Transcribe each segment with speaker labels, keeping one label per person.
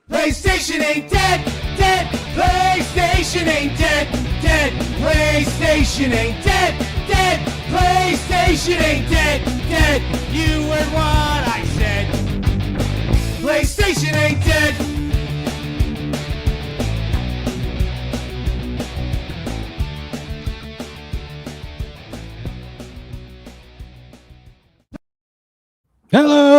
Speaker 1: PlayStation ain't dead, dead. PlayStation ain't dead, dead. PlayStation ain't dead, dead. PlayStation ain't dead, dead. You heard what I said. PlayStation ain't dead.
Speaker 2: Hello.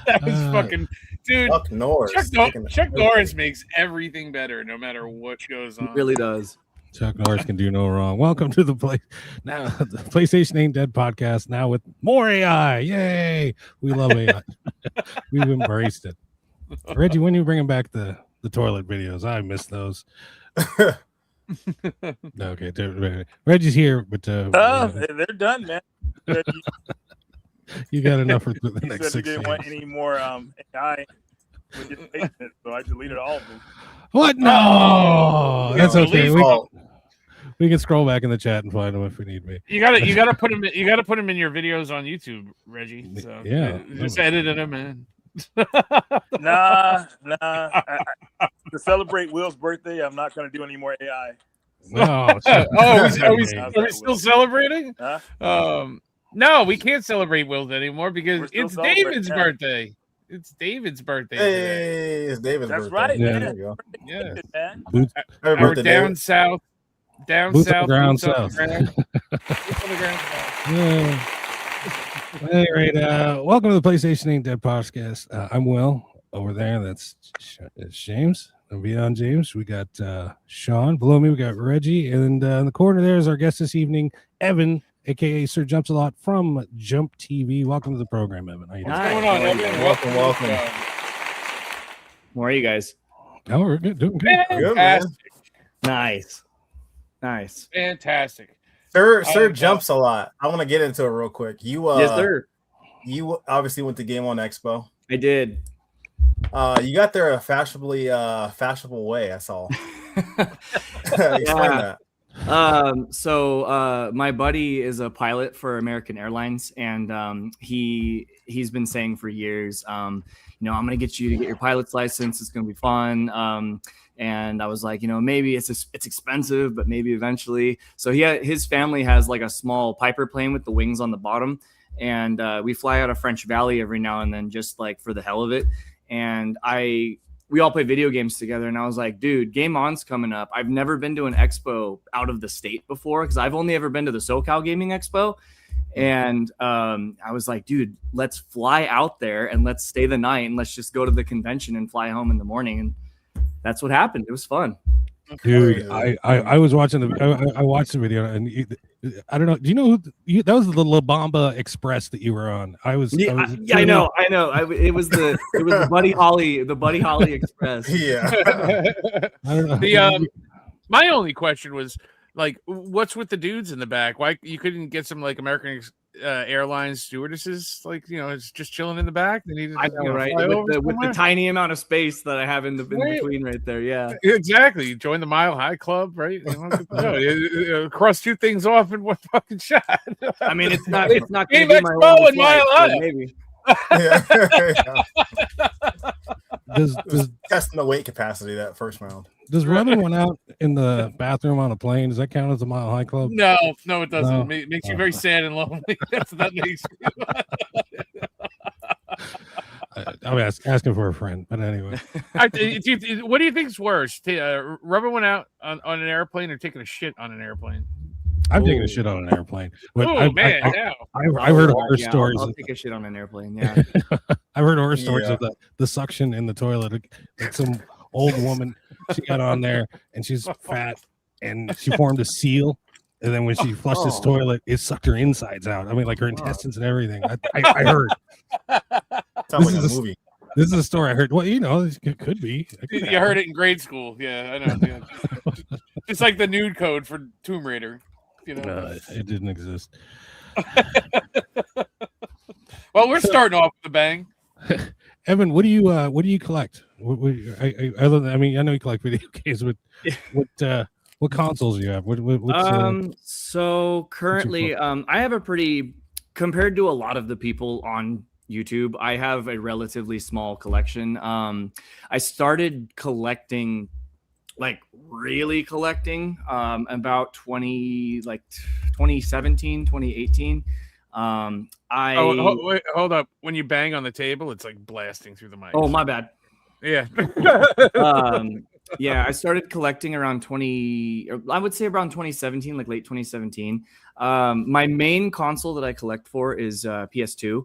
Speaker 2: That was fucking, dude.
Speaker 3: Chuck Norris.
Speaker 2: Chuck Norris makes everything better, no matter what goes on.
Speaker 4: He really does.
Speaker 5: Chuck Norris can do no wrong. Welcome to the PlayStation Ain't Dead podcast. Now with more AI. Yay! We love AI. We've embraced it. Reggie, when are you bringing back the toilet videos? I miss those. Okay, Reggie's here, but
Speaker 6: they're done, man.
Speaker 5: You got enough for the next 6
Speaker 6: You didn't
Speaker 5: days.
Speaker 6: want any more AI with your statement, so I deleted all of them.
Speaker 5: What? No, that's okay.
Speaker 2: delete
Speaker 5: We can scroll back in the chat and find them if we need be.
Speaker 2: You gotta put them. You gotta put them in your videos on YouTube, Reggie. So
Speaker 5: Yeah.
Speaker 2: just edited them in.
Speaker 6: Nah. To celebrate Will's birthday, I'm not going to do any more AI.
Speaker 5: No.
Speaker 2: Are we still celebrating?
Speaker 6: Huh?
Speaker 2: No, we can't celebrate Will's anymore because
Speaker 6: We're still
Speaker 2: it's David's
Speaker 6: celebrating.
Speaker 2: birthday. It's David's birthday.
Speaker 3: Hey,
Speaker 2: today.
Speaker 3: it's David's
Speaker 6: That's
Speaker 3: birthday.
Speaker 6: right.
Speaker 5: Yeah.
Speaker 6: man.
Speaker 3: There you go.
Speaker 2: Yeah.
Speaker 6: Man.
Speaker 3: Happy
Speaker 2: We're
Speaker 3: birthday,
Speaker 2: down
Speaker 3: David.
Speaker 2: south. Down
Speaker 5: Boots on
Speaker 2: south.
Speaker 5: the ground
Speaker 2: boots on the
Speaker 5: south.
Speaker 2: ground. Boots on the ground south.
Speaker 5: Yeah. All right. Welcome to the PlayStation Ain't Dead podcast. I'm Will. Over there, that's James. And beyond James, we got Sean. Below me, we got Reggie. And in the corner there is our guest this evening, Evan, a.k.a. SirJumpCelot from JumpTV. Welcome to the program, Evan. How you doing?
Speaker 2: What's going on, Evan?
Speaker 3: Welcome.
Speaker 4: How are you guys?
Speaker 5: Oh, we're good. Doing good.
Speaker 3: Good, man.
Speaker 2: Fantastic.
Speaker 4: Nice.
Speaker 2: Fantastic.
Speaker 3: Sir jumps a lot. I want to get into it real quick.
Speaker 4: Yes, sir.
Speaker 3: You obviously went to Game On Expo.
Speaker 4: I did.
Speaker 3: You got there a fashionable way. I saw. Explain that.
Speaker 4: So my buddy is a pilot for American Airlines, and he's been saying for years, I'm gonna get you to get your pilot's license. It's gonna be fun. And I was like, maybe it's expensive, but maybe eventually. So his family has like a small Piper plane with the wings on the bottom, and we fly out of French Valley every now and then, just like for the hell of it. And we all play video games together, and I was like, dude, Game On's coming up. I've never been to an expo out of the state before, because I've only ever been to the SoCal Gaming Expo. And I was like, dude, let's fly out there and let's stay the night, and let's just go to the convention and fly home in the morning. And that's what happened. It was fun.
Speaker 5: Dude, I was watching I watched the video, and I don't know. Do you know who that was? The La Bamba Express that you were on. I know.
Speaker 4: It was the Buddy Holly Express.
Speaker 3: Yeah.
Speaker 5: I don't know.
Speaker 2: My only question was, like, what's with the dudes in the back? Why you couldn't get some like American Airlines stewardesses, like, it's just chilling in the back? They needed,
Speaker 4: I know, right? With the tiny amount of space that I have in between right there. Yeah,
Speaker 2: exactly. Join the Mile High Club, right? Cross two things off in one fucking shot.
Speaker 4: I mean, it's not
Speaker 2: Game
Speaker 4: gonna be my
Speaker 2: Expo
Speaker 4: only
Speaker 2: and Mile
Speaker 4: flight,
Speaker 2: High.
Speaker 4: maybe.
Speaker 5: Does
Speaker 3: Testing the weight capacity that first round.
Speaker 5: Does rubbing one out in the bathroom on a plane, does that count as a Mile High Club?
Speaker 2: No, it doesn't.
Speaker 5: No.
Speaker 2: It makes you very sad and lonely. That's what that makes you.
Speaker 5: I'm asking for a friend, but anyway.
Speaker 2: What do you think is worse, rubbing one out on an airplane or taking a shit on an airplane?
Speaker 5: I'm taking a shit on an airplane. But
Speaker 2: Oh,
Speaker 5: I've heard horror stories.
Speaker 4: I'll take a shit on an airplane. Yeah,
Speaker 5: I've heard horror stories of the suction in the toilet. Like some old woman. She got on there, and she's fat, and she formed a seal. And then when she flushed this toilet, it sucked her insides out. I mean, like her intestines and everything. I heard.
Speaker 3: Sounds like a movie.
Speaker 5: This is a story I heard. Well, you know, it could be.
Speaker 2: You heard it in grade school. Yeah, I know. Yeah. It's like the nude code for Tomb Raider. You know,
Speaker 5: it didn't exist.
Speaker 2: Well, we're starting off with a bang.
Speaker 5: Evan, what do you collect? I know you collect video games, but what consoles do you have?
Speaker 4: So currently, I have a pretty, compared to a lot of the people on YouTube, I have a relatively small collection. I started collecting, like really collecting, about 2017, 2018.
Speaker 2: Wait, hold up. When you bang on the table, it's like blasting through the mic.
Speaker 4: Oh, my bad.
Speaker 2: Yeah.
Speaker 4: Yeah, I started collecting around I would say around 2017, like late 2017. My main console that I collect for is PS2.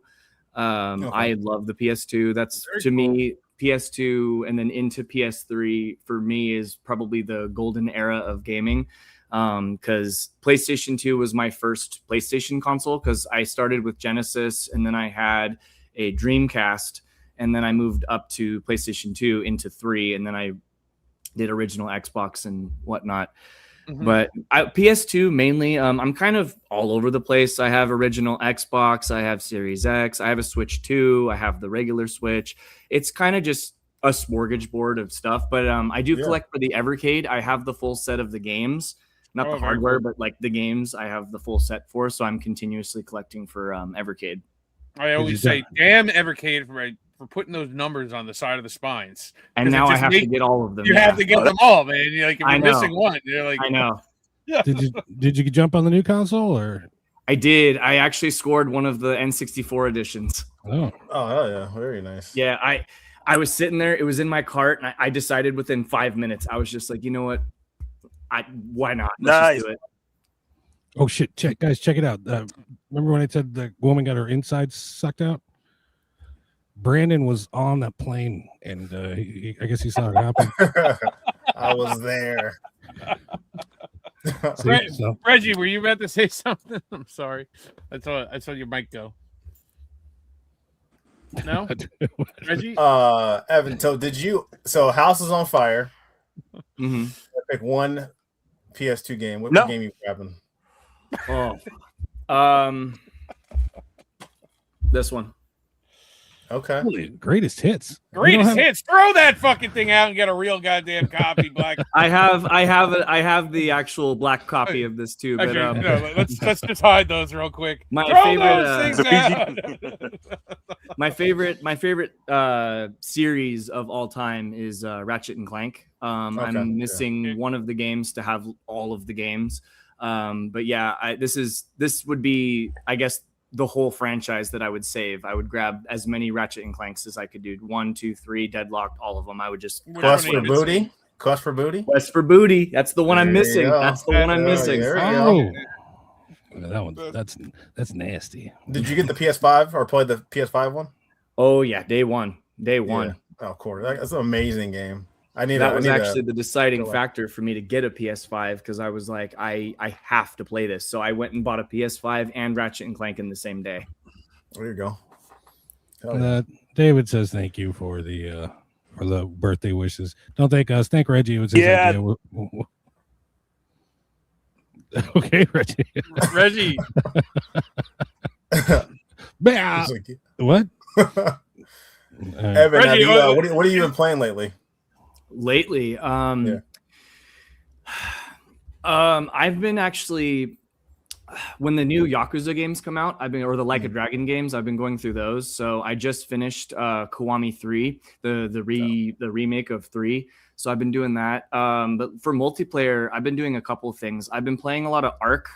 Speaker 4: I love the PS2. That's me, PS2 and then into PS3 for me is probably the golden era of gaming. Because PlayStation 2 was my first PlayStation console, because I started with Genesis and then I had a Dreamcast and then I moved up to PlayStation 2 into 3 and then I did original Xbox and whatnot. Mm-hmm. But PS2 mainly, I'm kind of all over the place. I have original Xbox, I have Series X, I have a Switch 2, I have the regular Switch. It's kind of just a smorgasbord of stuff. But I do collect for the Evercade. I have the full set of the games. Not the hardware, but like the games I have the full set for. So I'm continuously collecting for Evercade.
Speaker 2: I always say, damn Evercade for putting those numbers on the side of the spines.
Speaker 4: And now I have to get all of them.
Speaker 2: You have to get them all, man. You're like, if you're missing one, you're like,
Speaker 4: I know.
Speaker 5: Did you jump on the new console or?
Speaker 4: I did. I actually scored one of the N64 editions.
Speaker 5: Oh,
Speaker 3: yeah, very nice.
Speaker 4: Yeah, I was sitting there. It was in my cart, and I decided within 5 minutes. I was just like, you know what? Why not? Let's just do it.
Speaker 5: Oh shit! Check it out. Remember when I said the woman got her insides sucked out? Brandon was on that plane, and I guess he saw it happen.
Speaker 3: I was there.
Speaker 2: Reggie, were you about to say something? I'm sorry. I saw your mic go. No, Reggie.
Speaker 3: Evan, so house is on fire.
Speaker 4: Mm-hmm.
Speaker 3: Pick one PS2 game. What game you grabbing?
Speaker 4: This one.
Speaker 3: Okay.
Speaker 5: Holy, greatest hits.
Speaker 2: Greatest hits. Throw that fucking thing out and get a real goddamn copy, Black.
Speaker 4: I have the actual black copy of this too. But
Speaker 2: no, let's just hide those real quick.
Speaker 4: My favorite series of all time is Ratchet and Clank. I'm missing one of the games to have all of the games. But yeah, this would be, I guess, the whole franchise that I would save. I would grab as many Ratchet and Clanks as I could do. 1, 2, 3, deadlocked, all of them. I would just
Speaker 3: Quest for Booty. Quest for Booty.
Speaker 4: That's the one I'm missing. That's the one I'm missing.
Speaker 5: That one. That's nasty.
Speaker 3: Did you get the PS5 or play the PS5 one?
Speaker 4: Oh yeah, day one.
Speaker 3: Yeah. Oh, of course. That's an amazing game.
Speaker 4: That was actually the deciding factor for me to get a PS5, because I was like, I have to play this. So I went and bought a PS5 and Ratchet and Clank in the same day.
Speaker 3: There you go.
Speaker 5: David says thank you for the birthday wishes. Don't thank us. Thank Reggie. It was his idea. Okay, Reggie.
Speaker 2: Reggie.
Speaker 5: What?
Speaker 3: Evan,
Speaker 2: Reggie,
Speaker 3: what have you been playing lately?
Speaker 4: I've been actually, when the new Yakuza games come out, or the Like a Dragon games, I've been going through those. So I just finished Kiwami 3, the remake of 3. So I've been doing that. But for multiplayer, I've been doing a couple of things. I've been playing a lot of Ark,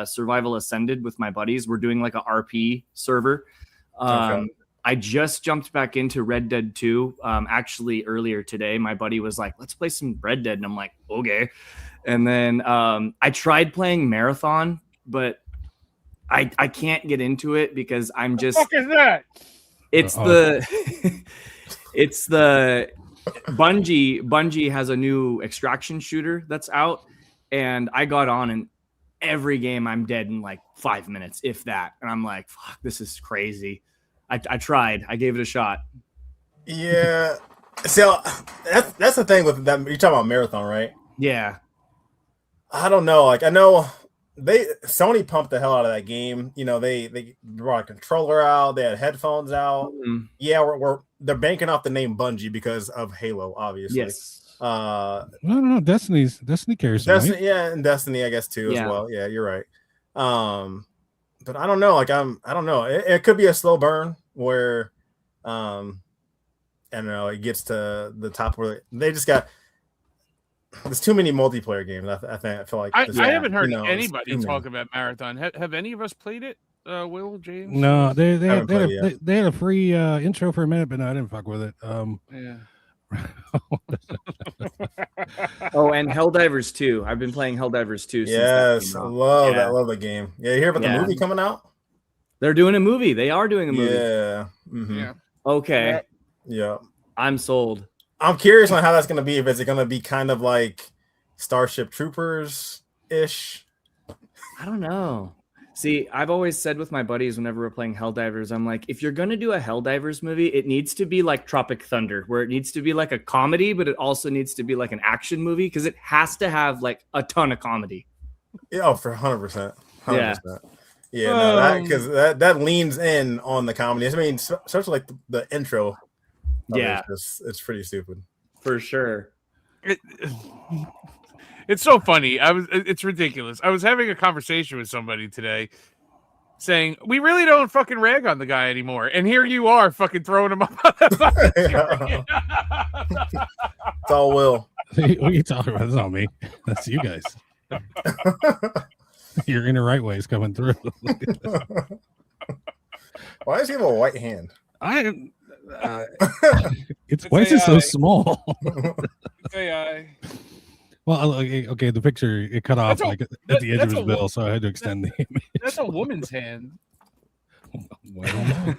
Speaker 4: Survival Ascended with my buddies. We're doing like a RP server. I just jumped back into Red Dead 2. Actually, earlier today, my buddy was like, let's play some Red Dead. And I'm like, okay. And then I tried playing Marathon, but I can't get into it because I'm just...
Speaker 2: What the fuck is that?
Speaker 4: It's Bungie has a new extraction shooter that's out, and I got on, and every game I'm dead in like 5 minutes, if that. And I'm like, fuck, this is crazy. I tried. I gave it a shot.
Speaker 3: Yeah. So that's the thing with that. You're talking about Marathon, right?
Speaker 4: Yeah.
Speaker 3: I don't know. Like I know Sony pumped the hell out of that game. You know, they brought a controller out, they had headphones out.
Speaker 4: Mm-hmm.
Speaker 3: Yeah, they're banking off the name Bungie because of Halo, obviously.
Speaker 4: Yes.
Speaker 5: I don't know. Destiny carries some weight.
Speaker 3: Yeah, and Destiny, I guess too as well. Yeah, you're right. But I don't know. Like I don't know. It could be a slow burn where, I don't know. It gets to the top where they just got. There's too many multiplayer games. I feel like
Speaker 2: I haven't heard anybody talk about Marathon. Have any of us played it? Will, James?
Speaker 5: No, they had a free intro for a minute, but no, I didn't fuck with it.
Speaker 2: Yeah.
Speaker 4: Oh, and Helldivers 2. I've been playing Helldivers 2.
Speaker 3: Yes, I love that. I love the game. Yeah, you hear about the movie coming out?
Speaker 4: They're doing a movie. They are doing a movie.
Speaker 3: Yeah. Mm-hmm.
Speaker 2: Yeah.
Speaker 4: Okay.
Speaker 3: Yeah.
Speaker 4: I'm sold.
Speaker 3: I'm curious on how that's going to be. If it's going to be kind of like Starship Troopers-ish.
Speaker 4: I don't know. See, I've always said with my buddies whenever we're playing Helldivers, I'm like, if you're going to do a Helldivers movie, it needs to be like Tropic Thunder, where it needs to be like a comedy, but it also needs to be like an action movie because it has to have like a ton of comedy.
Speaker 3: Yeah, for 100%. 100%. Yeah, no, because that leans in on the comedy. I mean, especially like the intro.
Speaker 4: Yeah,
Speaker 3: it's pretty stupid
Speaker 4: for sure.
Speaker 2: It's so funny. It's ridiculous. I was having a conversation with somebody today saying we really don't fucking rag on the guy anymore, and here you are fucking throwing him up on the
Speaker 3: It's all Will.
Speaker 5: What are you talking about? It's not me. That's you guys. Your inner right way is coming through.
Speaker 3: Why does he have a white hand?
Speaker 5: Why is it so small?
Speaker 2: It's AI.
Speaker 5: Well, okay, the picture it cut off at the edge of his bill, so I had to extend the image.
Speaker 2: That's a woman's hand.
Speaker 5: Well,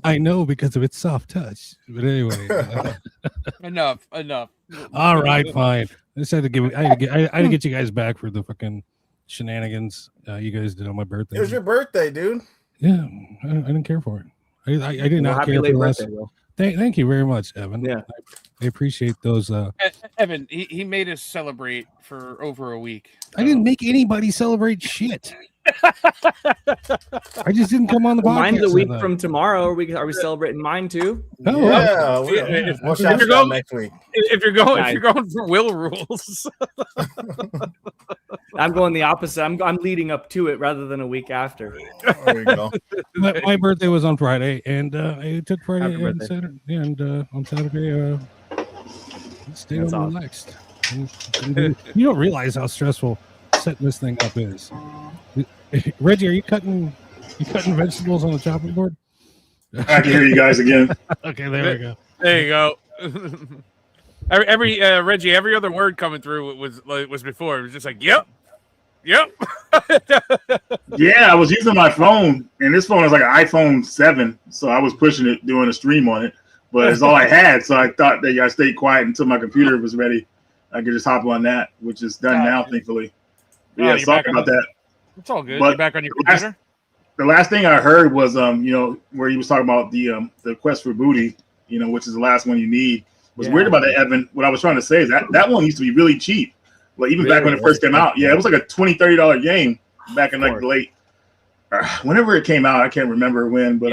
Speaker 5: I know because of its soft touch. But anyway,
Speaker 2: enough.
Speaker 5: All right, fine. I just had to I had to get you guys back for the fucking shenanigans you guys did on my birthday.
Speaker 3: It was your birthday, dude.
Speaker 5: Yeah, I didn't care for it. I did not care for the last. Thank you very much, Evan.
Speaker 4: Yeah,
Speaker 5: I appreciate those.
Speaker 2: Evan, he made us celebrate for over a week.
Speaker 5: I didn't make anybody celebrate shit. I just didn't come on the podcast.
Speaker 4: Mine's a week from tomorrow. Are we celebrating mine too?
Speaker 3: Oh, yeah. We'll shout you out next week.
Speaker 2: If you're going for Will rules,
Speaker 4: I'm going the opposite. I'm leading up to it rather than a week after.
Speaker 3: There you go.
Speaker 5: My birthday was on Friday, and I took Friday and Saturday, and on Saturday, stayed relaxed. And you don't realize how stressful setting this thing up is. Reggie, are you cutting vegetables on the chopping board?
Speaker 7: I can hear you guys again.
Speaker 5: Okay, there we go.
Speaker 2: There you go. Reggie, every other word coming through was before. It was just like, yep.
Speaker 7: Yeah, I was using my phone, and this phone is like an iPhone 7, so I was pushing it, doing a stream on it, but it's all I had, so I thought that I stayed quiet until my computer was ready. I could just hop on that, which is done now, thankfully. Yeah, sorry about that.
Speaker 2: It's all good.
Speaker 7: But
Speaker 2: you're back on your computer?
Speaker 7: The last thing I heard was, where he was talking about the quest for booty, which is the last one you need. Was weird about that, Evan. What I was trying to say is that one used to be really cheap. Like even back when it first came out. Yeah, it was like a $20-$30 game back in like the late, whenever it came out. I can't remember when, but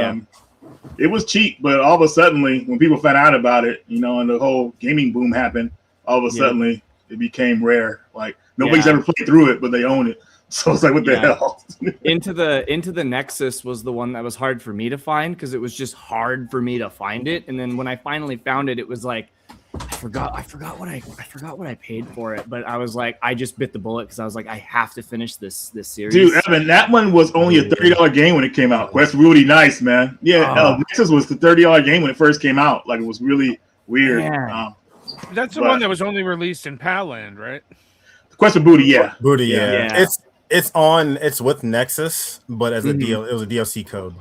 Speaker 7: it was cheap. But all of a sudden, when people found out about it, and the whole gaming boom happened, all of a sudden it became rare. Like nobody's ever played through it, but they own it. So it's like, what the hell?
Speaker 4: Into the Nexus was the one that was hard for me to find because it was just hard for me to find it. And then when I finally found it, it was like I forgot what I paid for it. But I was like, I just bit the bullet because I was like, I have to finish this series.
Speaker 7: Dude, Evan, that one was only a $30 game when it came out. Quest really nice, man. Yeah, Nexus was the $30 game when it first came out. Like it was really weird.
Speaker 2: That's the one that was only released in Palland, right?
Speaker 7: Quest for Booty, yeah.
Speaker 3: Booty, yeah. It's with Nexus, but as a deal, it was a DLC code.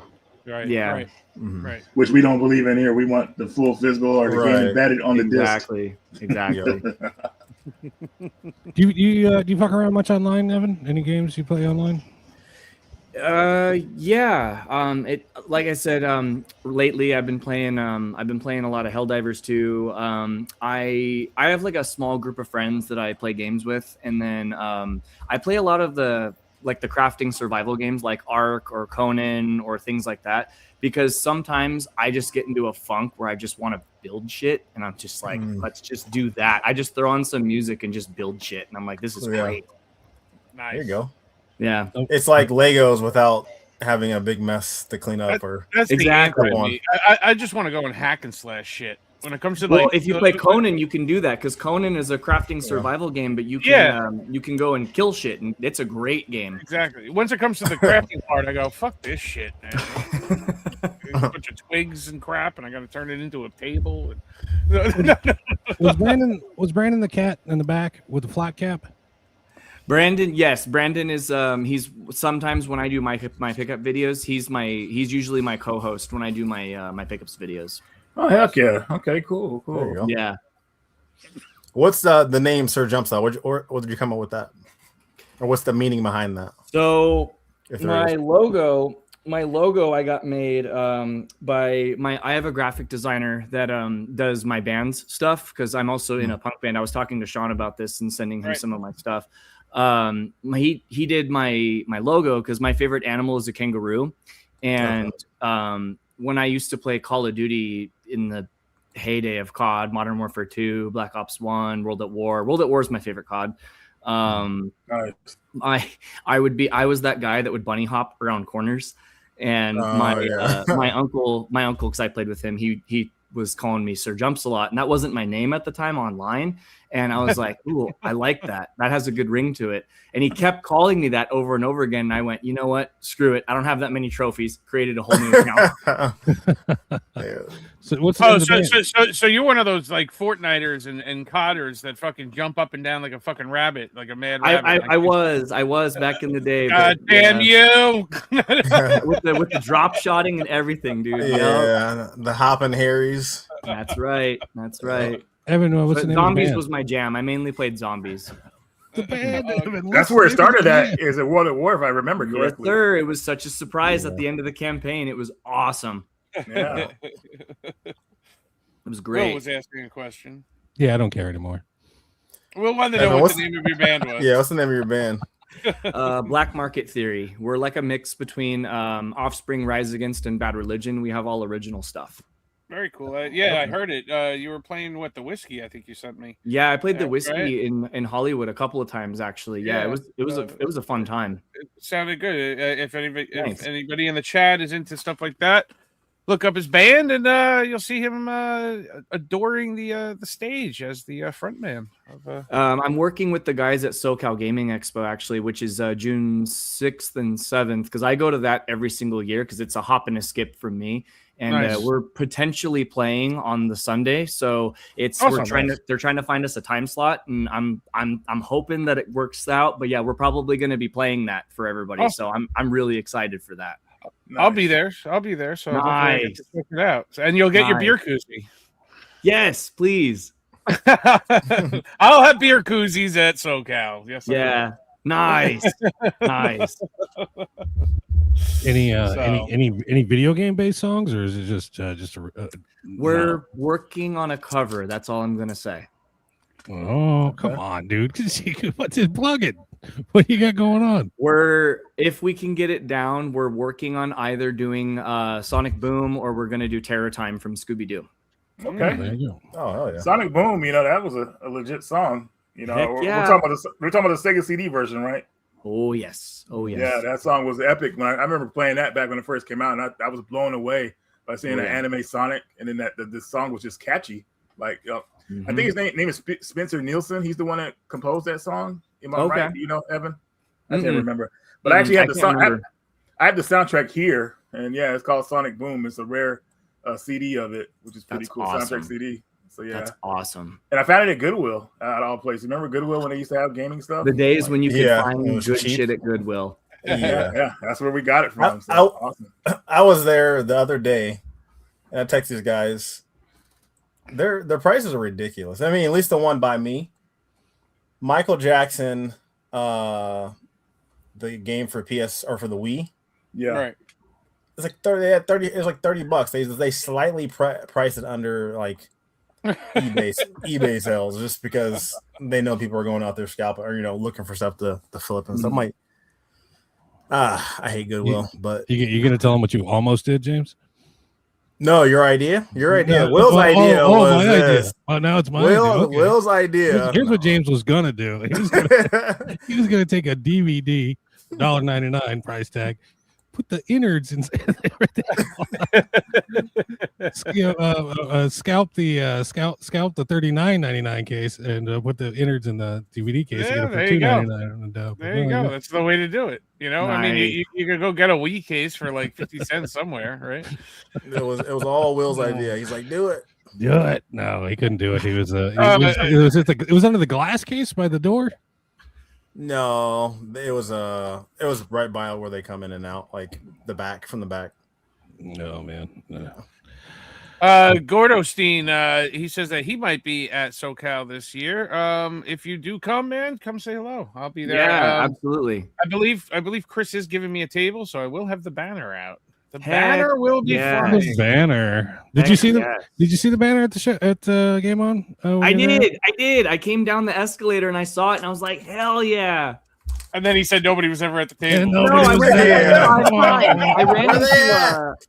Speaker 2: Right.
Speaker 4: Yeah.
Speaker 2: Right.
Speaker 3: Mhm.
Speaker 2: Right.
Speaker 7: which we don't believe in here. We want the full physical or the game
Speaker 3: Right.
Speaker 7: embedded on the
Speaker 4: Exactly. Exactly.
Speaker 5: Do you fuck around much online, Evan? Any games you play online?
Speaker 4: Yeah. It like I said, lately I've been playing a lot of Helldivers 2. I have like a small group of friends that I play games with, and then I play a lot of the crafting survival games like Ark or Conan or things like that, because sometimes I just get into a funk where I just want to build shit, and I'm just like, let's just do that. I just throw on some music and just build shit, and I'm like, this is great.
Speaker 2: Nice.
Speaker 3: There you go.
Speaker 4: Yeah.
Speaker 3: It's like Legos without having a big mess to clean up.
Speaker 2: That's
Speaker 4: Exactly.
Speaker 2: the answer to me. I just want to go and hack and slash shit. When it comes to
Speaker 4: Well,
Speaker 2: like,
Speaker 4: if you play Conan, you can do that, because Conan is a crafting survival game, but you can go and kill shit, and it's a great game.
Speaker 2: Exactly. Once it comes to the crafting part, I go, fuck this shit, man. A bunch of twigs and crap, and I got to turn it into a table.
Speaker 5: Was Brandon the cat in the back with the flat cap?
Speaker 4: Brandon, yes, Brandon is he's sometimes when I do my pickup videos, he's usually my co-host when I do my pickups videos.
Speaker 7: Oh heck yeah! Okay, cool.
Speaker 3: There you go.
Speaker 4: Yeah.
Speaker 3: What's the name SirJumpCelot? What did you come up with that? Or what's the meaning behind that?
Speaker 4: So
Speaker 3: If there
Speaker 4: my
Speaker 3: is.
Speaker 4: logo I got made I have a graphic designer that does my band's stuff, because I'm also in a punk band. I was talking to Sean about this and sending him some of my stuff. He did my logo because my favorite animal is a kangaroo, and when I used to play Call of Duty in the heyday of COD, Modern Warfare 2, Black Ops 1, World at War is my favorite COD.
Speaker 7: Nice.
Speaker 4: I was that guy that would bunny hop around corners, and my uncle, because I played with him, he was calling me SirJumpCelot, and that wasn't my name at the time online. And I was like, ooh, I like that. That has a good ring to it. And he kept calling me that over and over again. And I went, you know what? Screw it. I don't have that many trophies. Created a whole new account.
Speaker 5: So what's
Speaker 2: so you're one of those like Fortniters and codders that fucking jump up and down like a fucking rabbit, like a mad rabbit.
Speaker 4: I was back in the day.
Speaker 2: God damn you!
Speaker 4: with the drop shotting and everything, dude.
Speaker 3: Yeah, the hopping Harrys.
Speaker 4: That's right.
Speaker 5: Evan, what's the name
Speaker 4: Zombies
Speaker 5: of the
Speaker 4: was my jam. I mainly played Zombies.
Speaker 5: band?
Speaker 7: That's where it started at, is at World at War, if I remember correctly.
Speaker 4: Yes, sir. It was such a surprise at the end of the campaign. It was awesome.
Speaker 7: Yeah.
Speaker 4: It was great.
Speaker 2: Will was asking a question.
Speaker 5: Yeah, I don't care anymore.
Speaker 2: Will wanted to know what the name of your band was.
Speaker 3: Yeah, what's the name of your band?
Speaker 4: Black Market Theory. We're like a mix between Offspring, Rise Against, and Bad Religion. We have all original stuff.
Speaker 2: Very cool. I heard it. You were playing the whiskey, I think you sent me.
Speaker 4: Yeah, I played the whiskey in Hollywood a couple of times actually. Yeah, it was a fun time.
Speaker 2: It sounded good. If anybody in the chat is into stuff like that, look up his band and you'll see him adoring the stage as the front man.
Speaker 4: I'm working with the guys at SoCal Gaming Expo actually, which is June 6th and 7th, because I go to that every single year because it's a hop and a skip from me. And
Speaker 2: nice.
Speaker 4: We're potentially playing on the Sunday, so they're trying to find us a time slot, and I'm hoping that it works out. But yeah, we're probably going to be playing that for everybody, so I'm really excited for that.
Speaker 2: Nice. I'll be there. So
Speaker 4: nice.
Speaker 2: I get to check it out, and you'll get your beer koozie.
Speaker 4: Yes, please.
Speaker 2: I'll have beer koozies at SoCal. Yes.
Speaker 4: Yeah. Nice. Nice.
Speaker 5: Any video game based songs, or is it just
Speaker 4: we're working on a cover? That's all I'm gonna say.
Speaker 5: Oh, come on, dude! What's it? Plug it. What you got going on?
Speaker 4: If we can get it down, we're working on either doing Sonic Boom or we're gonna do Terror Time from Scooby Doo.
Speaker 7: Okay.
Speaker 5: There you go.
Speaker 3: Oh, hell yeah.
Speaker 7: Sonic Boom, that was a legit song. We're talking about the Sega CD version, right?
Speaker 4: Oh yes.
Speaker 7: Yeah, that song was epic. When I remember playing that back when it first came out, and I was blown away by seeing the anime Sonic, and then this song was just catchy. Like, I think his name is Spencer Nielsen. He's the one that composed that song. Am I right? Evan? I can't remember. But I actually had the song. I have the soundtrack here, and yeah, it's called Sonic Boom. It's a rare CD of it, which is pretty cool.
Speaker 4: Awesome.
Speaker 7: Soundtrack CD. So yeah,
Speaker 4: that's awesome.
Speaker 7: And I found it at Goodwill at all places. Remember Goodwill when they used to have gaming stuff?
Speaker 4: The days when you could find good
Speaker 3: cheap
Speaker 4: shit at Goodwill.
Speaker 7: Yeah, that's where we got it from.
Speaker 3: Awesome. I was there the other day, and I texted these guys. Their prices are ridiculous. I mean, at least the one by me, Michael Jackson, the game for PS or for the Wii.
Speaker 7: Yeah,
Speaker 2: right.
Speaker 3: It's like 30. They had 30. It was like $30. They slightly priced it under like eBay sales, just because they know people are going out there scalping or looking for stuff to flip and stuff. I hate Goodwill, but
Speaker 5: you gonna tell them what you almost did, James?
Speaker 3: No, your idea.
Speaker 5: No,
Speaker 3: Will's idea was
Speaker 5: my
Speaker 3: this.
Speaker 5: idea. Oh, now it's my
Speaker 3: idea.
Speaker 5: Okay.
Speaker 3: Will's idea.
Speaker 5: Here's what James was gonna do. He was gonna take a DVD, $1.99 price tag, put the innards inside scalp the $39.99 case and put the innards in the DVD case.
Speaker 2: Yeah,
Speaker 5: there you go.
Speaker 2: There you go. That's the way to do it. Nice. I mean, you could go get a Wii case for like 50 cents somewhere, right?
Speaker 3: It was all Will's idea. He's like, do it.
Speaker 5: Do it. No, he couldn't do it. He was it was under the glass case by the door.
Speaker 3: No, it was right by where they come in and out, like from the back.
Speaker 5: No, man. No.
Speaker 2: Gordostein, he says that he might be at SoCal this year. If you do come, man, come say hello. I'll be there.
Speaker 4: Yeah, absolutely.
Speaker 2: I believe Chris is giving me a table, so I will have the banner out. The banner will be fun.
Speaker 5: The banner. Did you see the banner at the show, at Game On?
Speaker 4: I did. I came down the escalator and I saw it and I was like, hell yeah.
Speaker 2: And then he said nobody was ever at the table.
Speaker 5: Yeah,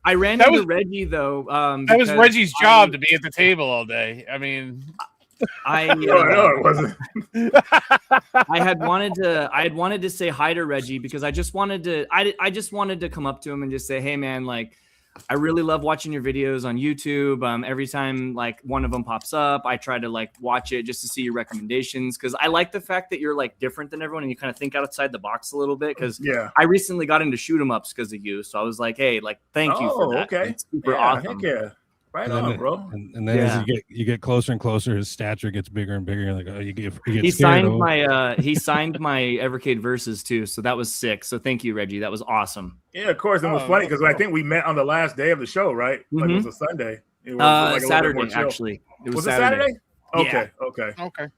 Speaker 4: I ran into Reggie though.
Speaker 2: That was Reggie's job to be at the table all day. I mean,
Speaker 7: no, it wasn't.
Speaker 4: I had wanted to say hi to Reggie because I just wanted to come up to him and just say, hey man, like, I really love watching your videos on YouTube. Every time like one of them pops up, I try to like watch it just to see your recommendations. Cause I like the fact that you're like different than everyone and you kind of think outside the box a little bit. Cause I recently got into shoot 'em ups because of you. So I was like, hey, like, thank you for that.
Speaker 7: Okay.
Speaker 4: It's super awesome.
Speaker 7: Heck yeah. Right on, bro.
Speaker 5: And then as you get closer and closer, his stature gets bigger and bigger. You're like, oh, you get
Speaker 4: he signed my Evercade verses too, so that was sick. So thank you, Reggie. That was awesome.
Speaker 7: Yeah, of course. It was funny because I think we met on the last day of the show, right? Like it was a Sunday. It was like
Speaker 4: Saturday, actually.
Speaker 7: It was Saturday? Okay.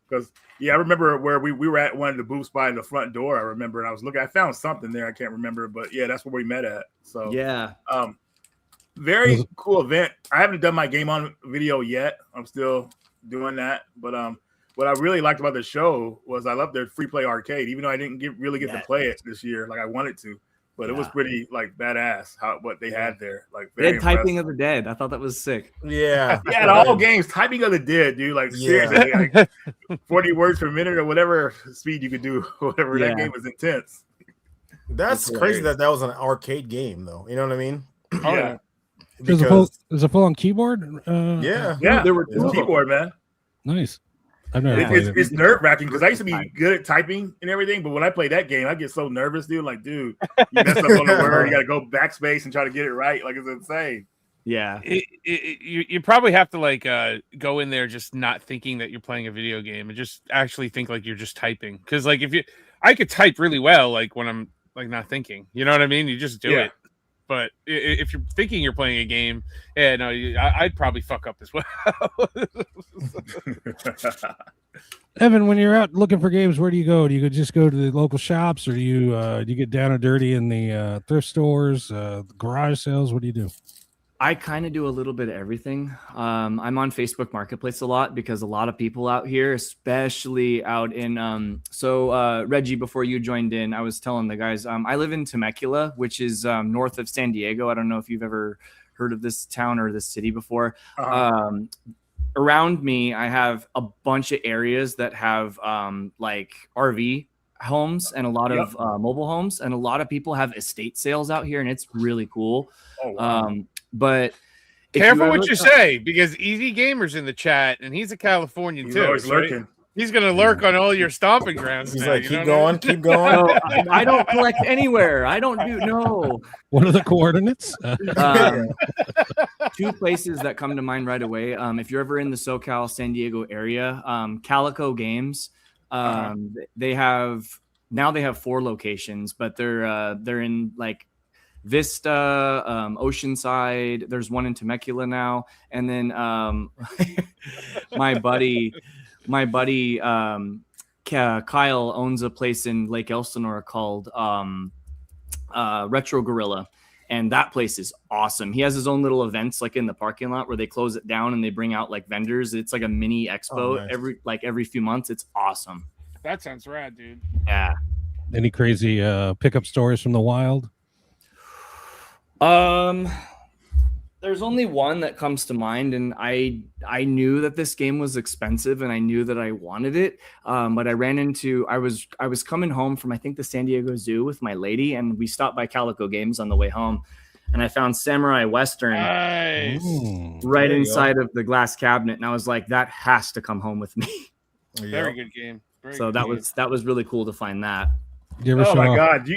Speaker 7: Because I remember where we were at one of the booths by the front door. I remember, and I was looking. I found something there. I can't remember, but yeah, that's where we met at. So very cool event. I haven't done my Game On video yet. I'm still doing that. But what I really liked about the show was I loved their free play arcade, even though I didn't really get to play it this year like I wanted to. But it was pretty like badass what they had there. Like
Speaker 4: they had Typing of the Dead. I thought that was sick.
Speaker 3: Yeah.
Speaker 7: Yeah, all games, Typing of the Dead, dude. Like seriously, like 40 words per minute or whatever speed you could do, whatever. That game was intense.
Speaker 3: That's crazy that was an arcade game though. You know what I mean?
Speaker 7: Yeah.
Speaker 5: There's a full on keyboard.
Speaker 7: There were two keyboard, man.
Speaker 5: Nice. I've never played it.
Speaker 7: It's nerve wracking because I used to be good at typing and everything, but when I play that game, I get so nervous, dude. Like, dude, you mess up on the word, you got to go backspace and try to get it right. Like, it's insane.
Speaker 4: Yeah,
Speaker 2: you probably have to like go in there just not thinking that you're playing a video game and just actually think like you're just typing. Because like I could type really well like when I'm like not thinking. You know what I mean? You just do it. But if you're thinking you're playing a game, I'd probably fuck up as well.
Speaker 5: Evan, when you're out looking for games, where do you go? Do you just go to the local shops, or do you get down and dirty in the thrift stores, garage sales? What do you do?
Speaker 4: I kind of do a little bit of everything. I'm on Facebook Marketplace a lot because a lot of people out here, especially out in Reggie, before you joined in, I was telling the guys, I live in Temecula, which is north of San Diego. I don't know if you've ever heard of this town or this city before. Around me, I have a bunch of areas that have like RV homes and a lot of mobile homes, and a lot of people have estate sales out here, and it's really cool.
Speaker 7: Oh, wow.
Speaker 4: But
Speaker 2: careful what you say, because Easy Gamer's in the chat, and he's a Californian too.
Speaker 7: Always lurking.
Speaker 2: He's gonna lurk on all your stomping grounds.
Speaker 3: He's
Speaker 2: now,
Speaker 3: like, keep going.
Speaker 4: No, I don't collect anywhere. I don't do
Speaker 5: What are the coordinates?
Speaker 4: Two places that come to mind right away. If you're ever in the SoCal, San Diego area, Calico Games. They have now they have 4 locations, but they're in like Vista, Oceanside. There's one in Temecula now, and then my buddy Kyle owns a place in Lake Elsinore called Retro Gorilla, and that place is awesome. He has his own little events like in the parking lot where they close it down and they bring out like vendors. It's like a mini expo every few months. It's awesome.
Speaker 2: That sounds rad, dude.
Speaker 4: Yeah.
Speaker 5: Any crazy pickup stories from the wild?
Speaker 4: There's only one that comes to mind, and I knew that this game was expensive and I knew that I wanted it. But I ran into I was coming home from I think the San Diego Zoo with my lady, and we stopped by Calico Games on the way home, and I found Samurai Western right inside of the glass cabinet, and I was like, that has to come home with me.
Speaker 2: Very good game.
Speaker 4: That was really cool to find that.
Speaker 7: Oh my God,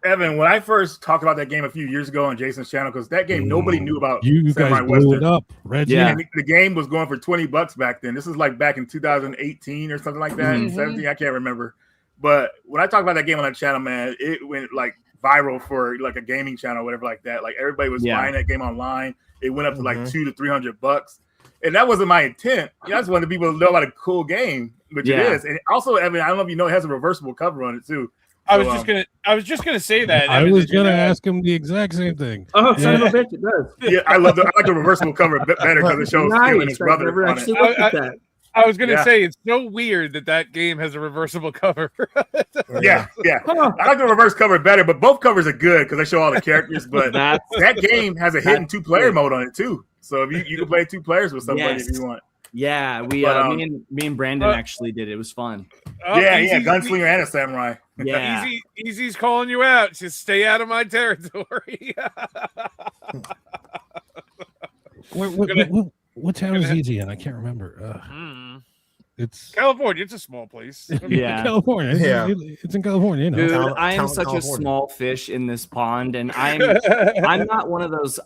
Speaker 7: Evan! When I first talked about that game a few years ago on Jason's channel, because that game nobody knew about.
Speaker 5: You guys blew it up, Reggie.
Speaker 4: Yeah,
Speaker 7: the game was going for $20 back then. This is like back in 2018 or something like that, 17. I can't remember. But when I talk about that game on that channel, man, it went like viral for like a gaming channel, or whatever like that. Like everybody was buying that game online. It went up to like $200 to $300, and that wasn't my intent. I just wanted people to know about a cool game, which it is. And also, Evan, I don't know if you know, it has a reversible cover on it too.
Speaker 2: I was just gonna say that.
Speaker 5: I was gonna ask him the exact same thing.
Speaker 4: Oh, son of a bitch, it does.
Speaker 7: Yeah, I like the reversible cover better because it shows Phil and his brother on it.
Speaker 2: I was gonna say it's so weird that game has a reversible cover.
Speaker 7: yeah. I like the reverse cover better, but both covers are good because they show all the characters. But that game has a hidden 2-player mode on it too, so if you can play 2 players with somebody if you want.
Speaker 4: Yeah, me and Brandon actually did it. It was fun.
Speaker 7: Gunslinger and a samurai.
Speaker 4: Yeah,
Speaker 2: Easy's calling you out. Just stay out of my territory.
Speaker 5: What town is Easy in? I can't remember. It's
Speaker 2: California. It's a small place.
Speaker 4: Yeah,
Speaker 5: California. It's in California. You know.
Speaker 4: Dude, I am such a small fish in this pond, and I'm not one of those.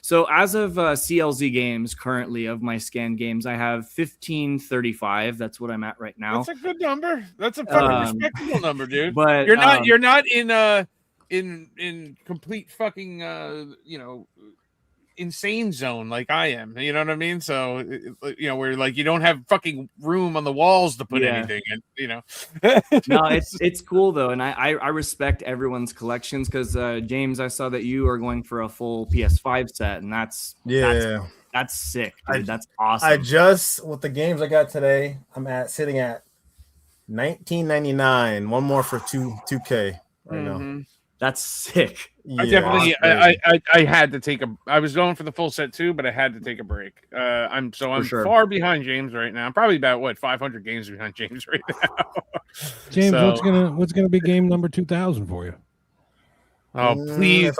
Speaker 4: So as of CLZ games currently of my scanned games, I have 1535. That's what I'm at right now.
Speaker 2: That's a good number. That's a fucking respectable number, dude.
Speaker 4: But
Speaker 2: you're not in complete fucking insane zone like I am. You know what I mean? So where like you don't have fucking room on the walls to put anything in.
Speaker 4: No, it's cool though, and I respect everyone's collections because James, I saw that you are going for a full PS5 set, and that's sick, dude. That's awesome.
Speaker 3: I just with the games I got today, I'm sitting at $19.99. One more for 2K right now.
Speaker 4: That's sick.
Speaker 2: I definitely I had to take I was going for the full set too, but I had to take a break. I'm far behind James right now. I'm probably about 500 games behind James right now.
Speaker 5: James, what's gonna be game number 2000 for you?
Speaker 2: Oh please!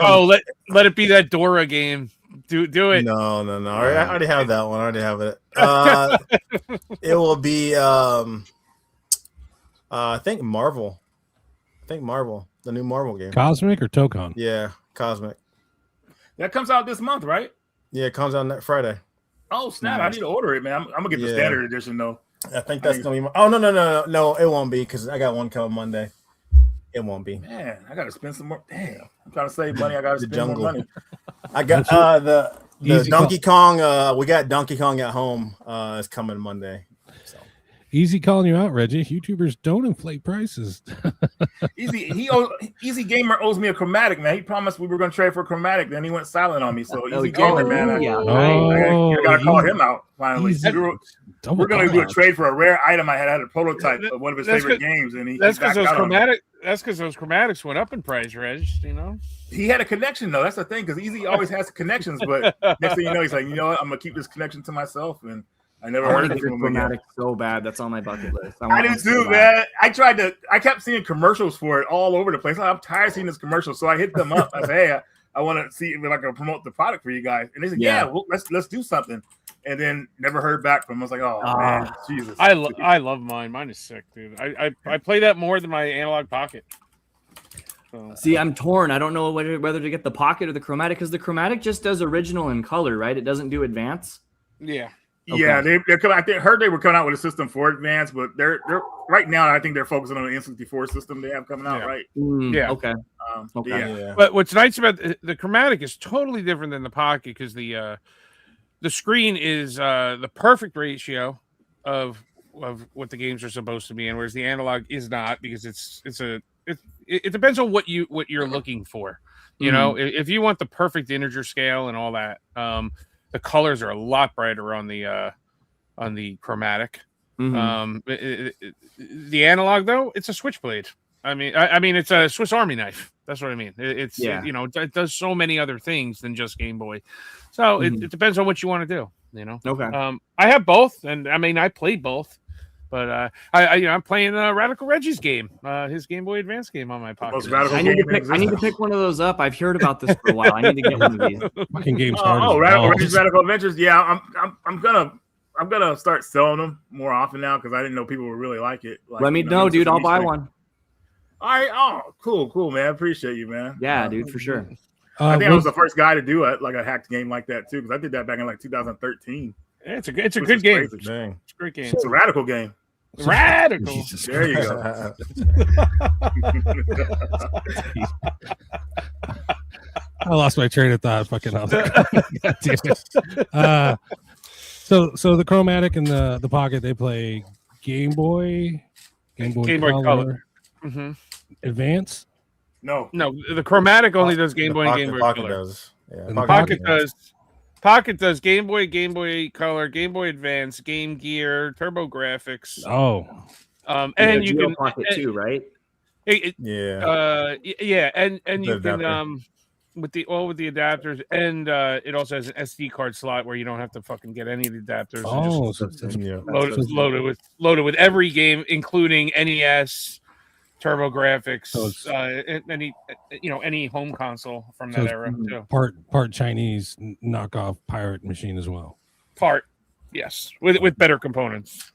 Speaker 2: Let it be that Dora game. Do it.
Speaker 3: No. I already have that one. I already have it. It will be I think Marvel. The new Marvel game.
Speaker 5: Cosmic or Tokon?
Speaker 3: Yeah, Cosmic.
Speaker 7: That comes out this month, right?
Speaker 3: Yeah, it comes out next Friday.
Speaker 7: Oh, snap. Nice. I need to order it, man. I'm going to get the standard edition, though.
Speaker 3: I think that's going to be... Oh, no, it won't be because I got one coming Monday. It won't be.
Speaker 7: Man, I got to spend some more... Damn. I'm trying to save money. I got to spend more money.
Speaker 3: I got the Donkey Kong. We got Donkey Kong at home. It's coming Monday.
Speaker 5: Easy calling you out, Reggie. YouTubers don't inflate prices.
Speaker 7: Easy Gamer owes me a chromatic, man. He promised we were going to trade for a chromatic, then he went silent on me. So Easy Gamer, man, I got to call him out finally. We're going to do a trade for a rare item. I had a prototype of one of his favorite games, and
Speaker 2: that's because those chromatics went up in price, Reg.
Speaker 7: He had a connection though. That's the thing, because Easy always has connections. But next thing you know, he's like, you know what? I'm going to keep this connection to myself, and I never heard of him
Speaker 4: chromatic so bad. That's on my bucket list.
Speaker 7: I do too, man. I kept seeing commercials for it all over the place. I'm tired of seeing this commercial, so I hit them up. I said, hey, I want to see if I can promote the product for you guys. And they said, well, let's do something. And then never heard back from them. I was like, oh man, Jesus.
Speaker 2: I love mine. Mine is sick, dude. I play that more than my analog pocket.
Speaker 4: So. See, I'm torn. I don't know whether to get the pocket or the chromatic, because the chromatic just does original in color, right? It doesn't do advance.
Speaker 2: Yeah.
Speaker 7: Yeah, they're coming. I heard they were coming out with a system for Advance, but they're right now. I think they're focusing on the N64 system they have coming out. Right?
Speaker 2: Yeah.
Speaker 4: Okay.
Speaker 7: Yeah.
Speaker 2: But what's nice about the Chromatic is totally different than the Pocket because the screen is the perfect ratio of what the games are supposed to be, and whereas the analog is not because it depends on what you're looking for. You know, if you want the perfect integer scale and all that, the colors are a lot brighter on the Chromatic. The analog though, it's a switchblade. I mean, it's a Swiss Army knife. That's what I mean. It does so many other things than just Game Boy. So it depends on what you want to do. You know.
Speaker 4: Okay.
Speaker 2: I have both, and I mean, I played both, but I'm playing Radical Reggie's game, his Game Boy Advance game on my Pocket.
Speaker 4: I need to pick one of those up. I've heard about this for a while. I need to get one of these.
Speaker 5: Fucking game's
Speaker 7: Radical Reggie's Radical Adventures. Yeah, I'm gonna start selling them more often now because I didn't know people would really like it. Like,
Speaker 4: Let me know, dude. I'll buy one.
Speaker 7: All right. Oh, cool, man. Appreciate you, man.
Speaker 4: Yeah, dude, for sure.
Speaker 7: I think I was the first guy to do it, like a hacked game like that too, because I did that back in like 2013.
Speaker 2: Yeah, it's a good game.
Speaker 7: Crazy.
Speaker 2: It's a great game.
Speaker 7: It's a radical game.
Speaker 2: Radical.
Speaker 7: There you go.
Speaker 5: I lost my train of thought. Fucking hell. So the Chromatic and the Pocket, they play Game Boy Color. Advance.
Speaker 7: No,
Speaker 2: the Chromatic only does Game Boy and Game Boy Color.
Speaker 3: Does. Yeah,
Speaker 5: And the
Speaker 2: Pocket does Game Boy Color, Game Boy Advance, Game Gear, Turbo Graphics.
Speaker 5: Oh,
Speaker 2: and you can
Speaker 4: Pocket too, right?
Speaker 2: And
Speaker 3: The
Speaker 2: you can
Speaker 3: adapter.
Speaker 2: with the adapters, and it also has an SD card slot where you don't have to fucking get any of the adapters.
Speaker 5: oh, so
Speaker 2: Loaded with every game, including NES, Turbo Graphics, any home console from that era too.
Speaker 5: part Chinese knockoff pirate machine as well.
Speaker 2: Part, yes, with better components.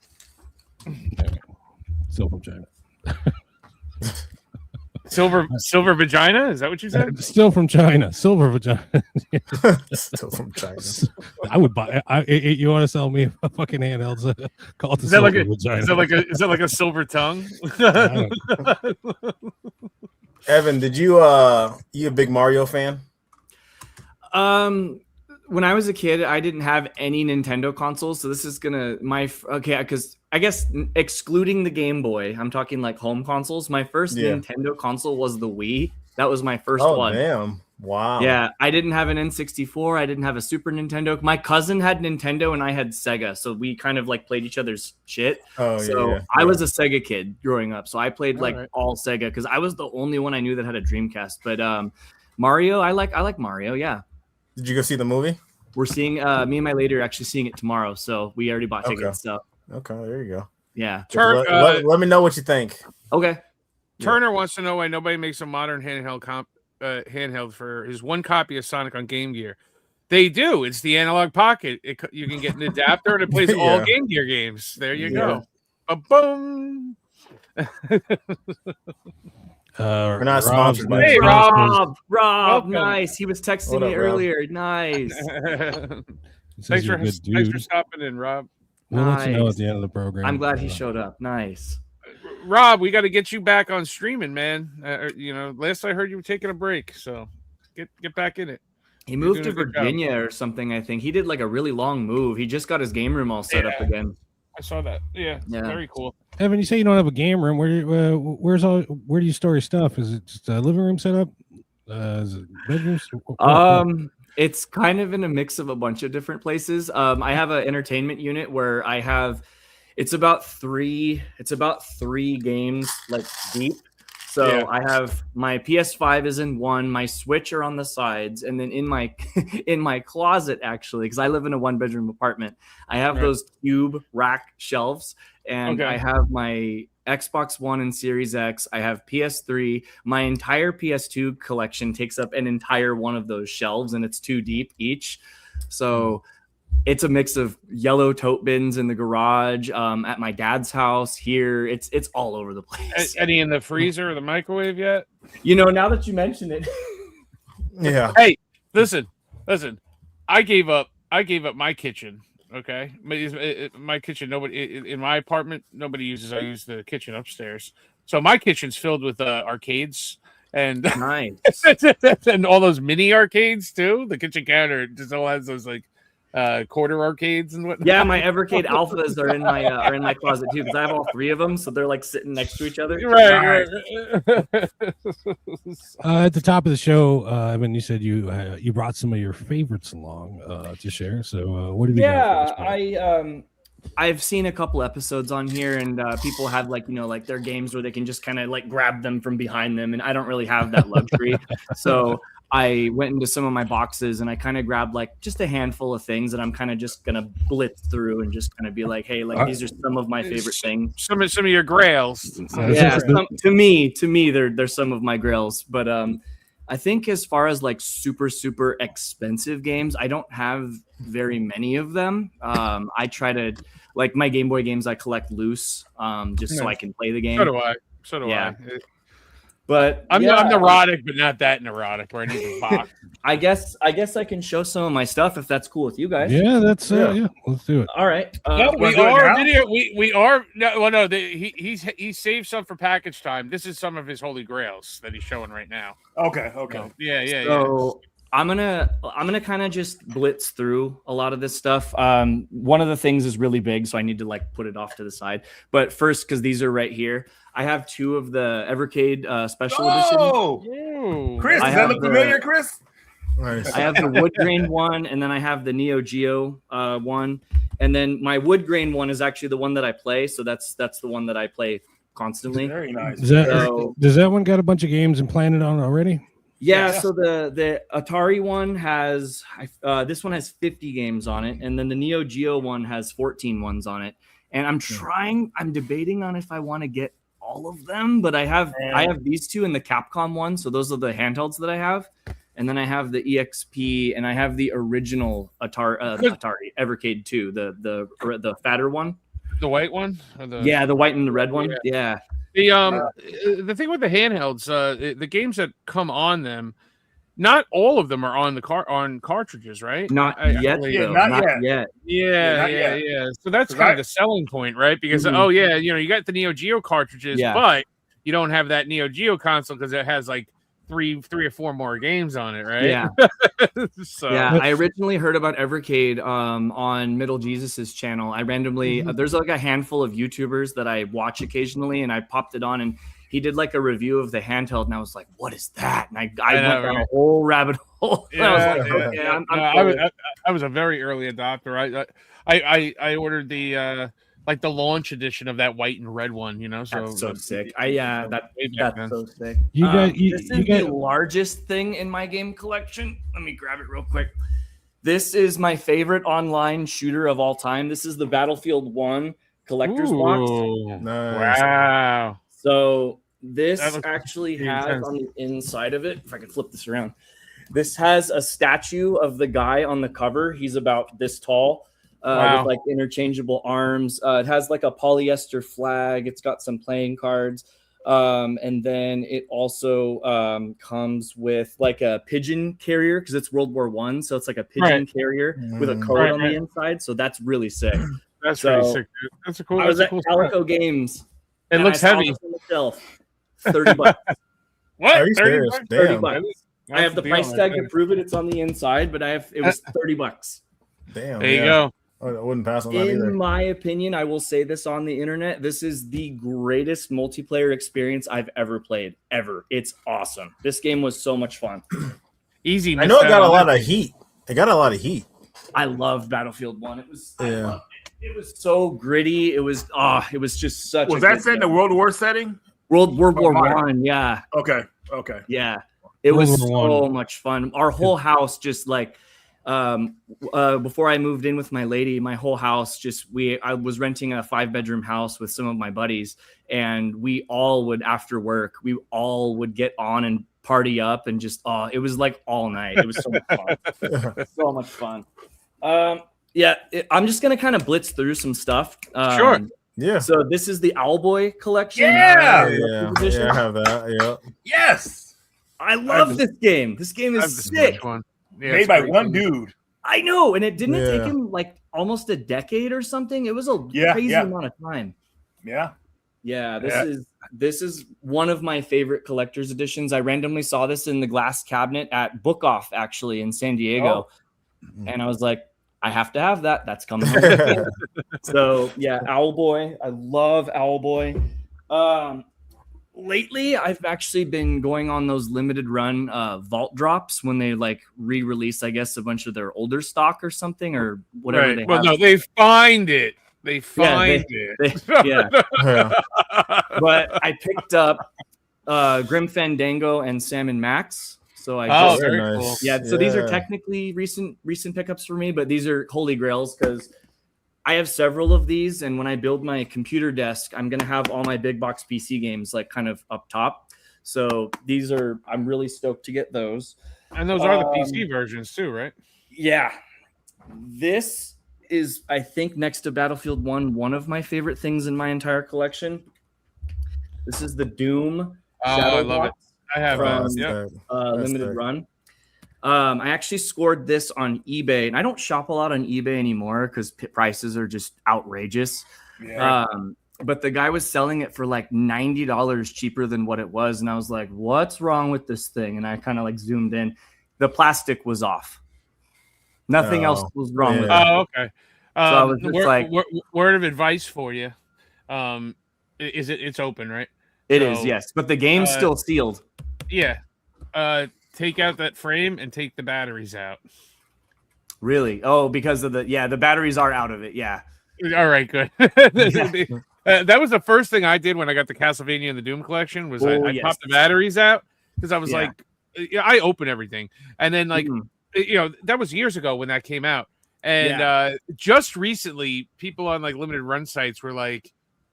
Speaker 5: Still from China.
Speaker 2: Silver vagina? Is that what you said?
Speaker 5: Still from China. Silver vagina.
Speaker 3: Still from China.
Speaker 5: I would buy. You want to sell me a fucking handheld? Call it the silver vagina.
Speaker 2: Is that like a silver tongue?
Speaker 3: Evan, did you a big Mario fan?
Speaker 4: When I was a kid, I didn't have any Nintendo consoles, so this is because I guess excluding the Game Boy, I'm talking like home consoles. My first Nintendo console was the Wii. That was my first one.
Speaker 3: Oh, damn. Wow.
Speaker 4: Yeah, I didn't have an N64. I didn't have a Super Nintendo. My cousin had Nintendo and I had Sega, so we kind of like played each other's shit.
Speaker 3: Oh,
Speaker 4: so I was a Sega kid growing up, so I played all Sega because I was the only one I knew that had a Dreamcast. But Mario, I like Mario. Yeah.
Speaker 3: Did you go see the movie?
Speaker 4: We're seeing me and my lady are actually seeing it tomorrow, so we already bought tickets. So
Speaker 3: okay, there you go.
Speaker 4: Yeah.
Speaker 3: Let me know what you think.
Speaker 4: Okay.
Speaker 2: Turner wants to know why nobody makes a modern handheld for his one copy of Sonic on Game Gear. They do. It's the Analog Pocket. You can get an adapter and it plays all Game Gear games. There you go. Boom.
Speaker 3: We're not sponsored by
Speaker 2: Hey,
Speaker 4: Rob,
Speaker 2: Welcome.
Speaker 4: nice. He was texting me earlier. Nice.
Speaker 2: Thanks for stopping in, Rob.
Speaker 5: We'll let you know at the end of the program.
Speaker 4: I'm glad he showed up. Nice.
Speaker 2: Rob, we got to get you back on streaming, man. Last I heard you were taking a break, so get back in it.
Speaker 4: He moved to Virginia or something, I think. He did like a really long move. He just got his game room all set up again.
Speaker 2: I saw that. Yeah, very cool.
Speaker 5: Evan, you say you don't have a game room. Where do you store your stuff? Is it just a living room setup? Is it bedrooms?
Speaker 4: It's kind of in a mix of a bunch of different places. I have an entertainment unit where I have it's about three games like deep. So I have my PS5 is in one, my Switch are on the sides, and then in my closet actually, because I live in a 1-bedroom apartment, I have those cube rack shelves, and I have my Xbox One and Series X. I have PS3. My entire PS2 collection takes up an entire one of those shelves, and it's 2 deep each. So it's a mix of yellow tote bins in the garage, at my dad's house here. It's all over the place.
Speaker 2: Any in the freezer or the microwave yet?
Speaker 4: Now that you mention it.
Speaker 3: Yeah.
Speaker 2: Hey, listen. I gave up my kitchen Okay, my kitchen. Nobody in my apartment. Nobody uses. I use the kitchen upstairs. So my kitchen's filled with arcades and
Speaker 4: Nice.
Speaker 2: and all those mini arcades too. The kitchen counter just all has those like quarter arcades and whatnot.
Speaker 4: Yeah, my Evercade alphas are in my closet too because I have all 3 of them, so they're like sitting next to each other.
Speaker 2: Right.
Speaker 5: At the top of the show, Evan, you said you brought some of your favorites along to share. So what have you got?
Speaker 4: Yeah, I've seen a couple episodes on here, and people have like their games where they can just kind of like grab them from behind them, and I don't really have that luxury. So I went into some of my boxes and I kind of grabbed like just a handful of things that I'm kind of just gonna blitz through and just kind of be like, hey, like these are some of my favorite things.
Speaker 2: Some of your grails.
Speaker 4: Yeah, to me, they're some of my grails. But I think as far as like super expensive games, I don't have very many of them. I try to like my Game Boy games I collect loose, just so I can play the game.
Speaker 2: So do I.
Speaker 4: But
Speaker 2: I'm neurotic, but not that neurotic where I need to box.
Speaker 4: I guess I can show some of my stuff if that's cool with you guys.
Speaker 5: Yeah, that's yeah. Let's do it.
Speaker 4: All right.
Speaker 2: We are. No. He saved some for package time. This is some of his holy grails that he's showing right now.
Speaker 6: Okay.
Speaker 2: Yeah.
Speaker 4: So I'm gonna kind of just blitz through a lot of this stuff. One of the things is really big, so I need to like put it off to the side. But first, because these are right here, I have 2 of the Evercade special edition.
Speaker 6: Oh, Chris, does that look familiar, Chris?
Speaker 3: Nice.
Speaker 4: I have the wood grain one, and then I have the Neo Geo one, and then my wood grain one is actually the one that I play. So that's the one that I play constantly.
Speaker 6: Very nice.
Speaker 5: Does that one got a bunch of games implanted on it already?
Speaker 4: Yeah, so the Atari one has this one has 50 games on it, and then the Neo Geo one has 14 ones on it. And I'm debating on if I want to get all of them, but I have these 2 and the Capcom one, so those are the handhelds that I have. And then I have the EXP, and I have the original Atari Evercade 2, the fatter one,
Speaker 2: the white one.
Speaker 4: The white and the red one. Yeah.
Speaker 2: The thing with the handhelds, the games that come on them, not all of them are on on cartridges, right?
Speaker 4: Not yet.
Speaker 2: Yeah. So that's kind of the selling point, right? Because you got the Neo Geo cartridges, but you don't have that Neo Geo console because it has like three or 4 more games on it, right?
Speaker 4: Yeah. I originally heard about Evercade on Middle Jesus's channel. I randomly there's like a handful of YouTubers that I watch occasionally, and I popped it on, and he did like a review of the handheld, and I was like, "What is that?" And I went down a whole rabbit hole. I was like, "Okay,
Speaker 2: I was a very early adopter. I ordered the like the launch edition of that white and red one, So
Speaker 4: that's so sick. That's so sick. This is the largest thing in my game collection. Let me grab it real quick. This is my favorite online shooter of all time. This is the Battlefield 1 collector's box.
Speaker 3: Nice.
Speaker 2: Wow.
Speaker 4: So this actually has on the inside of it, if I can flip this around, this has a statue of the guy on the cover. He's about this tall. With like interchangeable arms. It has like a polyester flag. It's got some playing cards. And then it also comes with like a pigeon carrier because it's World War I. So it's like a pigeon carrier with a code on the inside. So that's really sick.
Speaker 2: That's pretty sick, dude. That's a cool.
Speaker 4: I was at Calico Games.
Speaker 2: It looks heavy.
Speaker 4: On the shelf. $30.
Speaker 2: What?
Speaker 3: Are you serious?
Speaker 4: $30. I have the price tag to prove it. It's on the inside, but it was $30.
Speaker 3: Damn.
Speaker 2: There you go.
Speaker 3: I wouldn't pass on that either.
Speaker 4: In my opinion, I will say this on the internet. This is the greatest multiplayer experience I've ever played, ever. It's awesome. This game was so much fun.
Speaker 2: Easy.
Speaker 3: I know it got a lot of heat.
Speaker 4: I loved Battlefield 1. It was it was so gritty. It was just such
Speaker 6: Was that set in a World War setting?
Speaker 4: World War One, yeah.
Speaker 6: Okay.
Speaker 4: Yeah. It was so much fun. Our whole house just like before I moved in with my lady, my whole house I was renting a 5-bedroom house with some of my buddies, and we all would after work get on and party up and just it was like all night. It was so much fun. So much fun. I'm just gonna kind of blitz through some stuff.
Speaker 2: Sure.
Speaker 3: Yeah.
Speaker 4: So this is the Owlboy collection.
Speaker 3: Yeah, I have that. Yeah.
Speaker 6: Yes.
Speaker 4: I love this game. This game is sick.
Speaker 2: Yeah,
Speaker 6: made by one dude.
Speaker 4: I know, and it didn't take him like almost a decade or something. It was a crazy amount of time.
Speaker 6: Yeah.
Speaker 4: This is one of my favorite collector's editions. I randomly saw this in the glass cabinet at Book Off, actually, in San Diego. And I was like, I have to have that. That's coming home. So yeah, Owlboy. I love Owlboy. Lately, I've actually been going on those limited run vault drops when they like re-release, I guess, a bunch of their older stock or something or whatever they have.
Speaker 2: No, they find it. They find it.
Speaker 4: But I picked up Grim Fandango and Sam and Max. So I
Speaker 2: very cool.
Speaker 4: So these are technically recent pickups for me, but these are holy grails because I have several of these, and when I build my computer desk, I'm gonna have all my big box PC games like kind of up top. So I'm really stoked to get those.
Speaker 2: And those are the PC versions too, right?
Speaker 4: Yeah. This is, I think, next to Battlefield 1, one of my favorite things in my entire collection. This is the Doom Shadow
Speaker 2: I love
Speaker 4: Box
Speaker 2: it. I have
Speaker 4: limited run. I actually scored this on eBay, and I don't shop a lot on eBay anymore because prices are just outrageous.
Speaker 2: Yeah.
Speaker 4: But the guy was selling it for like $90 cheaper than what it was, and I was like, "What's wrong with this thing?" And I kind of like zoomed in. The plastic was off. Nothing else was wrong with it.
Speaker 2: Oh, okay.
Speaker 4: So I was just
Speaker 2: word of advice for you. It's open, right?
Speaker 4: It is, yes, but the game's still sealed.
Speaker 2: Yeah. Take out that frame and take the batteries out.
Speaker 4: Really? Oh, because of the batteries are out of it. Yeah.
Speaker 2: All right, good. That was the first thing I did when I got the Castlevania and the Doom collection was I popped the batteries out because I was like, I open everything. And then like, that was years ago when that came out. And just recently people on like limited run sites were like,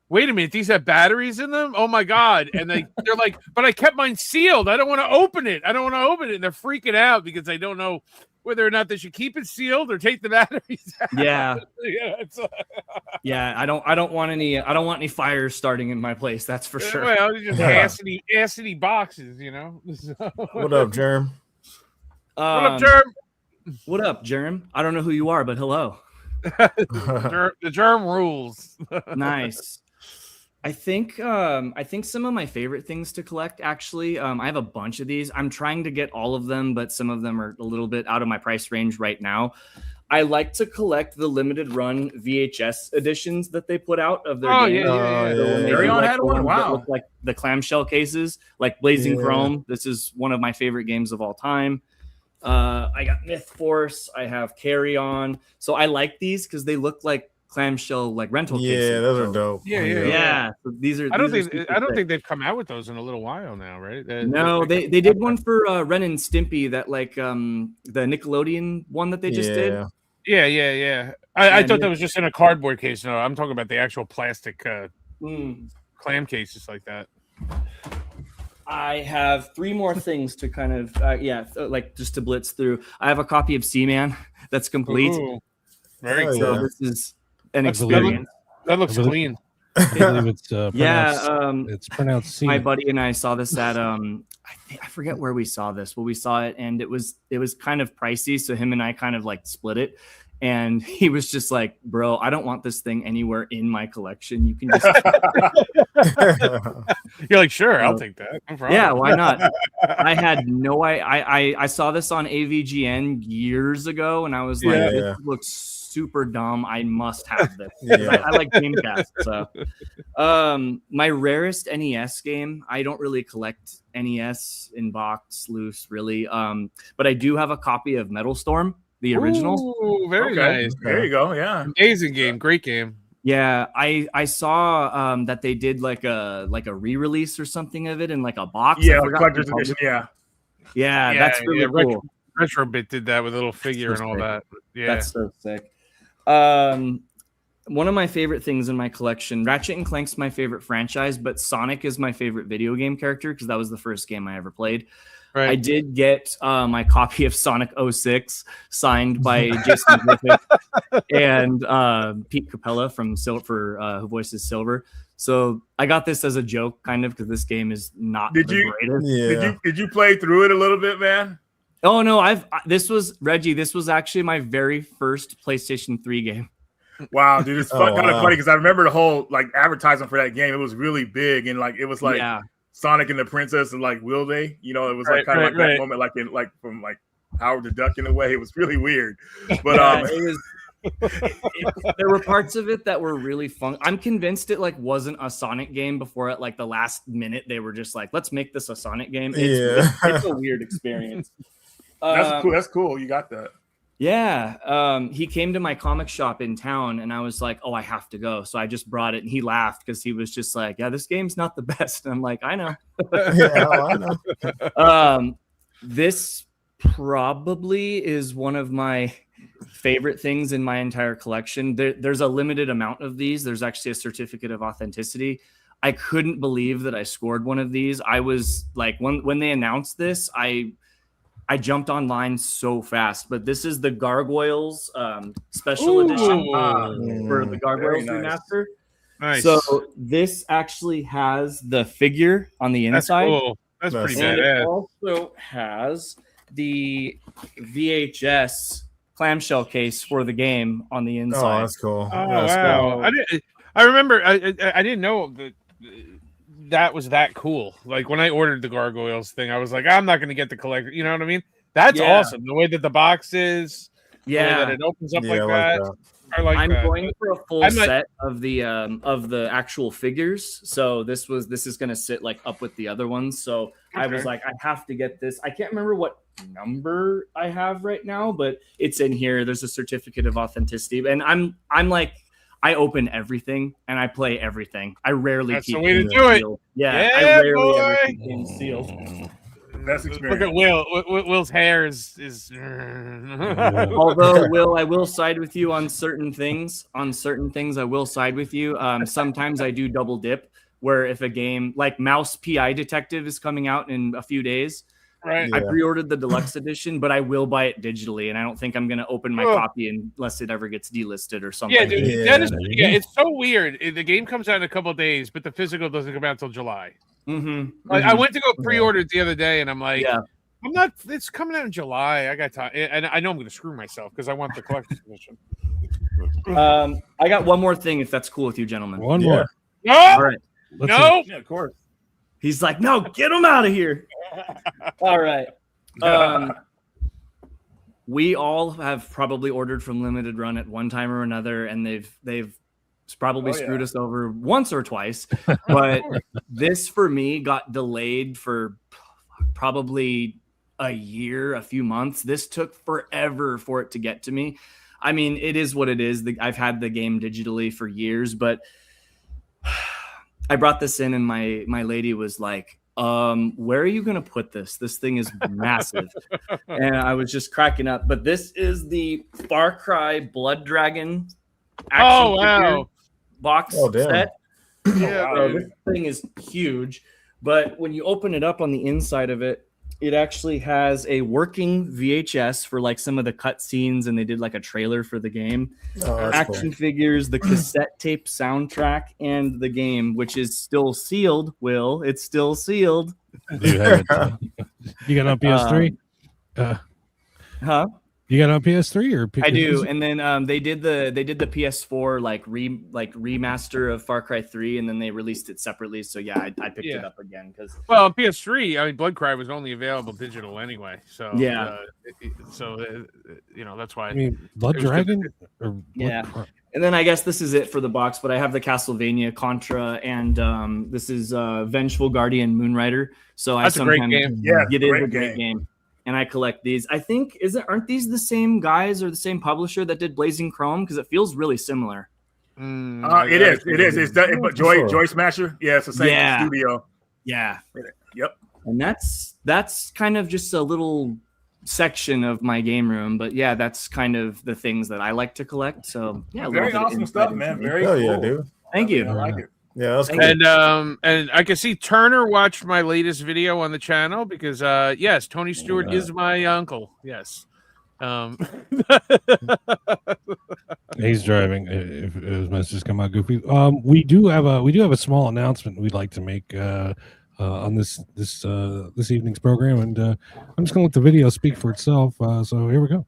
Speaker 2: wait a minute, these have batteries in them? Oh my God. And they're like, but I kept mine sealed. I don't want to open it. And they're freaking out because they don't know whether or not they should keep it sealed or take the batteries out.
Speaker 4: Yeah. I don't want any fires starting in my place. That's for sure.
Speaker 2: Well, it's just acidy boxes,
Speaker 3: What up, Jerm?
Speaker 2: What up, Jerm?
Speaker 4: What up, Jerm? I don't know who you are, but hello.
Speaker 2: The germ rules.
Speaker 4: Nice. I think some of my favorite things to collect, actually, I have a bunch of these. I'm trying to get all of them, but some of them are a little bit out of my price range right now. I like to collect the limited run VHS editions that they put out of their games.
Speaker 6: Very on had one. Wow.
Speaker 4: Look like the clamshell cases, like Blazing Chrome. This is one of my favorite games of all time. I got Myth Force. I have Carry On. So I like these because they look like clamshell like rental cases.
Speaker 3: Yeah, those are dope.
Speaker 4: Yeah. So these are.
Speaker 2: I don't think they've come out with those in a little while now, right?
Speaker 4: No, they did one for Ren and Stimpy, that like the Nickelodeon one that they just did.
Speaker 2: Yeah. I thought that was just in a cardboard case. No, I'm talking about the actual plastic clam cases like that.
Speaker 4: I have 3 more things to kind of like just to blitz through. I have a copy of Seaman that's complete.
Speaker 2: Ooh, very cool.
Speaker 4: So this is an experience.
Speaker 2: That looks clean.
Speaker 5: I believe it's pronounced, it's pronounced C.
Speaker 4: My buddy and I saw this at I forget where we saw this. Well, we saw it and it was kind of pricey, so him and I kind of like split it. And he was just like, "Bro, I don't want this thing anywhere in my collection. You can just."
Speaker 2: You're like, "Sure, I'll take that." No problem.
Speaker 4: Yeah, why not? I had no I saw this on AVGN years ago, and I was like, "This looks super dumb. I must have this." I like Gamecast. So, my rarest NES game. I don't really collect NES in box, loose, really. But I do have a copy of Metal Storm, the original.
Speaker 2: Ooh, very nice.
Speaker 6: There you go. Yeah.
Speaker 2: Amazing game. Great game.
Speaker 4: Yeah, I saw that they did like a re-release or something of it in like a box.
Speaker 6: Yeah, collector's edition.
Speaker 4: Yeah, that's really cool.
Speaker 2: Retrobit did that with a little figure and all that. Yeah,
Speaker 4: that's so sick. One of my favorite things in my collection, Ratchet and Clank's my favorite franchise, but Sonic is my favorite video game character because that was the first game I ever played. Right. I did get my copy of Sonic 06 signed by Jason Griffith and Pete Capella from Silver, who voices Silver. So I got this as a joke, kind of, because this game is not the greatest.
Speaker 6: Did you play through it a little bit, man?
Speaker 4: Oh no, this was Reggie. This was actually my very first PlayStation 3 game.
Speaker 6: Wow, dude, it's kind of
Speaker 3: wow.
Speaker 6: funny because I remember the whole like advertisement for that game. It was really big and like it was like Sonic and the Princess and like will they? You know, it was like kind of like that moment, like in like from like Howard the Duck in a way. It was really weird, but
Speaker 4: it was. There were parts of it that were really fun. I'm convinced it like wasn't a Sonic game before at like the last minute they were just like, let's make this a Sonic game. It's a weird experience.
Speaker 6: That's cool. That's cool. You got that.
Speaker 4: Yeah. He came to my comic shop in town and I was like, oh, I have to go. So I just brought it and he laughed because he was just like, yeah, this game's not the best. And I'm like, I know.
Speaker 3: I know.
Speaker 4: This probably is one of my favorite things in my entire collection. There's a limited amount of these. There's actually a certificate of authenticity. I couldn't believe that I scored one of these. I was like, when they announced this, I jumped online so fast, but this is the Gargoyles special edition for the Gargoyles remaster.
Speaker 2: Nice.
Speaker 4: So this actually has the figure on the inside.
Speaker 2: That's cool. That's pretty badass.
Speaker 4: It also has the VHS clamshell case for the game on the inside.
Speaker 3: Oh, that's cool.
Speaker 2: Oh,
Speaker 3: that's
Speaker 2: wow.
Speaker 3: cool.
Speaker 2: I remember I didn't know that was that cool. Like when I ordered the Gargoyles thing, I was like, I'm not going to get the collector. You know what I mean? That's awesome. The way that the box is, the way that it opens up like that. I like
Speaker 4: I'm
Speaker 2: that.
Speaker 4: going for a full set of the actual figures. So this is going to sit like up with the other ones. So I was like, I have to get this. I can't remember what number I have right now, but it's in here. There's a certificate of authenticity, and I'm like, I open everything and I play everything. I rarely
Speaker 2: That's
Speaker 4: keep
Speaker 2: the way to do it.
Speaker 4: Yeah, I rarely ever keep games sealed.
Speaker 6: Best experience.
Speaker 2: Look at Will. Will's hair is.
Speaker 4: Although, Will, I will side with you on certain things. On certain things, I will side with you. Sometimes I do double dip. Where if a game like Mouse PI Detective is coming out in a few days,
Speaker 2: right?
Speaker 4: I pre-ordered the deluxe edition, but I will buy it digitally, and I don't think I'm going to open my copy unless it ever gets delisted or something.
Speaker 2: Yeah, dude. That is, it's so weird. The game comes out in a couple of days, but the physical doesn't come out until July. Like I went to go pre-order it the other day, and I'm like, I'm not. It's coming out in July. I got time, and I know I'm going to screw myself because I want the collector's edition.
Speaker 4: I got one more thing, if that's cool with you, gentlemen.
Speaker 5: One more.
Speaker 2: No,
Speaker 4: all right.
Speaker 2: No,
Speaker 6: yeah, of course.
Speaker 4: He's like, no, get him out of here. All right. We all have probably ordered from Limited Run at one time or another, and they've probably screwed us over once or twice. But this for me got delayed for probably a year, a few months. This took forever for it to get to me. I mean, it is what it is. I've had the game digitally for years, but I brought this in and my lady was like, where are you going to put this? This thing is massive. And I was just cracking up. But this is the Far Cry Blood Dragon action box set.
Speaker 2: Yeah,
Speaker 4: so this thing is huge. But when you open it up on the inside of it, it actually has a working VHS for like some of the cut scenes, and they did like a trailer for the game. Action figures, the cassette tape soundtrack, and the game, which is still sealed. Will, it's still sealed.
Speaker 5: You have it. You got it on PS3?
Speaker 4: Huh?
Speaker 5: You got it on PS3 or PS4?
Speaker 4: I do, and then they did the PS4 like remaster of Far Cry 3, and then they released it separately. So yeah, I picked it up again because
Speaker 2: on PS3, I mean, Blood Cry was only available digital anyway. So that's why.
Speaker 5: I mean, Blood Dragon.
Speaker 4: And then I guess this is it for the box, but I have the Castlevania Contra, and this is Vengeful Guardian Moonrider. So
Speaker 2: that's a great game.
Speaker 6: Yeah,
Speaker 4: it is a great game. And I collect these. I think aren't these the same guys or the same publisher that did Blazing Chrome? Because it feels really similar.
Speaker 6: It is. It's done, but Joy Smasher. Yeah, it's the same studio.
Speaker 4: Yeah.
Speaker 6: Yep.
Speaker 4: And that's kind of just a little section of my game room, but yeah, that's kind of the things that I like to collect. So yeah,
Speaker 6: very awesome stuff, man. Very cool.
Speaker 3: Yeah, dude.
Speaker 4: Thank you.
Speaker 6: I like it.
Speaker 3: Yeah, that's cool.
Speaker 2: And I can see Turner watched my latest video on the channel because yes, Tony Stewart is my uncle. Yes.
Speaker 5: He's driving. If his messages come out goofy, we do have a small announcement we'd like to make. on this evening's program, and I'm just gonna let the video speak for itself. So here we go.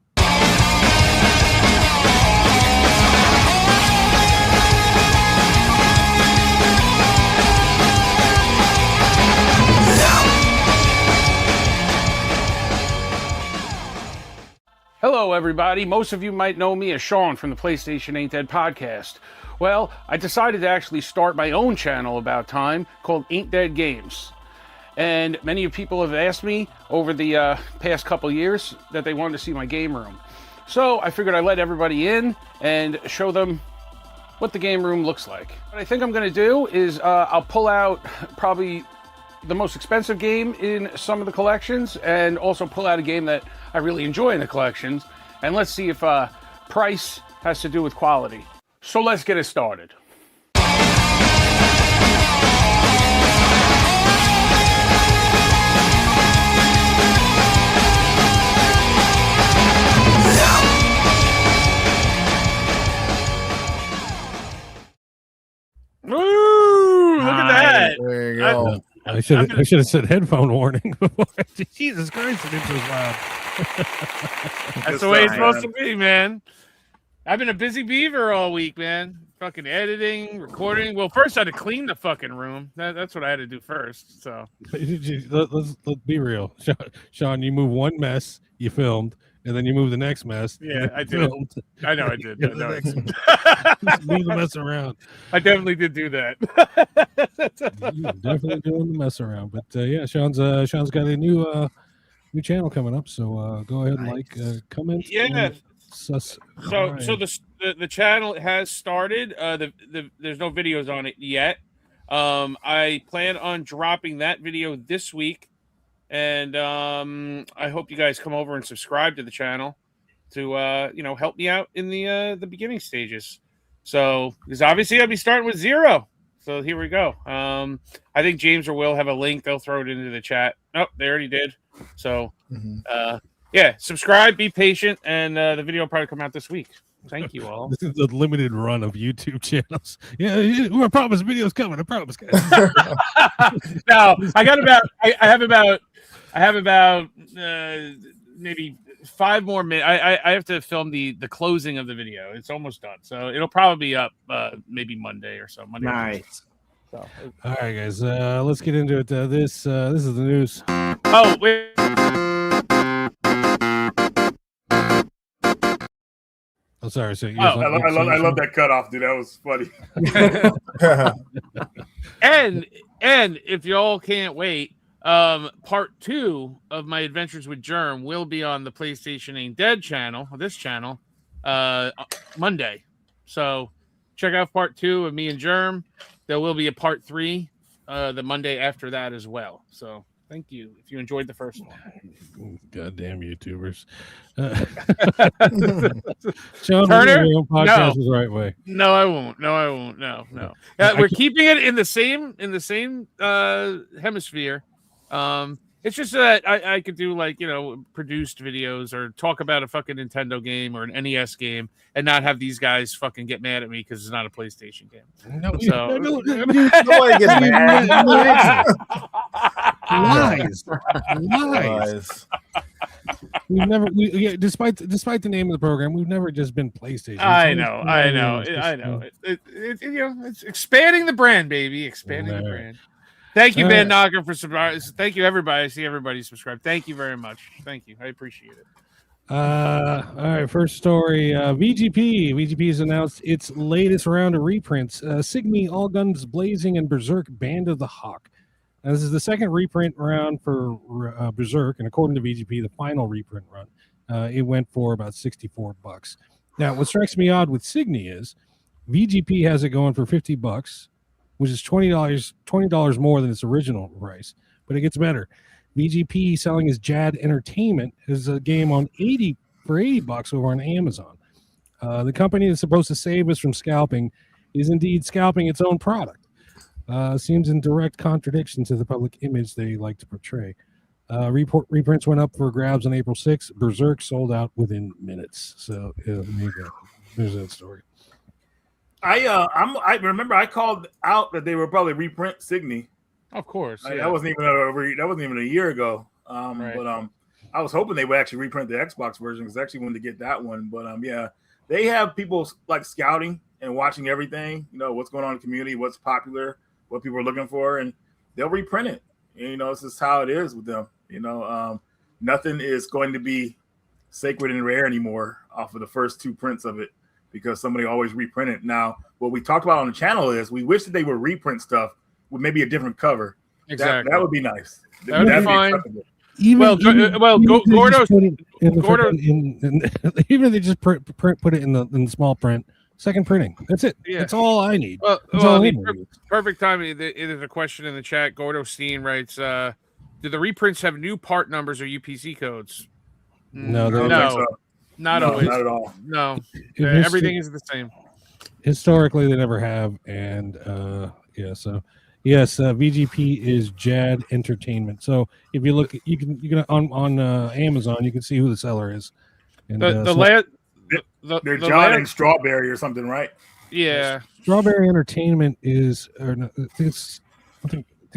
Speaker 8: Hello, everybody. Most of you might know me as Sean from the PlayStation Ain't Dead podcast. Well, I decided to actually start my own channel about time called Ain't Dead Games. And many of people have asked me over the past couple years that they wanted to see my game room. So I figured I'd let everybody in and show them what the game room looks like. What I think I'm going to do is I'll pull out probably the most expensive game in some of the collections, and also pull out a game that I really enjoy in the collections, and let's see if price has to do with quality. So let's get it started.
Speaker 2: Ooh, look at that.
Speaker 3: There you go.
Speaker 5: I should have said headphone warning before. Jesus Christ, it was loud.
Speaker 2: That's the way it's supposed to be, man. I've been a busy beaver all week, man. Fucking editing, recording. Well, first I had to clean the fucking room. That's what I had to do first. So
Speaker 5: let's be real, Sean. You move one mess, you filmed, and then you move the next mess.
Speaker 2: Yeah, I did. I know I did. I know I did.
Speaker 5: Move the mess around.
Speaker 2: I definitely did do that.
Speaker 5: You're definitely doing the mess around, but yeah, Sean's got a new channel coming up. So go ahead and like, comment.
Speaker 2: Yeah. So
Speaker 5: right.
Speaker 2: the channel has started. There's no videos on it yet. I plan on dropping that video this week, and I hope you guys come over and subscribe to the channel to help me out in the beginning stages. So, because obviously I'll be starting with 0. So here we go. I think James or Will have a link. They'll throw it into the chat. Oh, they already did. So, yeah, subscribe, be patient, and the video will probably come out this week. Thank you all.
Speaker 5: This is a limited run of YouTube channels. Yeah, I promise videos coming. I promise, guys.
Speaker 2: No, I have about maybe 5 more minutes. I have to film the closing of the video. It's almost done, so it'll probably be up maybe Monday or so. Monday.
Speaker 4: Nice.
Speaker 2: So,
Speaker 5: all right, guys. Let's get into it. This is the news.
Speaker 2: Oh wait.
Speaker 5: Oh, sorry. So
Speaker 6: I love that cutoff, dude. That was funny.
Speaker 2: and if y'all can't wait, part 2 of my adventures with Germ will be on the PlayStation Ain't Dead channel, this channel, Monday. So check out part 2 of me and Germ. There will be a part 3 the Monday after that as well. So thank you if you enjoyed the first one.
Speaker 5: Goddamn YouTubers. Sean,
Speaker 2: Turner?
Speaker 5: podcast is the right way.
Speaker 2: No, I won't. No. We're keeping it in the same hemisphere. It's just that I could do produced videos or talk about a fucking Nintendo game or an NES game and not have these guys fucking get mad at me because it's not a PlayStation game.
Speaker 3: Nobody gets mad.
Speaker 5: Lies. We've never, despite the name of the program, we've never just been PlayStation.
Speaker 2: I know. It's expanding the brand, baby. Expanding the brand. Thank you, Ben Knocker, for subscribing. Thank you, everybody. I see everybody subscribe. Thank you very much. Thank you. I appreciate it.
Speaker 5: All right, first story. VGP has announced its latest round of reprints. Sigmy, All Guns Blazing, and Berserk Band of the Hawk. Now, this is the second reprint round for Berserk, and according to VGP, the final reprint run, it went for about $64. Now, what strikes me odd with Signy is VGP has it going for $50, which is $20 more than its original price. But it gets better. VGP selling his Jad Entertainment is a game on $80 over on Amazon. The company that's supposed to save us from scalping is indeed scalping its own product. Seems in direct contradiction to the public image they like to portray. Reprints went up for grabs on April 6th. Berserk sold out within minutes. So there you go. There's that story.
Speaker 6: I remember I called out that they were probably reprint Signy.
Speaker 2: Of course, yeah.
Speaker 6: That wasn't even a year ago. But I was hoping they would actually reprint the Xbox version because I actually wanted to get that one. But yeah, they have people like scouting and watching everything. You know what's going on in the community, what's popular, what people are looking for, and they'll reprint it. And, you know, it's just how it is with them. You know, nothing is going to be sacred and rare anymore off of the first 2 prints of it because somebody always reprint it. Now, what we talked about on the channel is we wish that they would reprint stuff with maybe a diffif cover.
Speaker 2: Exactly.
Speaker 6: That would be nice.
Speaker 2: That would be fine.
Speaker 5: Gordo, even if they just put it in the small print, second printing. That's it. Yeah. That's all I need.
Speaker 2: Perfect timing. There's a question in the chat. Gordo Steen writes, do the reprints have new part numbers or UPC codes?
Speaker 3: No,
Speaker 2: not always.
Speaker 6: Not at all.
Speaker 2: No, everything is the same.
Speaker 5: Historically, they never have, and so yes, VGP is Jad Entertainment. So if you look, you can on Amazon, you can see who the seller is. And
Speaker 6: they're John and Strawberry or something, right?
Speaker 2: Yeah,
Speaker 5: Strawberry Entertainment is, or no, I think it's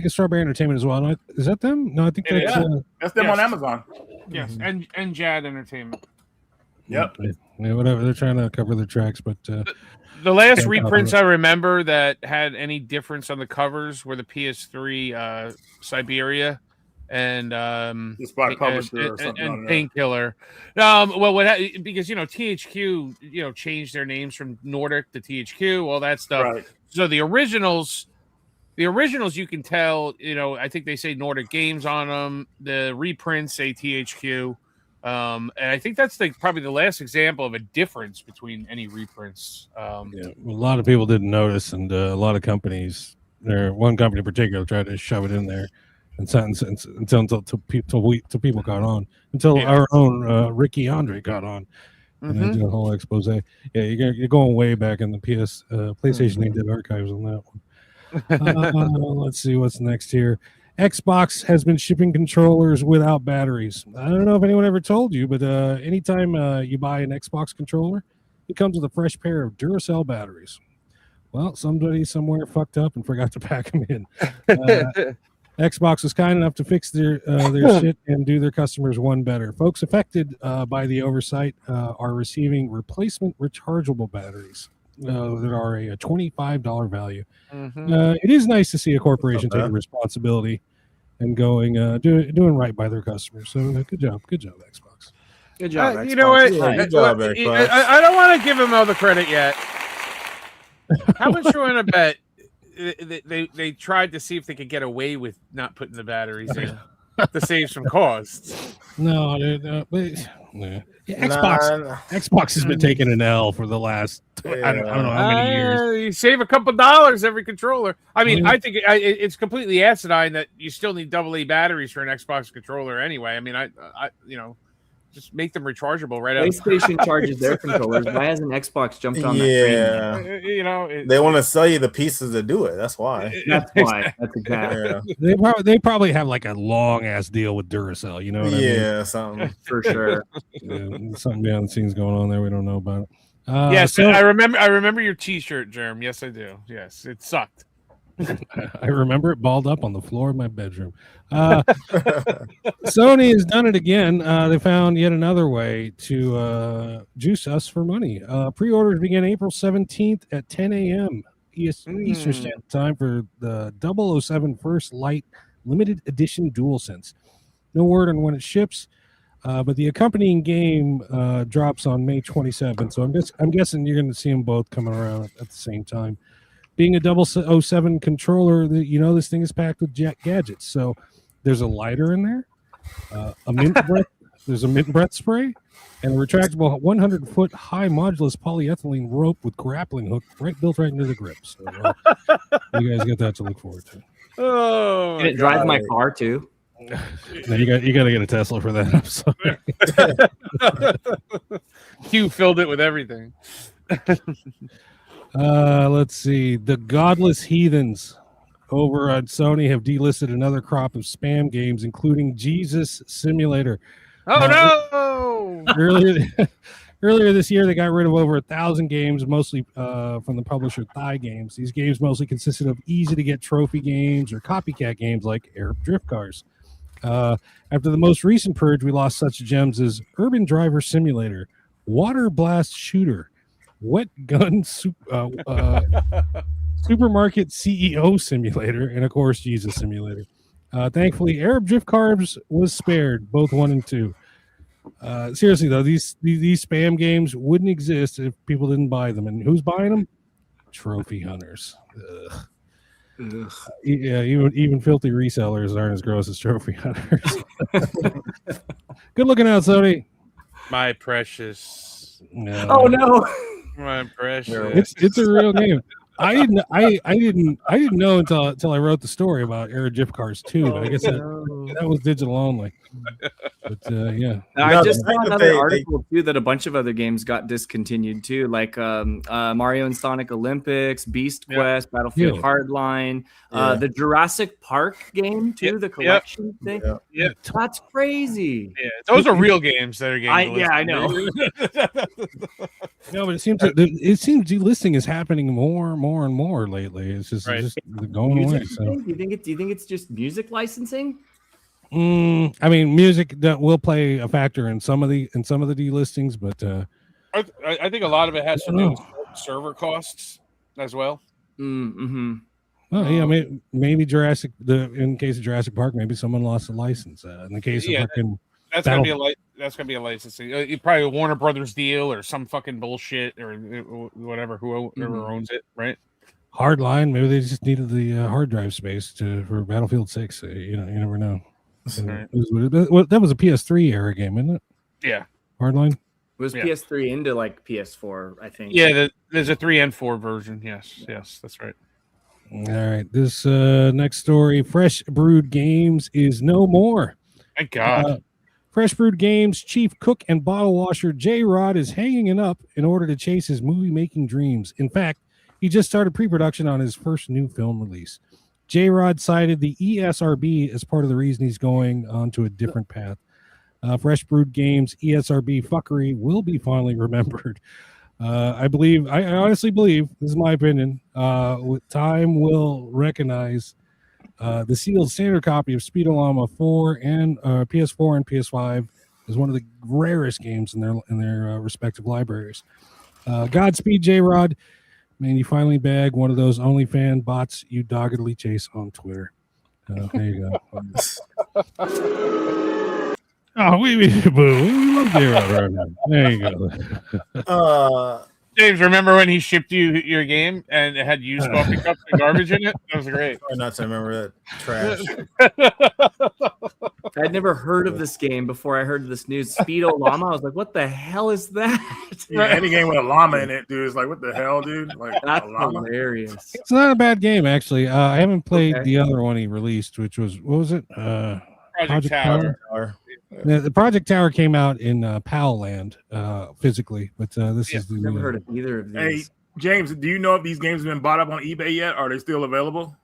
Speaker 5: Strawberry Entertainment as well. Is that them? No, I think
Speaker 6: that's them on Amazon.
Speaker 2: Yes, and Jad Entertainment.
Speaker 6: Yep.
Speaker 5: Yeah, whatever. They're trying to cover their tracks, but
Speaker 2: the last reprints I remember that had any difference on the covers were the PS3 Siberia and Painkiller. Because THQ changed their names from Nordic to THQ, all that stuff.
Speaker 6: Right.
Speaker 2: So the originals you can tell. I think they say Nordic Games on them. The reprints say THQ. And I think that's probably the last example of a difference between any reprints.
Speaker 5: A lot of people didn't notice, and a lot of companies, one company in particular, tried to shove it in there, until people got on, until our own Ricky Andre got on, and did a whole expose. Yeah, you're going way back in the PlayStation Name Dead archives on that one. Let's see what's next here. Xbox has been shipping controllers without batteries. I don't know if anyone ever told you, but anytime you buy an Xbox controller, it comes with a fresh pair of Duracell batteries. Well, somebody somewhere fucked up and forgot to pack them in. Xbox was kind enough to fix their shit and do their customers one better. Folks affected by the oversight are receiving replacement rechargeable batteries that are a $25 value. It is nice to see a corporation taking responsibility and going doing right by their customers. So good job, Xbox.
Speaker 4: Good job. Xbox.
Speaker 2: You know what?
Speaker 3: Good job, Xbox.
Speaker 2: I don't want to give them all the credit yet. How much you want to bet they tried to see if they could get away with not putting the batteries in to save some costs?
Speaker 5: No, Xbox has been taking an L for the last I don't know how many years.
Speaker 2: You save a couple dollars every controller. I mean, I think it's completely asinine that you still need AA batteries for an Xbox controller anyway. I mean, I just make them rechargeable right out.
Speaker 4: PlayStation charges their controllers. Why hasn't Xbox jumped on that train?
Speaker 3: They want to sell you the pieces to do it. That's why.
Speaker 4: That's why. That's exactly.
Speaker 5: They probably have like a long ass deal with Duracell. You know what I mean?
Speaker 3: Something
Speaker 4: for sure.
Speaker 5: Something behind the scenes going on there. We don't know about it.
Speaker 2: Yes, I remember your T-shirt, Germ. Yes, I do. Yes, it sucked.
Speaker 5: I remember it balled up on the floor of my bedroom. Sony has done it again. They found yet another way to juice us for money. Pre-orders begin April 17th at 10 a.m. Eastern Standard Time for the 007 First Light Limited Edition DualSense. No word on when it ships, but the accompanying game drops on May 27th. So I'm guessing you're going to see them both coming around at the same time. Being a 007 controller, this thing is packed with gadgets. So there's a lighter in there, there's a mint breath spray, and a retractable 100-foot high modulus polyethylene rope with grappling hook built right into the grip. So you guys get that to look forward to.
Speaker 4: Oh, can it drive my car too?
Speaker 5: No, you got to get a Tesla for that. I'm sorry.
Speaker 2: Hugh filled it with everything.
Speaker 5: Let's see. The godless heathens over on Sony have delisted another crop of spam games, including Jesus Simulator.
Speaker 2: Oh no!
Speaker 5: Earlier this year, they got rid of over 1,000 games, mostly from the publisher Thai Games. These games mostly consisted of easy-to-get trophy games or copycat games like Arab Drift Cars. After the most recent purge, we lost such gems as Urban Driver Simulator, Water Blast Shooter, Wet Gun Supermarket CEO Simulator, and of course Jesus Simulator. Thankfully, Arab Drift Cars was spared, both 1 and 2. Seriously though, these spam games wouldn't exist if people didn't buy them. And who's buying them? Trophy hunters. Ugh. Yeah, even filthy resellers aren't as gross as trophy hunters. Good looking out, Sony.
Speaker 2: My precious.
Speaker 5: No.
Speaker 4: Oh no.
Speaker 2: My precious.
Speaker 5: It's a real game. I didn't know until I wrote the story about Arab Drift Cars 2. But I guess that was digital only. But yeah,
Speaker 4: I just saw another article too that a bunch of other games got discontinued too, like Mario and Sonic Olympics, Beast Quest, Battlefield Hardline, the Jurassic Park game too, the collection thing.
Speaker 2: Yeah,
Speaker 4: that's crazy.
Speaker 2: Yeah, those are real games that are getting.
Speaker 4: I know.
Speaker 5: No, but it seems delisting is happening more and more lately. It's just going away. So.
Speaker 4: Do you think it's just music licensing?
Speaker 5: I mean, music that will play a factor in some of the delistings, but
Speaker 2: I think a lot of it has to do with server costs as well.
Speaker 5: Mm-hmm. Oh yeah, maybe in case of Jurassic Park, maybe someone lost a license. In the case of
Speaker 2: that's gonna be a licensing. Probably a Warner Brothers deal or some fucking bullshit or whatever. Whoever owns it, right?
Speaker 5: Hardline. Maybe they just needed the hard drive space for Battlefield 6. You never know. That was a PS3 era game, isn't it?
Speaker 2: Yeah.
Speaker 5: Hardline.
Speaker 4: It was PS3 into like PS4, I think.
Speaker 2: Yeah, there's a 3 and 4 version. Yes, that's right.
Speaker 5: All right. This next story: Fresh Brewed Games is no more.
Speaker 2: Thank God.
Speaker 5: Fresh Brewed Games chief cook and bottle washer J. Rod is hanging it up in order to chase his movie-making dreams. In fact, he just started pre-production on his first new film release. J. Rod cited the ESRB as part of the reason he's going onto a different path. Fresh Brewed Games ESRB fuckery will be fondly remembered. I honestly believe, this is my opinion, time will recognize the sealed standard copy of Speedolama 4 and PS4 and PS5 is one of the rarest games in their respective libraries. Godspeed, J-Rod. Man, you finally bag one of those OnlyFans bots you doggedly chase on Twitter. There you go. Oh, we love J-Rod right now. There you go.
Speaker 2: James, remember when he shipped you your game and it had used coffee cups and garbage in it? That was great.
Speaker 3: Try not to remember that trash.
Speaker 4: I'd never heard of this game before I heard this news. Speedo Llama. I was like, what the hell is that?
Speaker 6: Yeah, any game with a llama in it, dude, is like, what the hell, dude? Like,
Speaker 4: that's hilarious.
Speaker 5: It's not a bad game, actually. I haven't played the other one he released, which was, what was it?
Speaker 2: Project Tower.
Speaker 5: The Project Tower came out in PAL land physically, but this is the
Speaker 4: never heard of either of these.
Speaker 6: Hey, James, do you know if these games have been bought up on eBay yet? Are they still available?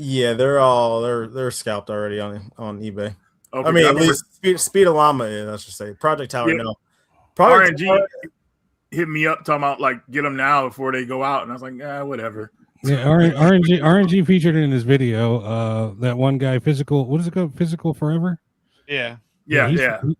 Speaker 3: Yeah, they're scalped already on eBay.
Speaker 6: Okay,
Speaker 3: I mean, at least Speedolama is, I should say. Project Tower, no.
Speaker 6: Project RNG hit me up talking about like get them now before they go out, and I was like, whatever.
Speaker 5: Yeah, RNG featured in his video. That one guy, what is it called? Physical Forever.
Speaker 2: Yeah.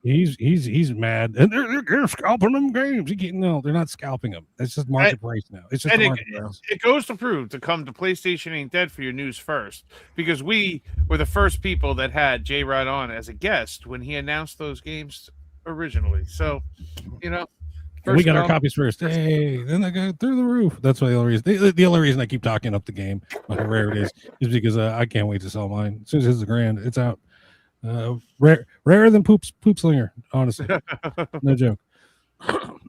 Speaker 5: He's mad, and they're scalping them games. No, they're not scalping them. It's just market price now. It's just market price.
Speaker 2: It goes to prove to come to PlayStation Ain't Dead for your news first, because we were the first people that had J. Rod on as a guest when he announced those games originally. So,
Speaker 5: we got our copies first. Hey, then they go through the roof. That's why the only reason I keep talking up the game, how rare it is because I can't wait to sell mine. As soon as it's $1,000, it's out. Rarer than poop slinger, honestly. No joke. All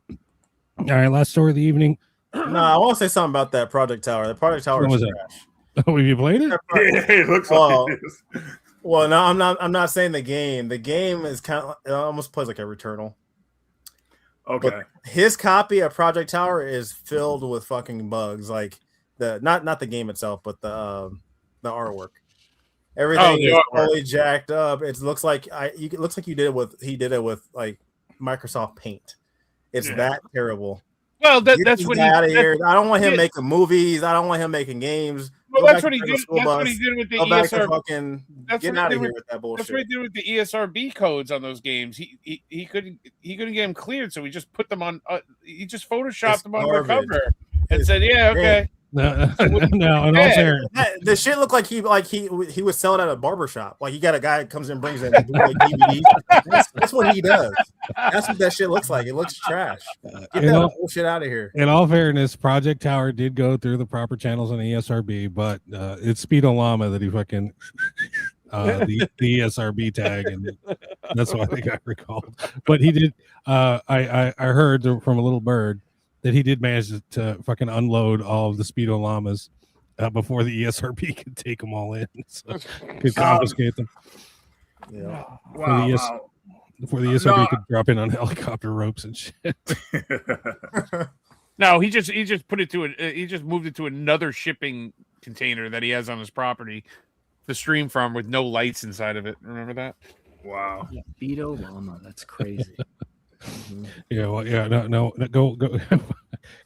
Speaker 5: right, last story of the evening.
Speaker 3: No, I want to say something about that Project Tower. The Project Tower is trash.
Speaker 5: Oh, have you played it?
Speaker 6: It looks like it is.
Speaker 3: Well, no, I'm not saying the game. The game is it almost plays like a Returnal.
Speaker 6: Okay.
Speaker 3: But his copy of Project Tower is filled with fucking bugs, like not the game itself, but the artwork. Everything is totally jacked up. It looks like he did it with like Microsoft Paint. It's that terrible.
Speaker 2: Well, that's what he
Speaker 3: out of here. I don't want him making movies. I don't want him making games.
Speaker 2: Well, that's what he did. That's what he did with the ESRB.
Speaker 3: Get out of here with that bullshit.
Speaker 2: That's what he did with the ESRB codes on those games. He couldn't get them cleared, so he just put them on. He just photoshopped them on the cover and said, "Yeah, okay."
Speaker 5: No, in all fairness,
Speaker 3: the shit looked like he was selling at a barbershop. Like you got a guy that comes in and brings in DVDs. That's what he does. That's what that shit looks like. It looks trash. Get that bullshit out of here.
Speaker 5: In all fairness, Project Tower did go through the proper channels on ESRB, but it's Speedo Llama that he fucking the ESRB tag, and that's why they got recalled. But he did. I heard from a little bird that he did manage to fucking unload all of the Speedo Llamas before the ESRB could take them all in, so could confiscate them.
Speaker 3: Yeah.
Speaker 5: Before the ESRB could drop in on helicopter ropes and shit.
Speaker 2: No, he just put it to he just moved it to another shipping container that he has on his property to stream from with no lights inside of it. Remember that?
Speaker 6: Wow.
Speaker 4: Speedo Llama, that's crazy.
Speaker 5: Mm-hmm. Yeah, well, yeah, no, go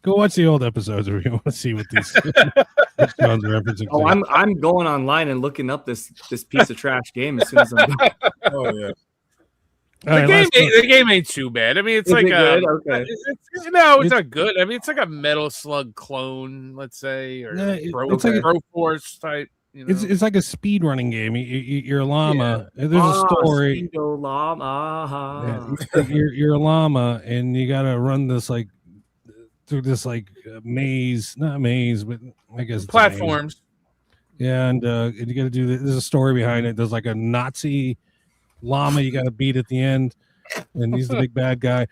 Speaker 5: watch the old episodes if you want to see what these John's referencing.
Speaker 4: Oh, I'm going online and looking up this piece of trash game as soon as I'm done.
Speaker 3: Oh yeah.
Speaker 2: The game ain't too bad. I mean, it's like
Speaker 4: okay.
Speaker 2: It's not good. I mean, it's like a Metal Slug clone, let's say, or
Speaker 5: it's like
Speaker 2: Pro Force type. You know?
Speaker 5: It's like a speed running game. You're a llama. Yeah. There's a story.
Speaker 4: Speedo Llama.
Speaker 5: Yeah. You're a llama, and you gotta run this like through this like maze, not maze, but I guess it's
Speaker 2: platforms.
Speaker 5: Yeah, and you got to do. There's a story behind it. There's like a Nazi llama you got to beat at the end, and he's the big bad guy.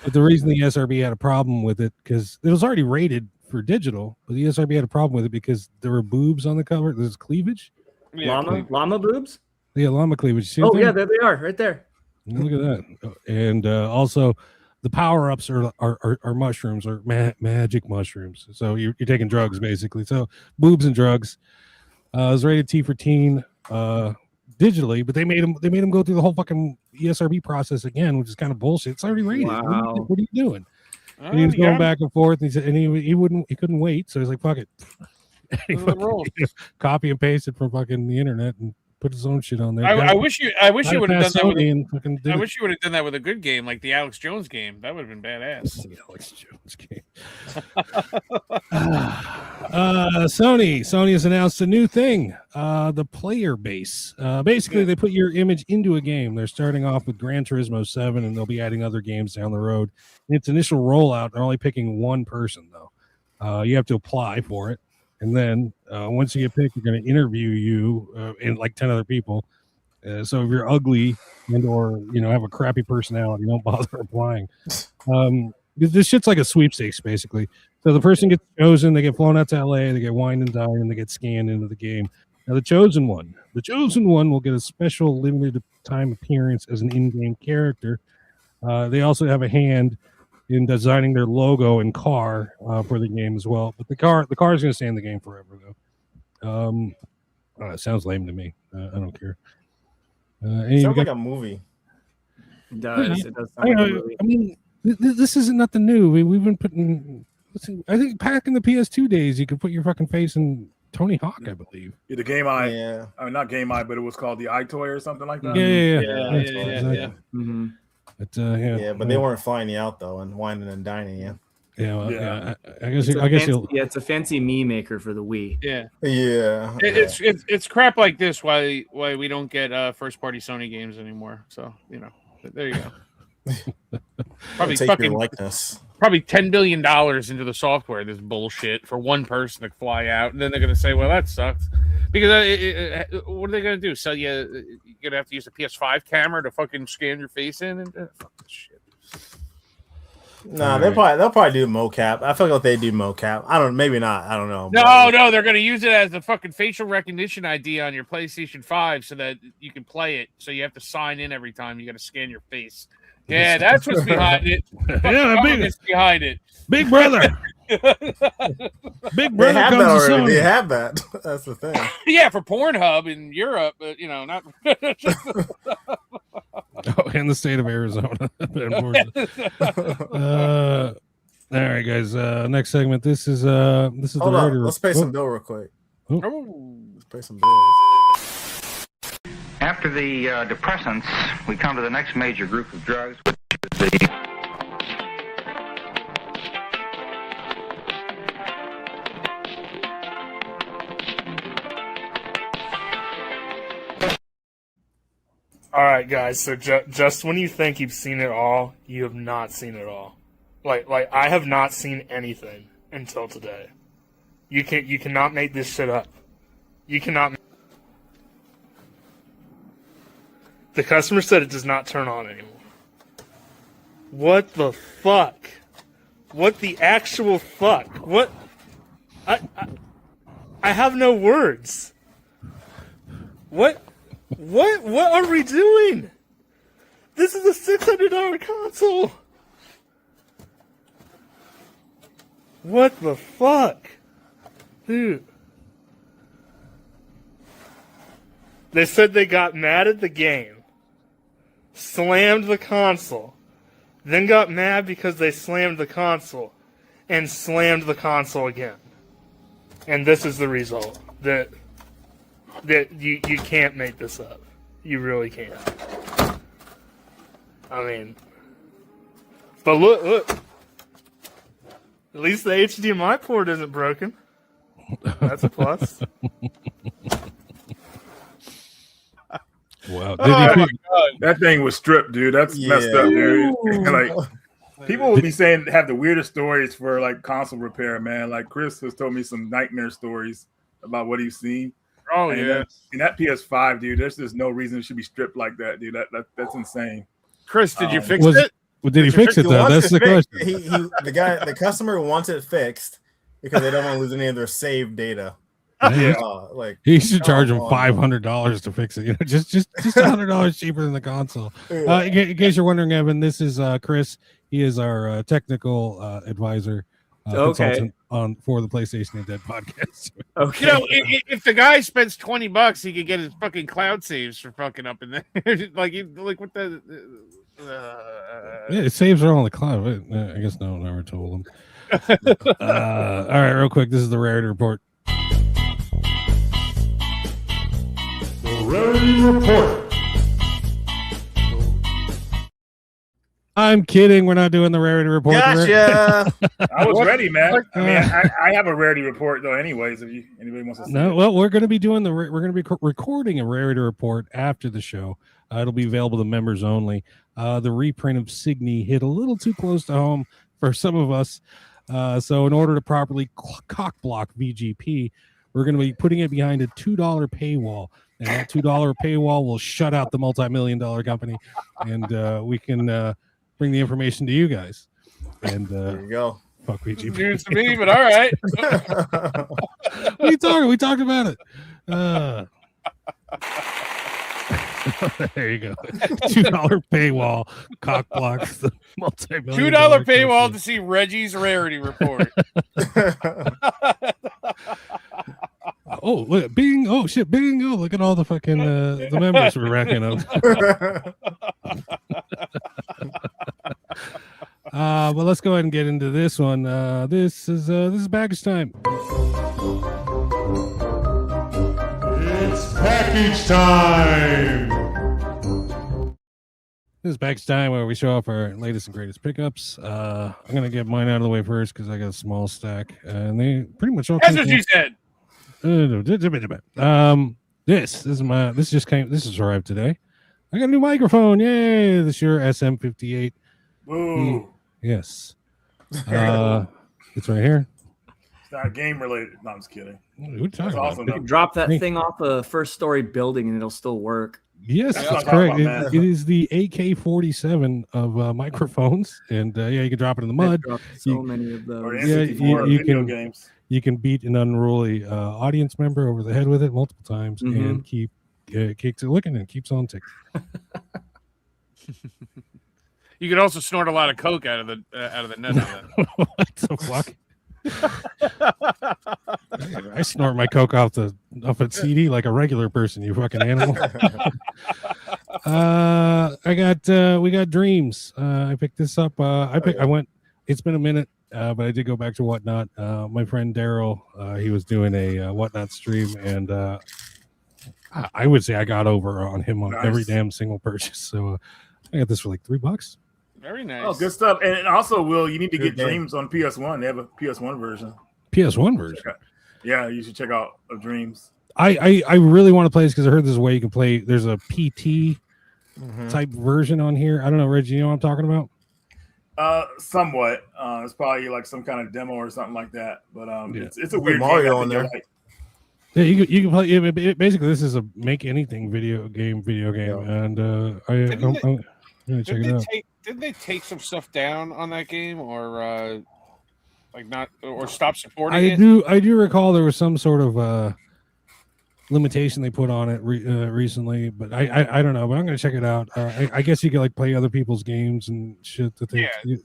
Speaker 5: But the reason the SRB had a problem with it because it was already rated for digital, but the SRB had a problem with it because there were boobs on the cover. There's cleavage.
Speaker 4: Yeah, llama boobs.
Speaker 5: Yeah, llama cleavage. See
Speaker 4: yeah, there they are, right there.
Speaker 5: Look at that. And also, the power ups are mushrooms or magic mushrooms. So you're taking drugs basically. So boobs and drugs. It was rated T for teen digitally, but they made him go through the whole fucking ESRB process again, which is kind of bullshit. It's already rated.
Speaker 4: Wow.
Speaker 5: What are you doing? And he was going back and forth, and he said, and he couldn't wait, so he's like, "Fuck it." Copy and paste it from fucking the internet and put his own shit on there.
Speaker 2: I wish you would have done that with
Speaker 5: I wish
Speaker 2: you would have done that with a good game like the Alex Jones game. That would have been badass.
Speaker 5: The Alex Jones game. Sony has announced a new thing, the player base. Basically, they put your image into a game. They're starting off with Gran Turismo 7, and they'll be adding other games down the road. In its initial rollout, they're only picking one person, though. You have to apply for it. And then once you get picked, they're going to interview you and like 10 other people. So if you're ugly and or have a crappy personality, don't bother applying. This shit's like a sweepstakes, basically. So the person gets chosen, they get flown out to LA, they get wined and dined, and they get scanned into the game. Now the chosen one will get a special limited time appearance as an in-game character. They also have a hand in designing their logo and car for the game as well. But the car is going to stay in the game forever, though. It sounds lame to me. I don't care.
Speaker 3: Sounds like a movie.
Speaker 4: It does. It does sound like a movie.
Speaker 5: I mean, this isn't nothing new. We've been putting. I think back in the PS2 days, you could put your fucking face in Tony Hawk, I believe.
Speaker 6: Yeah, the Game Eye.
Speaker 3: Yeah.
Speaker 6: I mean, not Game Eye, but it was called the iToy or something like that.
Speaker 5: Yeah.
Speaker 4: Mm-hmm.
Speaker 5: But
Speaker 3: but they weren't flying you out though and whining and dining you.
Speaker 5: Yeah, I guess
Speaker 4: it's a fancy me maker for the Wii.
Speaker 2: Yeah. It's crap like this why we don't get first party Sony games anymore. So there you go. Probably fucking likeness. Probably $10 billion into the software. This bullshit for one person to fly out, and then they're gonna say, "Well, that sucks." Because what are they gonna do? Sell you? You're gonna have to use the PS5 camera to fucking scan your face in and fuck this shit.
Speaker 3: Nah, they'll probably do mocap. I feel like they do mocap. I don't. Maybe not. I don't know.
Speaker 2: No, they're gonna use it as the fucking facial recognition ID on your PlayStation 5, so that you can play it. So you have to sign in every time. You got to scan your face. Yeah, that's what's behind it. Behind it.
Speaker 5: Big Brother. Big Brother
Speaker 3: they have
Speaker 5: comes
Speaker 3: that already.
Speaker 5: Sony.
Speaker 3: They have that. That's the thing.
Speaker 2: Yeah, for Pornhub in Europe, but not.
Speaker 5: Oh, in the state of Arizona. All right, guys. Next segment. This is
Speaker 3: Hold
Speaker 5: the
Speaker 3: on.
Speaker 5: writer.
Speaker 3: Let's pay some bill real quick. Let's pay some bills.
Speaker 9: After the depressants, we come to the next major group of drugs, which is the
Speaker 10: All right, guys. So just when you think you've seen it all, you have not seen it all. Like I have not seen anything until today. You cannot make this shit up. You cannot. The customer said it does not turn on anymore. What the fuck? What the actual fuck? What? I have no words. What are we doing? This is a $600 console. What the fuck? Dude. They said they got mad at the game, slammed the console, then got mad because they slammed the console, and slammed the console again. And this is the result. That you can't make this up. You really can't. I mean, but look. At least the HDMI port isn't broken. That's a plus.
Speaker 5: Wow.
Speaker 6: That thing was stripped, dude. That's messed up, dude. Like, people would be saying have the weirdest stories for like console repair, man. Like Chris has told me some nightmare stories about what he's seen.
Speaker 2: Oh,
Speaker 6: and
Speaker 2: yeah.
Speaker 6: In that PS5, dude, there's just no reason it should be stripped like that, dude. That's insane.
Speaker 2: Chris, did you fix it?
Speaker 5: Well, did he fix it though? That's the question.
Speaker 3: The customer wants it fixed because they don't want to lose any of their saved data.
Speaker 5: Yeah.
Speaker 3: Like
Speaker 5: he should charge him $500 to fix it. You know, just $100 cheaper than the console. In case you're wondering, Evan, this is Chris. He is our technical advisor, consultant for the PlayStation and Dead podcast.
Speaker 2: Okay. You know, if the guy spends $20, he could get his fucking cloud saves for fucking up in there. like what the.
Speaker 5: Yeah, saves are on the cloud. I guess no one ever told him. All right, real quick. This is the rarity report.
Speaker 1: The rarity report.
Speaker 5: I'm kidding. We're not doing the rarity report.
Speaker 3: Gotcha.
Speaker 6: I was ready, man. I mean, I have a rarity report though. Anyways, if anybody wants to see it.
Speaker 5: Well, we're going to be doing we're going to be recording a rarity report after the show. It'll be available to members only. The reprint of Signy hit a little too close to home for some of us. So in order to properly cock block VGP, we're going to be putting it behind a $2 paywall. And that $2 paywall will shut out the multi-million-dollar company. And we can bring the information to you guys. And
Speaker 3: there you go.
Speaker 5: Fuck VGP.
Speaker 2: News to me, but all right.
Speaker 5: What are you talking? We talked about it. There you go. $2 paywall cock blocks the multi-million.
Speaker 2: $2 paywall to see Reggie's rarity report.
Speaker 5: Oh, look, bing! Oh shit, bing! Oh, look at all the fucking the members we're racking up. But let's go ahead and get into this one. This is package time.
Speaker 1: It's package time.
Speaker 5: This is package time where we show off our latest and greatest pickups. I'm gonna get mine out of the way first because I got a small stack, and they pretty much all.
Speaker 2: That's what you said.
Speaker 5: This just arrived today. I got a new microphone. Yay! This year SM58.
Speaker 6: Woo.
Speaker 5: Yes. It's right here.
Speaker 6: It's not game related. No, I'm just kidding.
Speaker 5: What are you
Speaker 6: Awesome,
Speaker 4: you can drop that thing off a first-story building and it'll still work.
Speaker 5: Yes, that's correct. It is the AK-47 of microphones, and you can drop it in the mud.
Speaker 4: Many of those.
Speaker 5: You can beat an unruly audience member over the head with it multiple times, and keeps it looking and keeps on ticking.
Speaker 2: You could also snort a lot of coke out of the net.
Speaker 5: What the fuck? I snort my coke off a CD like a regular person. You fucking animal. We got Dreams. I picked this up. I went. It's been a minute, but I did go back to Whatnot. My friend Daryl, he was doing a Whatnot stream, and I would say I got over on him on every damn single purchase. So I got this for like $3.
Speaker 2: Very nice.
Speaker 7: Oh, good stuff. And also, Will, you need to get Dreams on PS1. They have a PS1 version.
Speaker 5: PS1 version.
Speaker 7: Yeah, you should check out Dreams.
Speaker 5: I really want to play this because I heard there's a way you can play. There's a PT type version on here. I don't know, Reggie, you know what I'm talking about?
Speaker 7: Somewhat. It's probably like some kind of demo or something like that. But it's a
Speaker 3: weird Mario on there.
Speaker 5: Yeah, you can play. Basically, this is a make anything video game, and I'm gonna check it out.
Speaker 8: Didn't they take some stuff down on that game, or like not, or stop supporting it?
Speaker 5: I do recall there was some sort of limitation they put on it recently, but I don't know. But I'm gonna check it out. I guess you can like play other people's games and shit.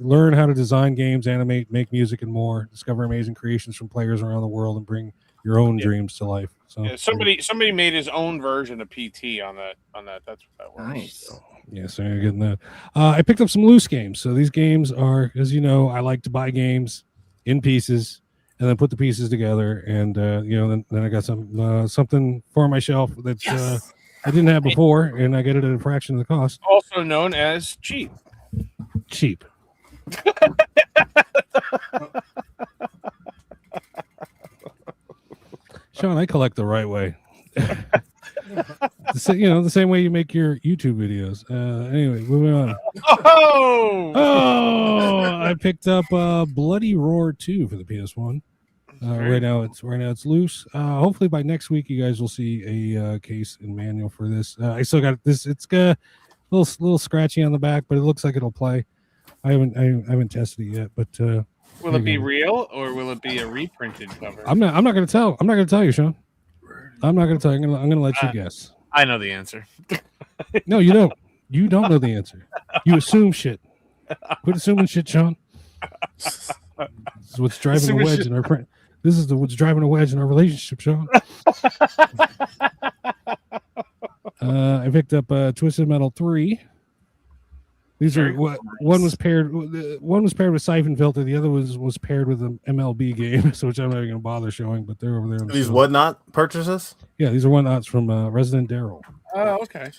Speaker 5: Learn how to design games, animate, make music, and more. Discover amazing creations from players around the world and bring your own dreams to life. So
Speaker 8: somebody made his own version of PT on that. That's what that was.
Speaker 4: Nice.
Speaker 8: So.
Speaker 5: Yeah, so you're getting that. I picked up some loose games. So these games are, as you know, I like to buy games in pieces and then put the pieces together. And then I got something for my shelf that I didn't have before, and I get it at a fraction of the cost.
Speaker 8: Also known as cheap.
Speaker 5: Cheap. Sean, I collect the right way. The same way you make your YouTube videos. Anyway, moving on. I picked up Bloody Roar 2 for the PS1. Right now it's loose. Hopefully by next week you guys will see a case and manual for this. I still got this. It's got a little scratchy on the back, but it looks like it'll play. I haven't tested it yet, but
Speaker 8: will it be real or will it be a reprinted cover?
Speaker 5: I'm not going to tell. I'm not going to tell you, Sean. I'm not going to tell you. I'm going to let you guess.
Speaker 2: I know the answer.
Speaker 5: No, you don't. You don't know the answer. You assume shit. Quit assuming shit, Sean. This is what's driving a wedge in our friend. This is what's driving a wedge in our relationship, Sean. I picked up Twisted Metal 3. These are what one was paired with Siphon Filter, the other was paired with an MLB game, so which I'm not even gonna bother showing, but they're over there.
Speaker 3: These Whatnot purchases?
Speaker 5: Yeah, these are Whatnots from Resident Daryl.
Speaker 8: Oh, okay.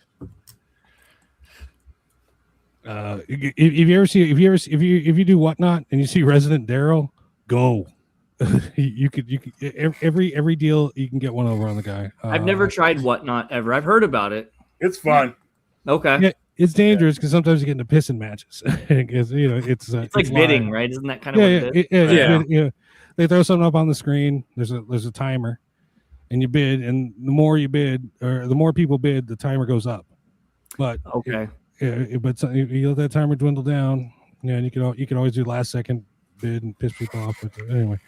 Speaker 5: If you do Whatnot and you see Resident Daryl, go. you could every deal you can get one over on the guy.
Speaker 4: I've never tried Whatnot ever. I've heard about it.
Speaker 7: It's fun.
Speaker 4: Okay.
Speaker 5: Yeah, it's dangerous because sometimes you get into pissing matches. It's
Speaker 4: like bidding,
Speaker 5: live.
Speaker 4: right? Isn't that kind of what it is?
Speaker 5: Yeah. They throw something up on the screen. There's a timer, and you bid, and the more you bid, or the more people bid, the timer goes up. But but you let that timer dwindle down. Yeah, and you can always do last second bid and piss people off. But anyway,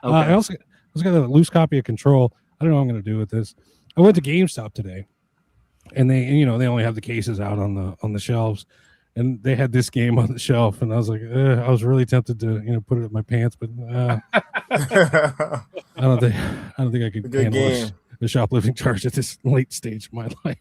Speaker 5: I also got a loose copy of Control. I don't know what I'm going to do with this. I went to GameStop today, and they only have the cases out on the shelves, and they had this game on the shelf, and I was like, I was really tempted to put it in my pants, but I don't think I could handle the shoplifting charge at this late stage of my life.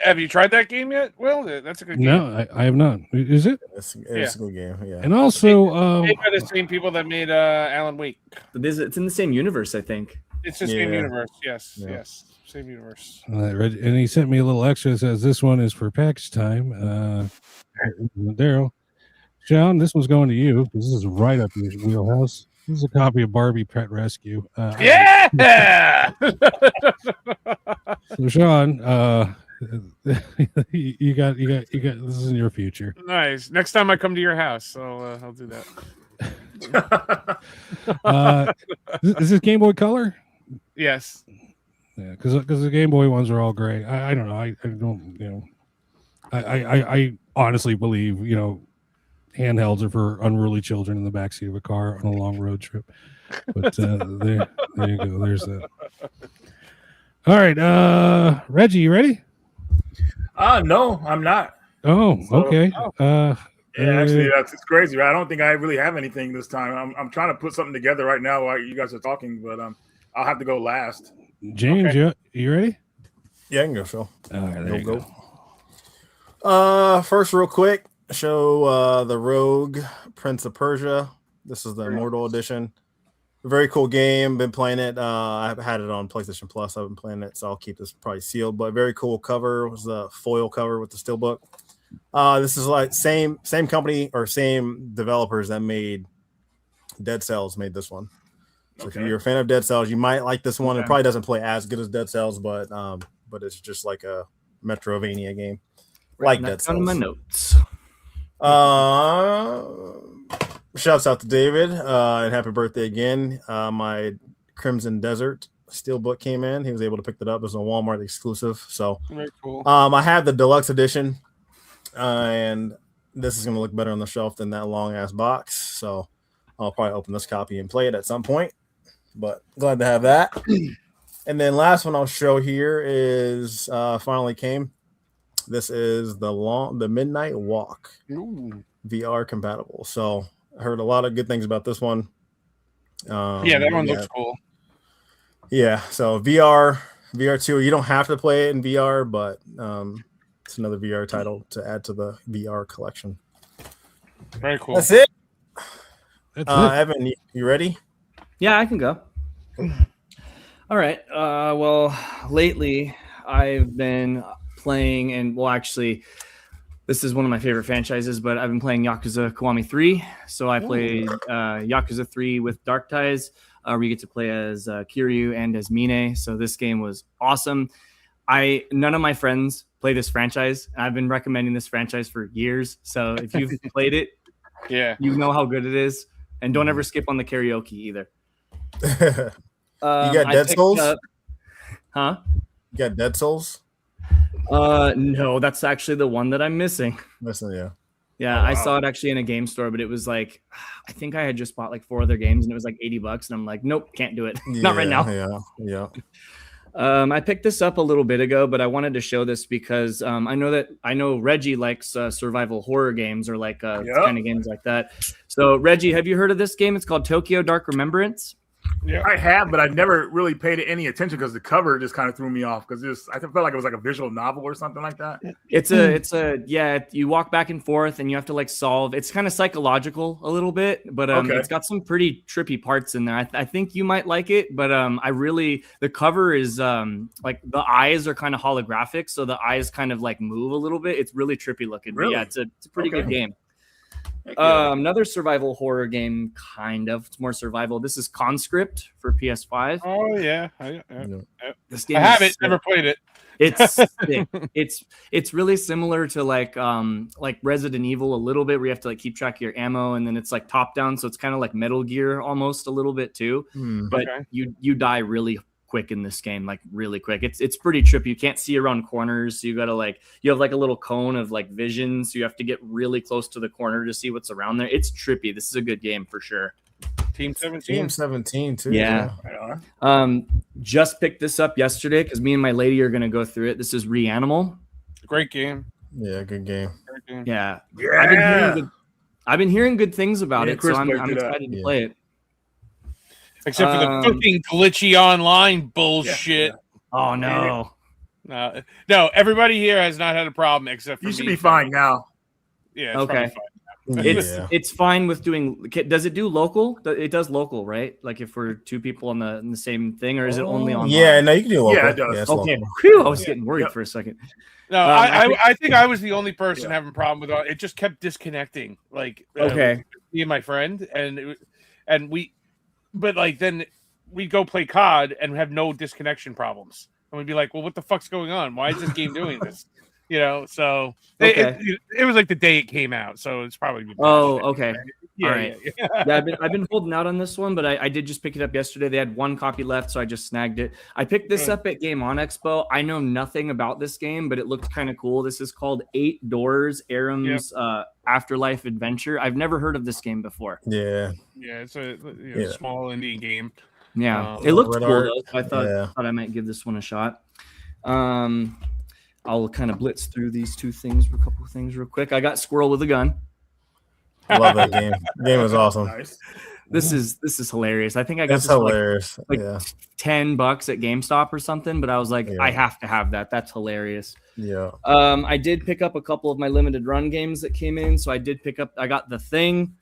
Speaker 8: Have you tried that game yet? Well, that's a good game.
Speaker 5: No, I have not. Is it?
Speaker 3: It's a good game. Yeah.
Speaker 5: And also,
Speaker 8: they are the same people that made Alan Wake.
Speaker 4: It's in the same universe, I think.
Speaker 8: It's the same universe. Yes. Same universe.
Speaker 5: And he sent me a little extra that says this one is for package time. Daryl, Sean, this one's going to you because this is right up your wheelhouse. This is a copy of Barbie Pet Rescue.
Speaker 8: Yeah.
Speaker 5: So Sean, you got this is in your future.
Speaker 8: Nice. Next time I come to your house, so I'll do
Speaker 5: that. Is this Game Boy Color?
Speaker 8: Yes.
Speaker 5: Yeah, because the Game Boy ones are all gray. I don't know. I don't I honestly believe handhelds are for unruly children in the backseat of a car on a long road trip. But there you go. There's that. All right, Reggie, you ready?
Speaker 7: No, I'm not.
Speaker 5: Oh, okay.
Speaker 7: Actually, it's crazy. Right? I don't think I really have anything this time. I'm trying to put something together right now while you guys are talking, but I'll have to go last.
Speaker 5: James, you ready?
Speaker 3: Yeah, I can go, Phil.
Speaker 5: All right, there you go.
Speaker 3: First, real quick, show the Rogue Prince of Persia. This is the Immortal Edition. Very cool game. Been playing it. I've had it on PlayStation Plus. I've been playing it, so I'll keep this probably sealed. But very cool cover. It was the foil cover with the steelbook. This is like same company or same developers that made Dead Cells made this one. So if you're a fan of Dead Cells, you might like this one. It probably doesn't play as good as Dead Cells, but it's just like a Metrovania game. Like Dead Cells.
Speaker 4: On my notes.
Speaker 3: Shouts out to David and happy birthday again. My Crimson Desert Steelbook came in. He was able to pick it up. It was a Walmart exclusive. So
Speaker 2: very cool.
Speaker 3: I had the deluxe edition, and this is going to look better on the shelf than that long ass box. So I'll probably open this copy and play it at some point. But glad to have that. And then last one I'll show here is finally came. This is the Midnight Walk.
Speaker 2: Ooh.
Speaker 3: VR compatible. So I heard a lot of good things about this one.
Speaker 2: That one looks cool.
Speaker 3: Yeah, so VR 2, you don't have to play it in VR, but it's another VR title to add to the VR collection.
Speaker 2: Very cool.
Speaker 3: That's it. Evan, you ready?
Speaker 4: Yeah, I can go. All right. Well, lately I've been playing, and actually, this is one of my favorite franchises, but I've been playing Yakuza Kiwami 3. So I played Yakuza 3 with Dark Ties, where you get to play as Kiryu and as Mine. So this game was awesome. None of my friends play this franchise. I've been recommending this franchise for years. So if you've played it, you know how good it is. And don't ever skip on the karaoke either.
Speaker 3: You got Dead Souls?
Speaker 4: Huh?
Speaker 3: You got Dead Souls?
Speaker 4: No, that's actually the one that I'm missing. Yeah, I saw it actually in a game store, but it was like, I think I had just bought like 4 other games and it was like $80, and I'm like, nope, can't do it. Not right now.
Speaker 3: Yeah.
Speaker 4: I picked this up a little bit ago, but I wanted to show this because I know Reggie likes survival horror games or like kind of games like that. So Reggie, have you heard of this game? It's called Tokyo Dark Remembrance.
Speaker 6: Yeah, I have, but I never really paid it any attention because the cover just kind of threw me off because I felt like it was like a visual novel or something like that.
Speaker 4: You walk back and forth and you have to like solve. It's kind of psychological a little bit, but it's got some pretty trippy parts in there. I think you might like it, but the cover is like the eyes are kind of holographic, so the eyes kind of like move a little bit. It's really trippy looking.
Speaker 6: Really?
Speaker 4: But yeah, it's a pretty good game. Another survival horror game, kind of. It's more survival. This is Conscript for PS5.
Speaker 2: Oh yeah,
Speaker 4: This game
Speaker 2: I have it. Never played it.
Speaker 4: It's sick. It's really similar to like Resident Evil a little bit, where you have to like keep track of your ammo, and then it's like top down, so it's kind of like Metal Gear almost a little bit too. But you die really quick in this game, like really quick. It's pretty trippy. You can't see around corners, so you gotta you have like a little cone of like vision, so you have to get really close to the corner to see what's around there. It's trippy. This is a good game for sure.
Speaker 2: Team
Speaker 3: 17 too.
Speaker 4: Yeah. Just picked this up yesterday because me and my lady are gonna go through it. This is Reanimal.
Speaker 2: Great game.
Speaker 3: Yeah, good game.
Speaker 4: Yeah. I've been hearing good things about it, so I'm excited to play it.
Speaker 2: Except for the fucking glitchy online bullshit.
Speaker 4: Oh no.
Speaker 2: No, everybody here has not had a problem except for
Speaker 6: you should be fine now.
Speaker 2: Yeah.
Speaker 4: Okay. It's fine with doing. Does it do local? It does local, right? Like if we're 2 people on the same thing, or is it only online?
Speaker 3: Yeah, no, you can do local.
Speaker 6: Yeah, it does.
Speaker 3: Yeah,
Speaker 4: okay. Whew, I was getting worried for a second.
Speaker 2: No, I think I was the only person having a problem with it. It just kept disconnecting. Like me and my friend, but like then we'd go play COD and have no disconnection problems, and we'd be like, "Well, what the fuck's going on? Why is this game doing this?" So it was like the day it came out, so it's probably.
Speaker 4: Okay.
Speaker 2: Yeah,
Speaker 4: all right. Yeah, I've been holding out on this one, but I did just pick it up yesterday. They had 1 copy left, so I just snagged it. I picked this up at Game On Expo. I know nothing about this game, but it looked kind of cool. This is called 8 Doors, Aram's Afterlife Adventure. I've never heard of this game before.
Speaker 3: Yeah.
Speaker 2: Yeah, it's a small indie game.
Speaker 4: Yeah, it looked cool though. So I thought I might give this one a shot. I'll kind of blitz through these a couple of things real quick. I got Squirrel with a Gun.
Speaker 3: I love that game. The game was awesome.
Speaker 6: Nice.
Speaker 4: This is hilarious. I think I got
Speaker 3: It's
Speaker 4: this
Speaker 3: hilarious.
Speaker 4: like $10 at GameStop or something, but I was like, I have to have that. That's hilarious.
Speaker 3: Yeah.
Speaker 4: I did pick up a couple of my limited run games that came in. So I got The Thing,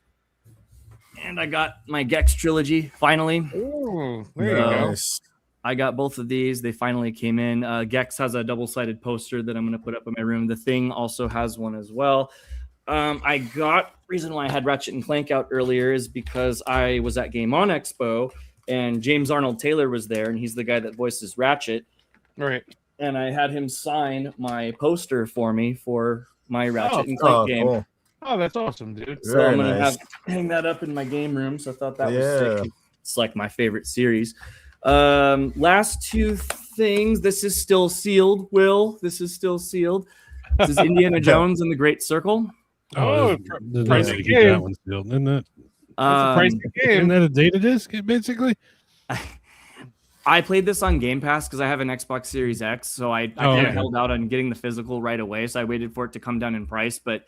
Speaker 4: and I got my Gex trilogy finally.
Speaker 2: Ooh, there you go.
Speaker 4: I got both of these. They finally came in. Gex has a double-sided poster that I'm going to put up in my room. The Thing also has one as well. Reason why I had Ratchet and Clank out earlier is because I was at Game On Expo, and James Arnold Taylor was there, and he's the guy that voices Ratchet.
Speaker 2: Right.
Speaker 4: And I had him sign my poster for me for my Ratchet and Clank game.
Speaker 3: Cool.
Speaker 2: Oh, that's awesome, dude.
Speaker 4: So I'm going to hang that up in my game room. So I thought that was sick. It's like my favorite series. Last two things. This is still sealed, Will. This is still sealed. This is Indiana Jones and the Great Circle.
Speaker 5: Oh,
Speaker 2: price of
Speaker 5: keep
Speaker 2: game.
Speaker 5: that one sealed, isn't it?
Speaker 2: Price of game.
Speaker 5: Isn't that a data disc, basically?
Speaker 4: I played this on Game Pass because I have an Xbox Series X, so I kind of held out on getting the physical right away. So I waited for it to come down in price, but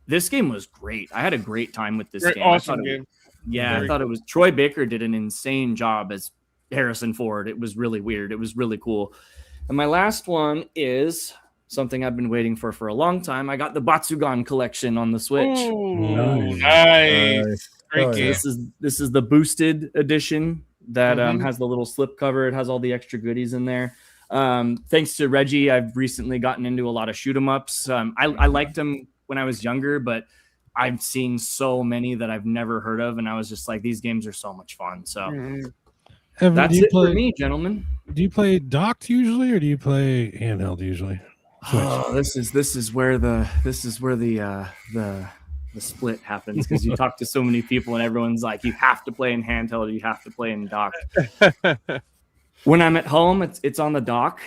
Speaker 4: this game was great. I had a great time with this game.
Speaker 2: Awesome game.
Speaker 4: I thought it was. Troy Baker did an insane job as Harrison Ford. It was really weird. It was really cool. And my last one is something I've been waiting for a long time. I got the Batsugan collection on the Switch.
Speaker 2: Ooh, nice. Great game.
Speaker 4: This is the boosted edition that has the little slip cover. It has all the extra goodies in there. Thanks to Reggie, I've recently gotten into a lot of shoot 'em ups. I liked them when I was younger, but I've seen so many that I've never heard of, and I was just like, these games are so much fun. So that's it for me, gentlemen.
Speaker 5: Do you play docked usually, or do you play handheld usually?
Speaker 4: Oh, this is where the split happens, because you talk to so many people and everyone's like, you have to play in handheld, or you have to play in dock. When I'm at home, it's on the dock,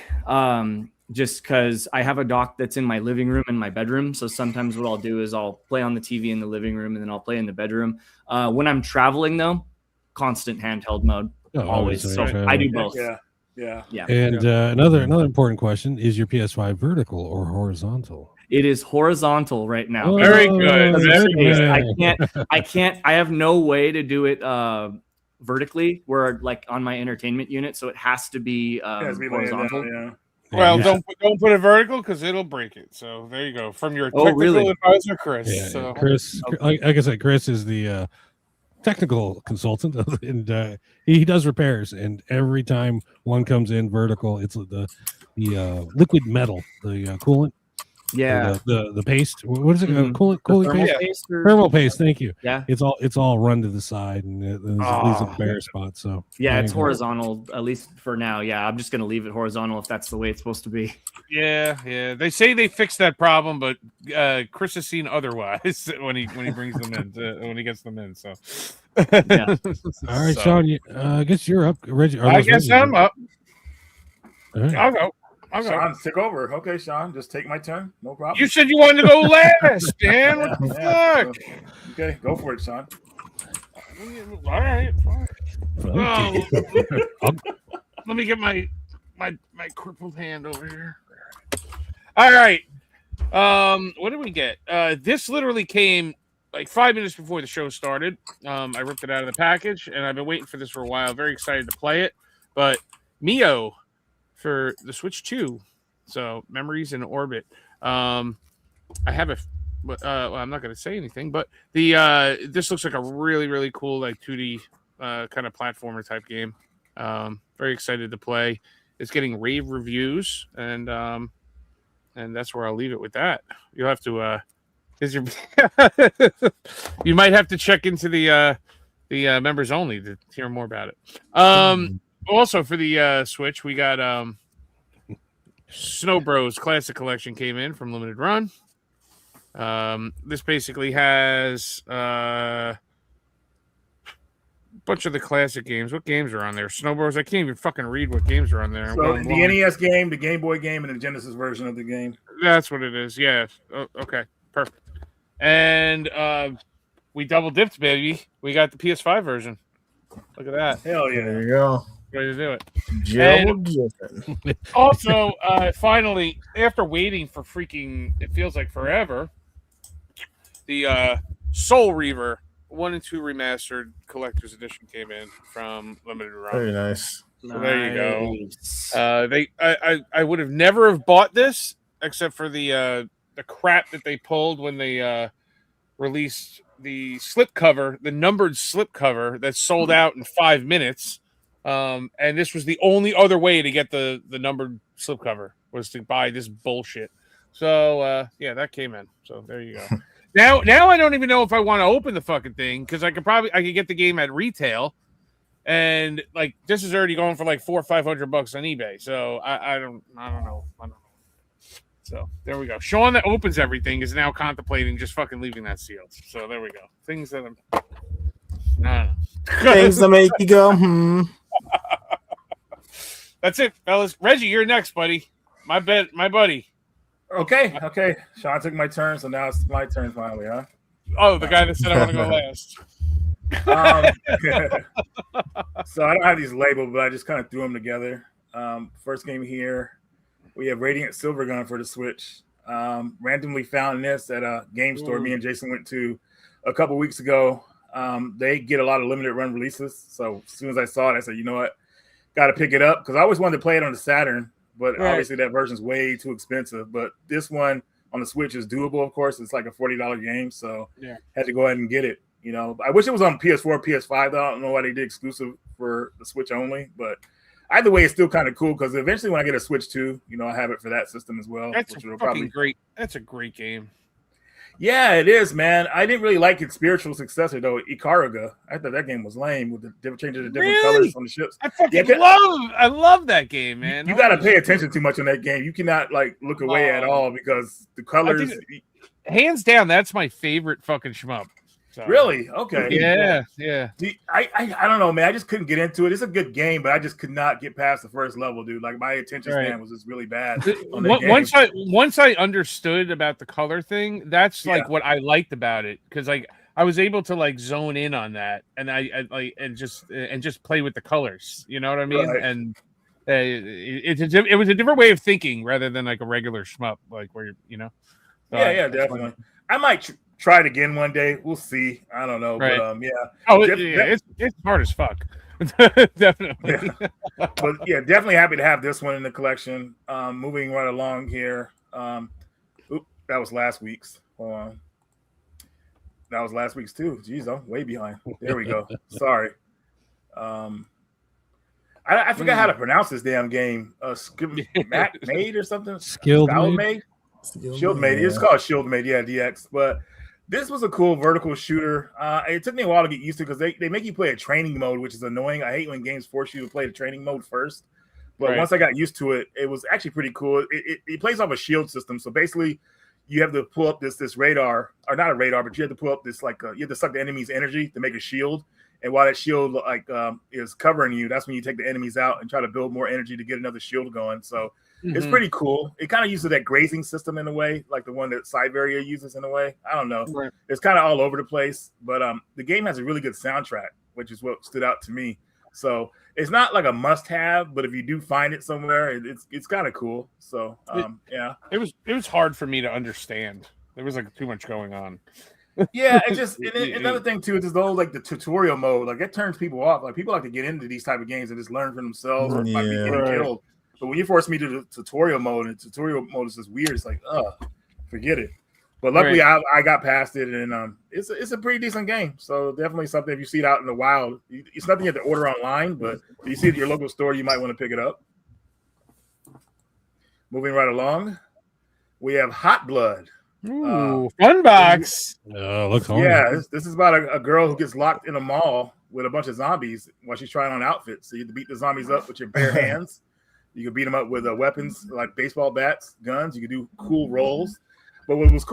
Speaker 4: just because I have a dock that's in my living room and my bedroom. So sometimes what I'll do is I'll play on the TV in the living room, and then I'll play in the bedroom. When I'm traveling, though, constant handheld mode, always. So I do both.
Speaker 6: Yeah.
Speaker 5: And another important question: is your PS5 vertical or horizontal?
Speaker 4: It is horizontal right now.
Speaker 2: Very good.
Speaker 4: I have no way to do it vertically. We're like on my entertainment unit, so it has to be horizontal.
Speaker 2: Well, don't put it vertical because it'll break it. So there you go. From your technical advisor, Chris.
Speaker 5: Yeah,
Speaker 2: so.
Speaker 5: Chris, like I said, Chris is the technical consultant, and he does repairs. And every time one comes in vertical, it's the liquid metal, the coolant.
Speaker 4: Yeah,
Speaker 5: the paste. What is it? Cooling paste? Thermal paste. Thank you.
Speaker 4: Yeah,
Speaker 5: it's all run to the side, and it leaves a bare spot. So
Speaker 4: it's horizontal, at least for now. Yeah, I'm just gonna leave it horizontal if that's the way it's supposed to be.
Speaker 2: Yeah. They say they fixed that problem, but Chris has seen otherwise when he brings them in, when he gets them in. So
Speaker 5: yeah. All right, Sean. I guess you're up. Reggie.
Speaker 2: I guess I'm up.
Speaker 5: All right.
Speaker 2: I'll go.
Speaker 6: Sean, take over. Okay, Sean, just take my turn. No problem.
Speaker 2: You said you wanted to go last, Dan. What the fuck?
Speaker 6: Okay, go for it, Sean.
Speaker 2: All right. Let me get my crippled hand over here. All right. What did we get? This literally came like 5 minutes before the show started. I ripped it out of the package, and I've been waiting for this for a while. Very excited to play it. But Mio for the Switch 2, so Memories in Orbit. I have well, I'm not going to say anything, but this looks like a really, really cool like 2D kind of platformer type game. Very excited to play. It's getting rave reviews, and that's where I'll leave it with that. You'll have to, you might have to check into the members only to hear more about it. Also for the Switch, we got Snow Bros Classic Collection came in from Limited Run. This basically has a bunch of the classic games. What games are on there? Snow Bros. I can't even fucking read what games are on there.
Speaker 6: So the NES game, the Game Boy game, and the Genesis version of the game.
Speaker 2: That's what it is. Yeah. Oh, okay. Perfect. And we double dipped, baby. We got the PS5 version. Look at that.
Speaker 6: Hell yeah.
Speaker 3: There you go.
Speaker 2: Ready to do it. Also, finally, after waiting for freaking, it feels like forever, the Soul Reaver 1 and 2 remastered collector's edition came in from Limited Run.
Speaker 3: Very nice.
Speaker 2: So there you go. I would have never have bought this except for the crap that they pulled when they released the slipcover, the numbered slipcover that sold out in 5 minutes. And this was the only other way to get the numbered slipcover was to buy this bullshit. So yeah, that came in. So there you go. Now I don't even know if I want to open the fucking thing because I could get the game at retail. And like this is already going for like $400 or $500 on eBay. So I don't know. So there we go. Sean that opens everything is now contemplating just fucking leaving that sealed. So there we go. Things that I'm
Speaker 3: things that make you go,
Speaker 2: That's it, fellas. Reggie, you're next, buddy. My buddy.
Speaker 6: Okay. Sean took my turn, so now it's my turn finally, huh?
Speaker 2: Oh, the guy that said I want to go last.
Speaker 6: So I don't have these labeled, but I just kind of threw them together. First game here, we have Radiant Silvergun for the Switch. Randomly found this at a game store me and Jason went to a couple weeks ago. They get a lot of limited run releases. So as soon as I saw it, I said, you know what? Got to pick it up because I always wanted to play it on the Saturn, but obviously that version's way too expensive. But this one on the Switch is doable, of course. It's like a $40 game, so had to go ahead and get it. You know, I wish it was on PS4, PS5, though. I don't know why they did exclusive for the Switch only, but either way, it's still kind of cool because eventually when I get a Switch 2, you know, I have it for that system as well.
Speaker 2: That's great. That's a great game.
Speaker 6: Yeah, it is, man. I didn't really like its spiritual successor, though, Ikaruga. I thought that game was lame with the different changes of different colors on the ships.
Speaker 2: I love that game, man.
Speaker 6: You got to pay attention too much on that game. You cannot, like, look away at all because the colors...
Speaker 2: Hands down, that's my favorite fucking shmup. So.
Speaker 6: Really? Okay.
Speaker 2: Yeah.
Speaker 6: I don't know, man. I just couldn't get into it. It's a good game, but I just could not get past the first level, dude. Like my attention span was just really bad.
Speaker 2: Once I understood about the color thing, that's like what I liked about it because like I was able to like zone in on that, and I just play with the colors. You know what I mean?
Speaker 6: Right.
Speaker 2: And it was a different way of thinking rather than like a regular shmup, like where you know. So
Speaker 6: yeah, definitely. I might try it again one day. We'll see. I don't know, but yeah.
Speaker 2: Oh, it's hard as fuck. Definitely.
Speaker 6: Yeah. But yeah, definitely happy to have this one in the collection. Moving right along here. That was last week's. Hold on. That was last week's too. Jeez, I'm way behind. There we go. Sorry. I forgot how to pronounce this damn game. Made or something.
Speaker 5: Shield Made.
Speaker 6: It's called Shield Made. Yeah, DX. But this was a cool vertical shooter. It took me a while to get used to because they make you play a training mode, which is annoying. I hate when games force you to play the training mode first. But once I got used to it, it was actually pretty cool. It plays off a shield system. So basically, you have to pull up this radar, or not a radar, but you have to pull up this you have to suck the enemy's energy to make a shield. And while that shield is covering you, that's when you take the enemies out and try to build more energy to get another shield going. So it's pretty cool. It kind of uses that grazing system in a way, like the one that Siberia uses in a way. I don't know. Right. It's kind of all over the place, but the game has a really good soundtrack, which is what stood out to me. So it's not like a must-have, but if you do find it somewhere, it's kind of cool. So yeah,
Speaker 2: it was hard for me to understand. There was like too much going on.
Speaker 6: Yeah, it just another thing too is the tutorial mode. Like it turns people off. Like people like to get into these type of games and just learn for themselves or by getting killed. But when you force me to the tutorial mode, and tutorial mode is just weird. It's like, forget it. But luckily, I got past it, and it's a pretty decent game. So definitely something if you see it out in the wild. It's nothing you have to order online, but if you see it at your local store, you might want to pick it up. Moving right along, we have Hot Blood.
Speaker 2: Ooh, fun box.
Speaker 5: Looks hard.
Speaker 6: Yeah, this is about a girl who gets locked in a mall with a bunch of zombies while she's trying on outfits. So you have to beat the zombies up with your bare hands. You can beat them up with weapons like baseball bats, guns. You can do cool rolls. But what was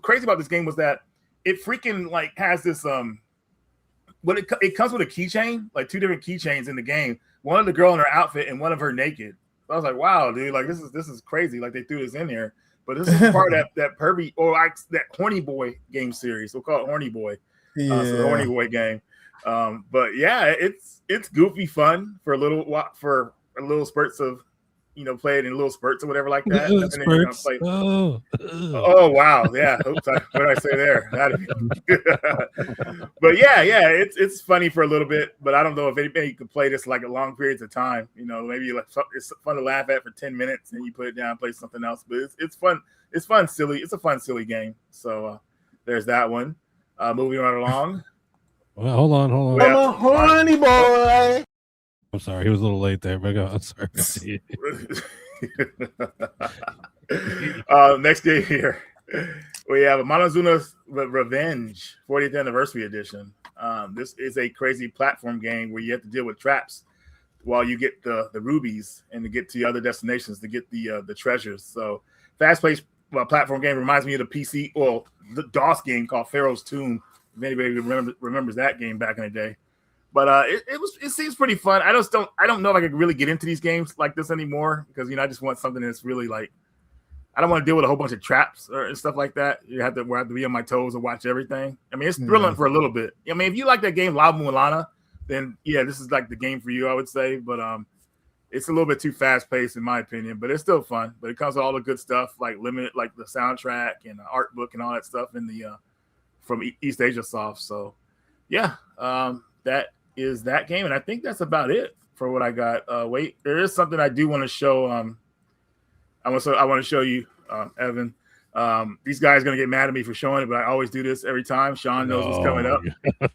Speaker 6: crazy about this game was that it freaking like has this but it comes with a keychain, like two different keychains in the game. One of the girl in her outfit and one of her naked. So I was like, wow, dude, like this is crazy. Like they threw this in here. But this is part of that pervy or that Horny Boy game series. We'll call it Horny Boy. So the Horny Boy game. But yeah, it's goofy fun for a little spurts of play it in little spurts or whatever like that.
Speaker 5: Oh,
Speaker 6: And then you're gonna
Speaker 5: spurts.
Speaker 6: play.
Speaker 5: Oh,
Speaker 6: Wow, yeah. Oops, what did I say there? But yeah, it's funny for a little bit, but I don't know if anybody could play this like a long periods of time. Maybe like it's fun to laugh at for 10 minutes and you put it down, and play something else. But it's fun. It's fun, silly. It's a fun, silly game. So there's that one. Moving right along.
Speaker 5: well, hold on.
Speaker 3: I'm a horny boy.
Speaker 5: I'm sorry, he was a little late there, but I'm sorry.
Speaker 6: Next game here, we have Montezuma's Revenge 40th Anniversary Edition. This is a crazy platform game where you have to deal with traps while you get the rubies and to get to other destinations to get the treasures. So fast-paced platform game reminds me of the DOS game called Pharaoh's Tomb. If anybody remembers that game back in the day. But it seems pretty fun. I don't know if I could really get into these games like this anymore because I just want something that's really like I don't want to deal with a whole bunch of traps and stuff like that. You have to be on my toes and watch everything. I mean, it's thrilling for a little bit. I mean, if you like that game La Mulana, then yeah, this is like the game for you, I would say. But it's a little bit too fast paced in my opinion, but it's still fun. But it comes with all the good stuff like the soundtrack and the art book and all that stuff in the from East Asia Soft. So yeah, that is that game, and I think that's about it for what I got. Wait, there is something I do want to show. I want to show you, Evan. These guys are gonna get mad at me for showing it, but I always do this every time. Sean knows what's coming up.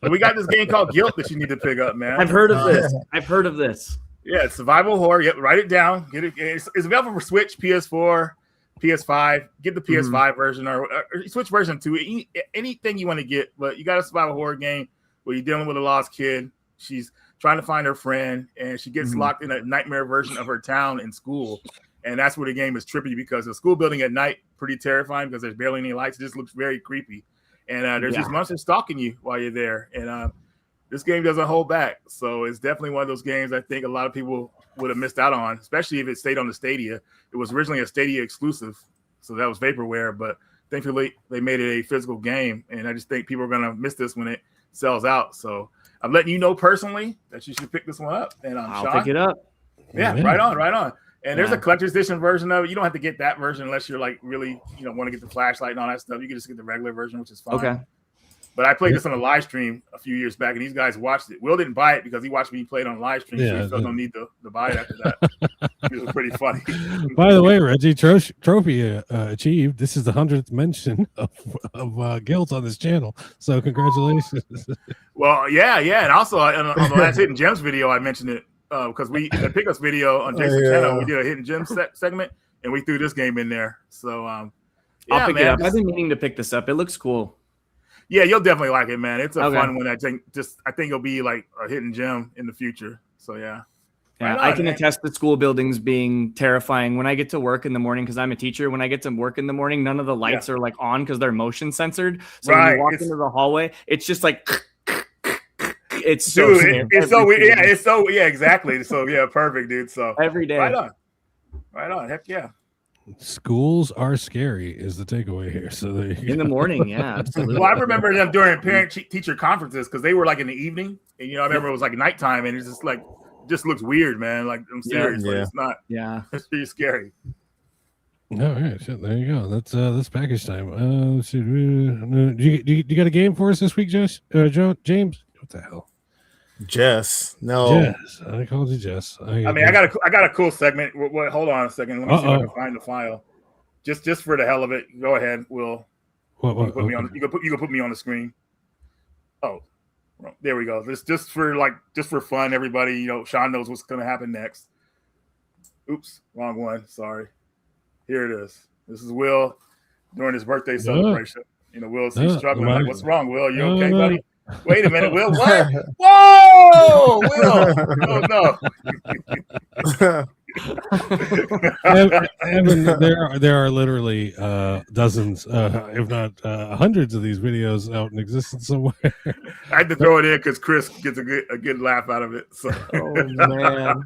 Speaker 6: But we got this game called Guilt that you need to pick up, man.
Speaker 4: I've heard of this. Yeah,
Speaker 6: it's survival horror. Yep, write it down. Get it. It's available for Switch, PS4, PS5. Get the PS5 version or Switch version too. Anything you want to get, but you got a survival horror game where you're dealing with a lost kid. She's trying to find her friend, and she gets locked in a nightmare version of her town in school. And that's where the game is trippy because the school building at night, pretty terrifying because there's barely any lights. It just looks very creepy. And there's these monsters stalking you while you're there. And this game doesn't hold back. So it's definitely one of those games I think a lot of people would have missed out on, especially if it stayed on the Stadia. It was originally a Stadia exclusive, so that was vaporware. But thankfully, they made it a physical game. And I just think people are going to miss this when it sells out. So I'm letting you know personally that you should pick this one up. And
Speaker 4: I'll
Speaker 6: Sean,
Speaker 4: pick it up.
Speaker 6: Yeah, right on. And there's a collector's edition version of it. You don't have to get that version unless you're like really, want to get the flashlight and all that stuff. You can just get the regular version, which is fine. Okay. But I played this on a live stream a few years back, and these guys watched it. Will didn't buy it because he watched me play it on live stream, so he felt no need to buy it after that. It was pretty funny.
Speaker 5: By the way, Reggie, trophy achieved. This is the 100th mention of Guilt on this channel. So congratulations.
Speaker 6: Well, yeah. And also on the last Hidden Gems video, I mentioned it because in the pickups video on Jason's channel, we did a Hidden Gems segment, and we threw this game in there. So
Speaker 4: I'll pick it up. I've been meaning to pick this up. It looks cool.
Speaker 6: Yeah, you'll definitely like it, man. It's a fun one. I think it'll be like a hidden gem in the future. So yeah.
Speaker 4: Yeah, I can attest to school buildings being terrifying. When I get to work in the morning, because I'm a teacher, when I get to work in the morning, none of the lights are like on because they're motion censored. So when you walk into the hallway, it's just like it's so
Speaker 6: it's so weird. Yeah, it's so exactly. So yeah, perfect, dude. So
Speaker 4: every day.
Speaker 6: Right on. Heck yeah.
Speaker 5: Schools are scary is the takeaway here. So
Speaker 4: in the morning, yeah, absolutely.
Speaker 6: Well, I remember them during parent-teacher conferences because they were like in the evening, and I remember it was like nighttime, and it's just like just looks weird, man. Like I'm serious, but it's not.
Speaker 4: Yeah,
Speaker 6: it's pretty scary.
Speaker 5: All right, shit, there you go. That's package time. Do you got a game for us this week, James? What the hell?
Speaker 3: Jess, no.
Speaker 5: Jess, I called you Jess.
Speaker 6: I got a cool segment. Wait, hold on a second. Let me see if I can find the file. Just for the hell of it, go ahead, Will. You can put me on the screen. Oh, there we go. This just for fun, everybody. Sean knows what's going to happen next. Oops, wrong one. Sorry. Here it is. This is Will during his birthday celebration. Will's struggling. Like, what's wrong, Will? You okay, buddy? Wait a minute, Will. What? Whoa, Will! Oh no.
Speaker 5: Evan, there are literally dozens, if not hundreds, of these videos out in existence somewhere.
Speaker 6: I had to throw it in because Chris gets a good laugh out of it. So.
Speaker 4: Oh man!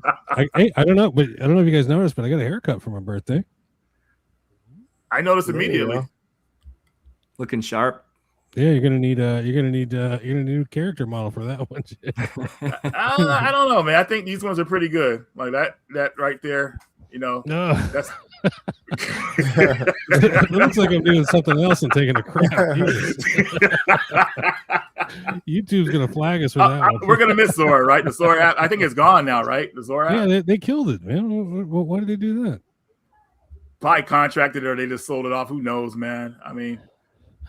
Speaker 5: I don't know, but I don't know if you guys noticed, but I got a haircut for my birthday.
Speaker 6: I noticed immediately.
Speaker 4: Looking sharp.
Speaker 5: Yeah, you're gonna need a new character model for that one.
Speaker 6: I don't know, man. I think these ones are pretty good. Like that right there. You know, that's.
Speaker 5: It looks like I'm doing something else and taking a crap. YouTube's gonna flag us for that one.
Speaker 6: We're gonna miss Zora, right? The Zora app, I think it's gone now, right? The Zora app?
Speaker 5: Yeah, they killed it, man. Why did they do that?
Speaker 6: Probably contracted or they just sold it off. Who knows, man? I mean,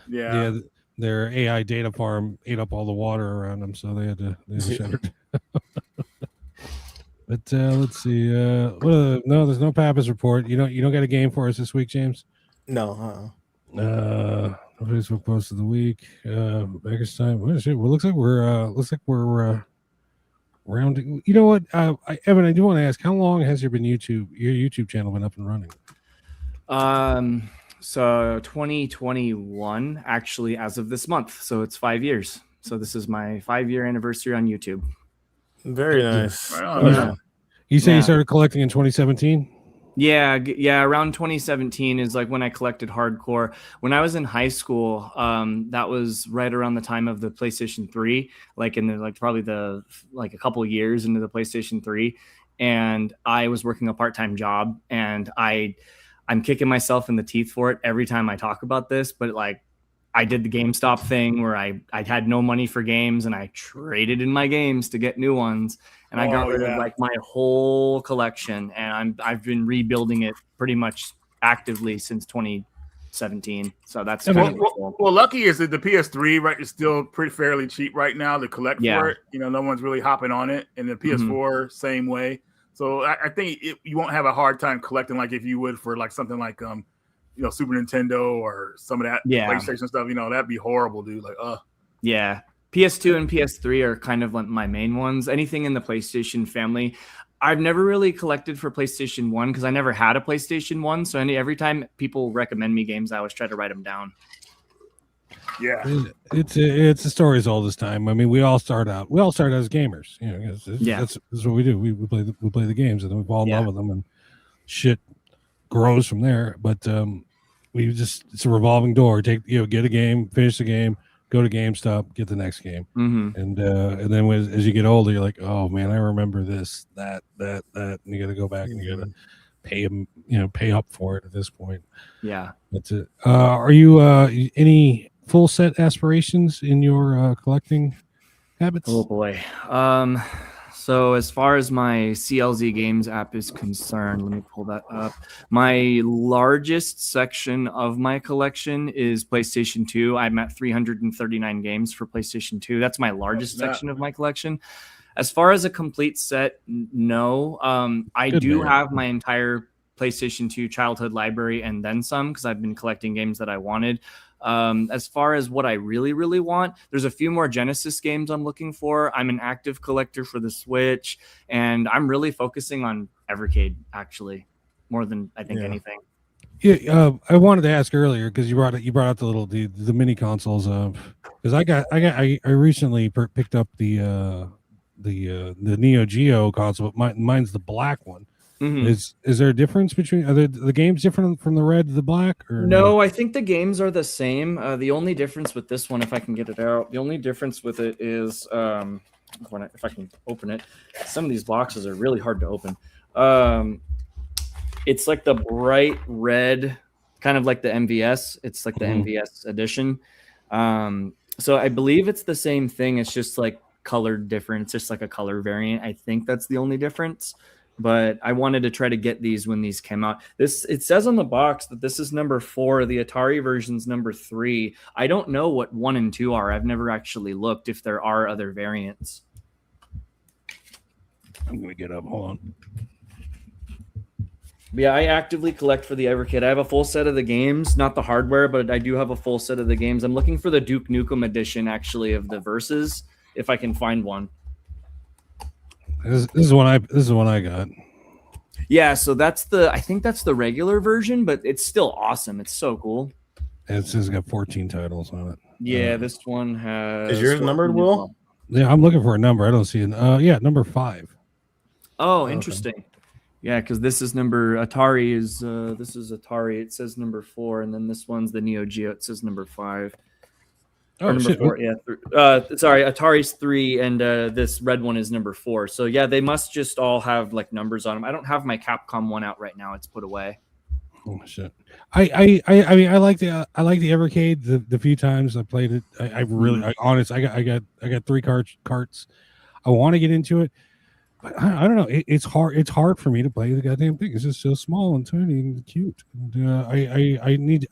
Speaker 6: yeah.
Speaker 5: Their AI data farm ate up all the water around them, so they had to shut it. But let's see. No, there's no Pappas report. You don't got a game for us this week, James?
Speaker 3: No.
Speaker 5: Facebook post of the week. Vegas time. What is it? Well, looks like we're rounding. You know what, Evan? I do want to ask, how long has your YouTube channel been up and running?
Speaker 4: So 2021, actually, as of this month. So it's 5 years. So this is my 5-year anniversary on YouTube.
Speaker 3: Very nice.
Speaker 5: You say you started collecting in 2017?
Speaker 4: Yeah. Around 2017 is like when I collected hardcore. When I was in high school, that was right around the time of the PlayStation 3, like in the probably a couple years into the PlayStation 3, and I was working a part-time job, and I'm kicking myself in the teeth for it every time I talk about this, but I did the GameStop thing where I had no money for games and I traded in my games to get new ones. And I got rid of my whole collection, and I've been rebuilding it pretty much actively since 2017. So that's
Speaker 6: well, lucky is that the PS3 is still fairly cheap right now to collect for it. You know, no one's really hopping on it, and the PS4 same way. So I think you won't have a hard time collecting like if you would for something like Super Nintendo or some of that PlayStation stuff. That'd be horrible, dude.
Speaker 4: Yeah. PS2 and PS3 are kind of my main ones. Anything in the PlayStation family. I've never really collected for PlayStation 1 because I never had a PlayStation 1. So every time people recommend me games, I always try to write them down.
Speaker 6: Yeah.
Speaker 5: It's a story as old as time. I mean, we all start out as gamers. That's what we do. We play the games, and then we fall in love with them, and shit grows from there. But it's a revolving door. Get a game, finish the game, go to GameStop, get the next game, and then as you get older, you're like, oh man, I remember this, that, and you got to go back and you got to pay them, pay up for it at this point.
Speaker 4: Yeah,
Speaker 5: that's it. Are you any full set aspirations in your collecting habits?
Speaker 4: Oh boy. So as far as my CLZ Games app is concerned, let me pull that up. My largest section of my collection is PlayStation 2. I'm at 339 games for PlayStation 2. That's my largest section of my collection. As far as a complete set, no. I do have my entire PlayStation 2 childhood library and then some, because I've been collecting games that I wanted. As far as what I really, really want, there's a few more Genesis games I'm looking for. I'm an active collector for the Switch, and I'm really focusing on Evercade, actually, more than I think anything.
Speaker 5: Yeah, I wanted to ask earlier because you brought out the mini consoles because I recently picked up the Neo Geo console, but mine's the black one. Is there a difference between the games different from the red to the black? Or
Speaker 4: no, I think the games are the same. The only difference with this one, if I can get it out, the only difference with it is if I can open it. Some of these boxes are really hard to open. It's like the bright red, kind of like the MVS. It's like the MVS edition. So I believe it's the same thing. It's just like colored different. It's just like a color variant. I think that's the only difference. But I wanted to try to get these when these came out. It says on the box that this is number 4. The Atari version's number 3. I don't know what 1 and 2 are. I've never actually looked if there are other variants.
Speaker 5: I'm gonna get up. Hold on.
Speaker 4: But yeah, I actively collect for the Evercade. I have a full set of the games, not the hardware, but I do have a full set of the games. I'm looking for the Duke Nukem edition, actually, of the Versus, if I can find one.
Speaker 5: This is one I got.
Speaker 4: Yeah, so I think that's the regular version, but it's still awesome. It's so cool.
Speaker 5: It says it's got 14 titles on it.
Speaker 4: Yeah, this one has.
Speaker 3: Is yours numbered, Will?
Speaker 5: Yeah, I'm looking for a number. I don't see it. Yeah, number 5.
Speaker 4: Oh, interesting. Okay. Yeah, because this is Atari is this is Atari. It says number 4, and then this one's the Neo Geo. It says number 5. Or number 4, yeah. Sorry, Atari's 3, and this red one is number 4. So yeah, they must just all have like numbers on them. I don't have my Capcom one out right now; it's put away.
Speaker 5: Oh shit! I mean, I like the Evercade. The few times I played it, I really, honestly, I got 3 carts. I want to get into it, but I don't know. It's hard. It's hard for me to play the goddamn thing. It's just so small and tiny and cute. And,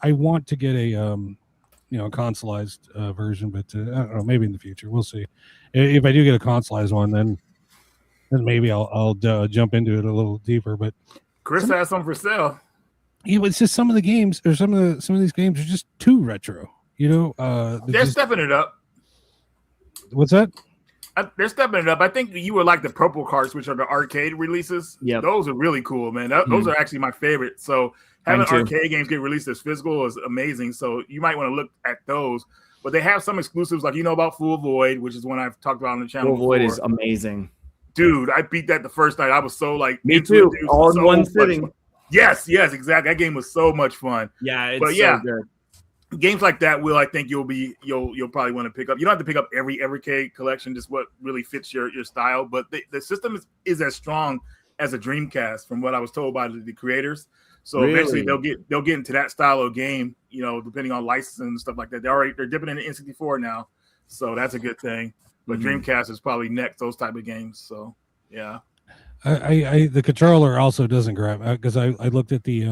Speaker 5: I want to get a consoleized version, but I don't know. Maybe in the future, we'll see. If I do get a consoleized one, then maybe I'll jump into it a little deeper. But
Speaker 6: Chris has some for sale.
Speaker 5: Yeah, it's just some of the games, or some of these games are just too retro. They're
Speaker 6: stepping it up.
Speaker 5: What's that?
Speaker 6: They're stepping it up. I think you would like the purple carts, which are the arcade releases.
Speaker 4: Yeah,
Speaker 6: those are really cool, man. Those are actually my favorite. So having arcade games get released as physical is amazing. So you might want to look at those. But they have some exclusives, like about Full Void, which is one I've talked about on the channel.
Speaker 4: Full Void is amazing,
Speaker 6: dude. I beat that the first night. I was so like
Speaker 4: me too. All in one sitting.
Speaker 6: Yes, exactly. That game was so much fun.
Speaker 4: Yeah, it's so good.
Speaker 6: Games like that I think you'll probably want to pick up. You don't have to pick up every Evercade collection, just what really fits your style. But the system is as strong as a Dreamcast, from what I was told by the creators. So eventually they'll get into that style of game, depending on licensing and stuff like that. They're dipping into N64 now, so that's a good thing. But Dreamcast is probably next, those type of games. So yeah.
Speaker 5: The controller also doesn't grab, because I looked at the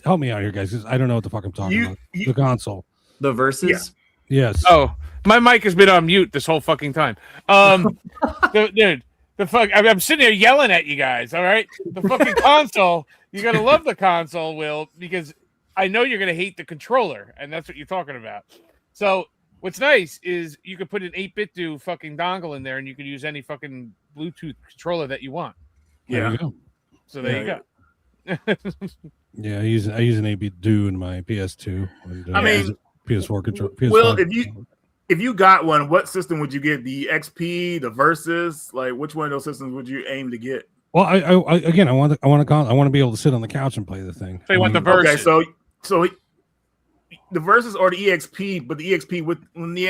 Speaker 5: help me out here, guys, because I don't know what the fuck I'm talking about. The console,
Speaker 4: the Versus.
Speaker 5: Yeah. Yes.
Speaker 2: Oh, my mic has been on mute this whole fucking time. Dude, the fuck, I'm sitting there yelling at you guys. All right, the fucking console. You gotta love the console, Will, because I know you're gonna hate the controller, and that's what you're talking about. So what's nice is you could put an 8-bit do fucking dongle in there, and you can use any fucking Bluetooth controller that you want.
Speaker 5: There you go.
Speaker 2: So there you go.
Speaker 5: Yeah, I use an 8-bit do in my PS2. And,
Speaker 6: I mean,
Speaker 5: PS4 control.
Speaker 6: Well, if you got one, what system would you get? The XP, the Versus? Like, which one of those systems would you aim to get?
Speaker 5: Well, I want to be able to sit on the couch and play the thing.
Speaker 2: So you want the Versus?
Speaker 6: Okay, so the Versus or the EXP, but the EXP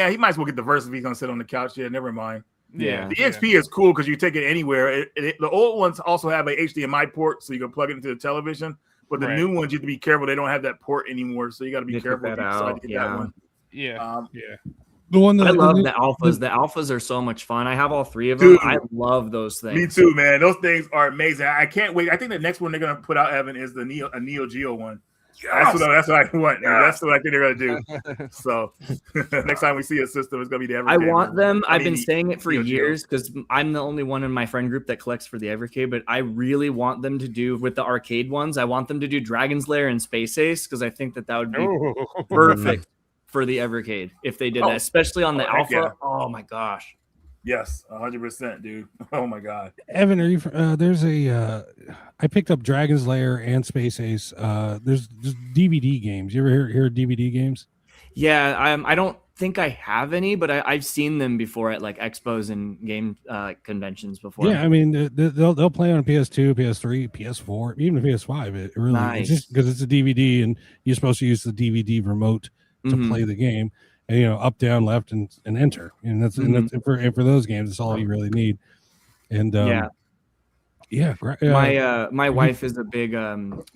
Speaker 6: he might as well get the Versus if he's gonna sit on the couch. Yeah, never mind.
Speaker 2: Yeah,
Speaker 6: the EXP is cool because you take it anywhere. The old ones also have a HDMI port, so you can plug it into the television. But the new ones, you have to be careful. They don't have that port anymore, so you got to be careful if you decide to get that one.
Speaker 2: Yeah,
Speaker 5: The one that
Speaker 4: I love the alphas. The alphas are so much fun. I have all 3 of them. Dude, I love those things.
Speaker 6: Me too, man. Those things are amazing. I can't wait. I think the next one they're gonna put out, Evan, is the Neo Geo one. Yes. That's what I want. Yes. That's what I think they're gonna do. So next time we see a system, it's gonna be the Evercade.
Speaker 4: I want them. I've been saying it for years because I'm the only one in my friend group that collects for the Evercade. But I really want them to do with the arcade ones. I want them to do Dragon's Lair and Space Ace because I think that would be perfect for the Evercade if they did that, especially on the Alpha. Yeah. Oh my gosh.
Speaker 6: Yes, 100%, dude. Oh my god.
Speaker 5: Evan, are you? There's I picked up Dragon's Lair and Space Ace. There's DVD games. You ever hear of DVD games?
Speaker 4: Yeah, I don't think I have any, but I've seen them before at like expos and game conventions before.
Speaker 5: Yeah, I mean they'll play on a PS2, PS3, PS4, even a PS5. It really it's just because it's a DVD and you're supposed to use the DVD remote to play the game. And up, down, left, and enter, and that's for those games. That's all you really need. And
Speaker 4: my wife is a big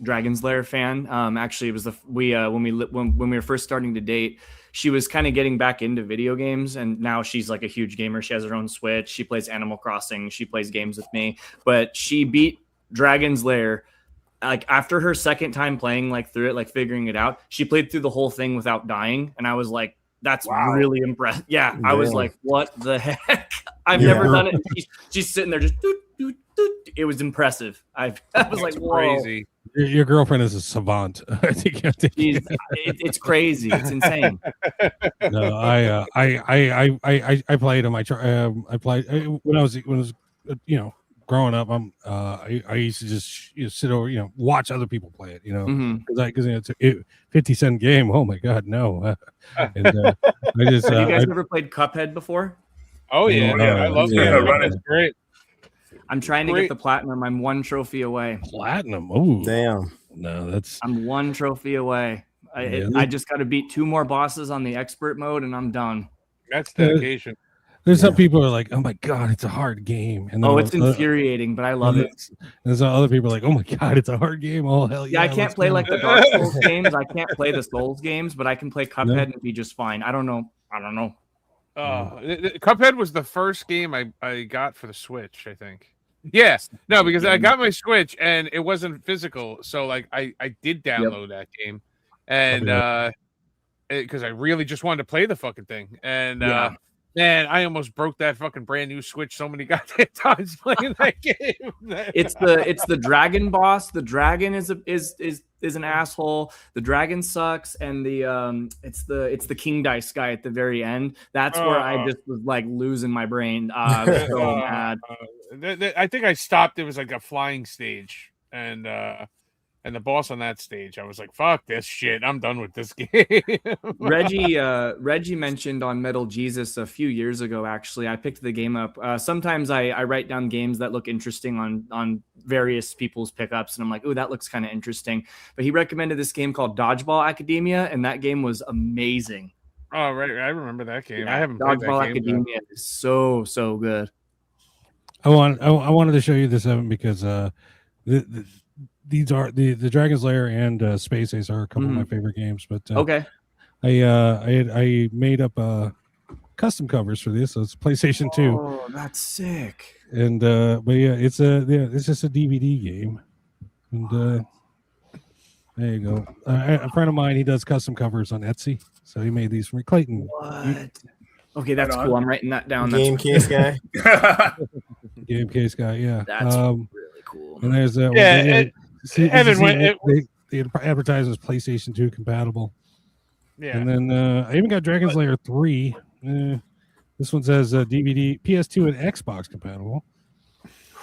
Speaker 4: Dragon's Lair fan. Actually, it was when we were first starting to date, she was kind of getting back into video games, and now she's like a huge gamer. She has her own Switch. She plays Animal Crossing. She plays games with me, but she beat Dragon's Lair. Like after her second time playing through it, figuring it out, she played through the whole thing without dying, and I was like, that's really impressive. Yeah, I was like, what the heck? I've never done it. She's sitting there just doot, doot, doot. It was impressive. I was like, whoa.
Speaker 2: Crazy.
Speaker 5: Your girlfriend is a savant. I think
Speaker 4: it's crazy. It's insane.
Speaker 5: No, I played them. I played when I was growing up. I used to just sit over, watch other people play it, because it's a 50-cent game. Oh my god, no! And, I just
Speaker 4: have you guys ever played Cuphead before?
Speaker 2: Oh yeah, I love that. It's great.
Speaker 4: I'm trying to get the platinum. I'm 1 trophy away.
Speaker 5: Platinum? Oh
Speaker 3: damn!
Speaker 5: No,
Speaker 4: I'm 1 trophy away. I just got to beat 2 more bosses on the expert mode, and I'm done.
Speaker 2: That's dedication.
Speaker 5: There's some people who are like, "Oh my god, it's a hard game," and
Speaker 4: it's infuriating, but I love it.
Speaker 5: There's other people like, "Oh my god, it's a hard game." Oh hell yeah!
Speaker 4: I can't play like the Dark Souls games. I can't play the Souls games, but I can play Cuphead and be just fine. I don't know.
Speaker 2: Cuphead was the first game I got for the Switch, I think. Yes, no, because I got my Switch and it wasn't physical, so like I did download that game, and because I really just wanted to play the fucking thing, and man, I almost broke that fucking brand new Switch so many goddamn times playing that game.
Speaker 4: It's the dragon boss. The dragon is an asshole. The dragon sucks, and it's the king dice guy at the very end. That's where I just was like losing my brain. I was so mad.
Speaker 2: I think I stopped. It was like a flying stage, and the boss on that stage, I was like, "Fuck this shit! I'm done with this game."
Speaker 4: Reggie mentioned on Metal Jesus a few years ago. Actually, I picked the game up. Sometimes I write down games that look interesting on various people's pickups, and I'm like, "Oh, that looks kind of interesting." But he recommended this game called Dodgeball Academia, and that game was amazing.
Speaker 2: Oh, right, I remember that game.
Speaker 4: Yeah,
Speaker 2: I haven't played
Speaker 4: Dodgeball
Speaker 2: that game.
Speaker 4: Academia is so good.
Speaker 5: I wanted to show you this, Evan, because these are the Dragon's Lair and Space Ace are a couple of my favorite games. But
Speaker 4: okay,
Speaker 5: I made up custom covers for this, so it's PlayStation 2.
Speaker 4: Oh, that's sick.
Speaker 5: And but yeah, it's just a DVD game, and there you go. A friend of mine, he does custom covers on Etsy, so he made these for me. Clayton.
Speaker 4: What? Okay, that's cool. I'm writing that down.
Speaker 3: Game case guy.
Speaker 5: Game case guy, yeah.
Speaker 4: That's really cool.
Speaker 5: And there's
Speaker 2: Evan,
Speaker 5: the advertisement is PlayStation 2 compatible.
Speaker 2: Yeah.
Speaker 5: And then I even got Dragon's Lair 3. This one says DVD, PS2, and Xbox compatible.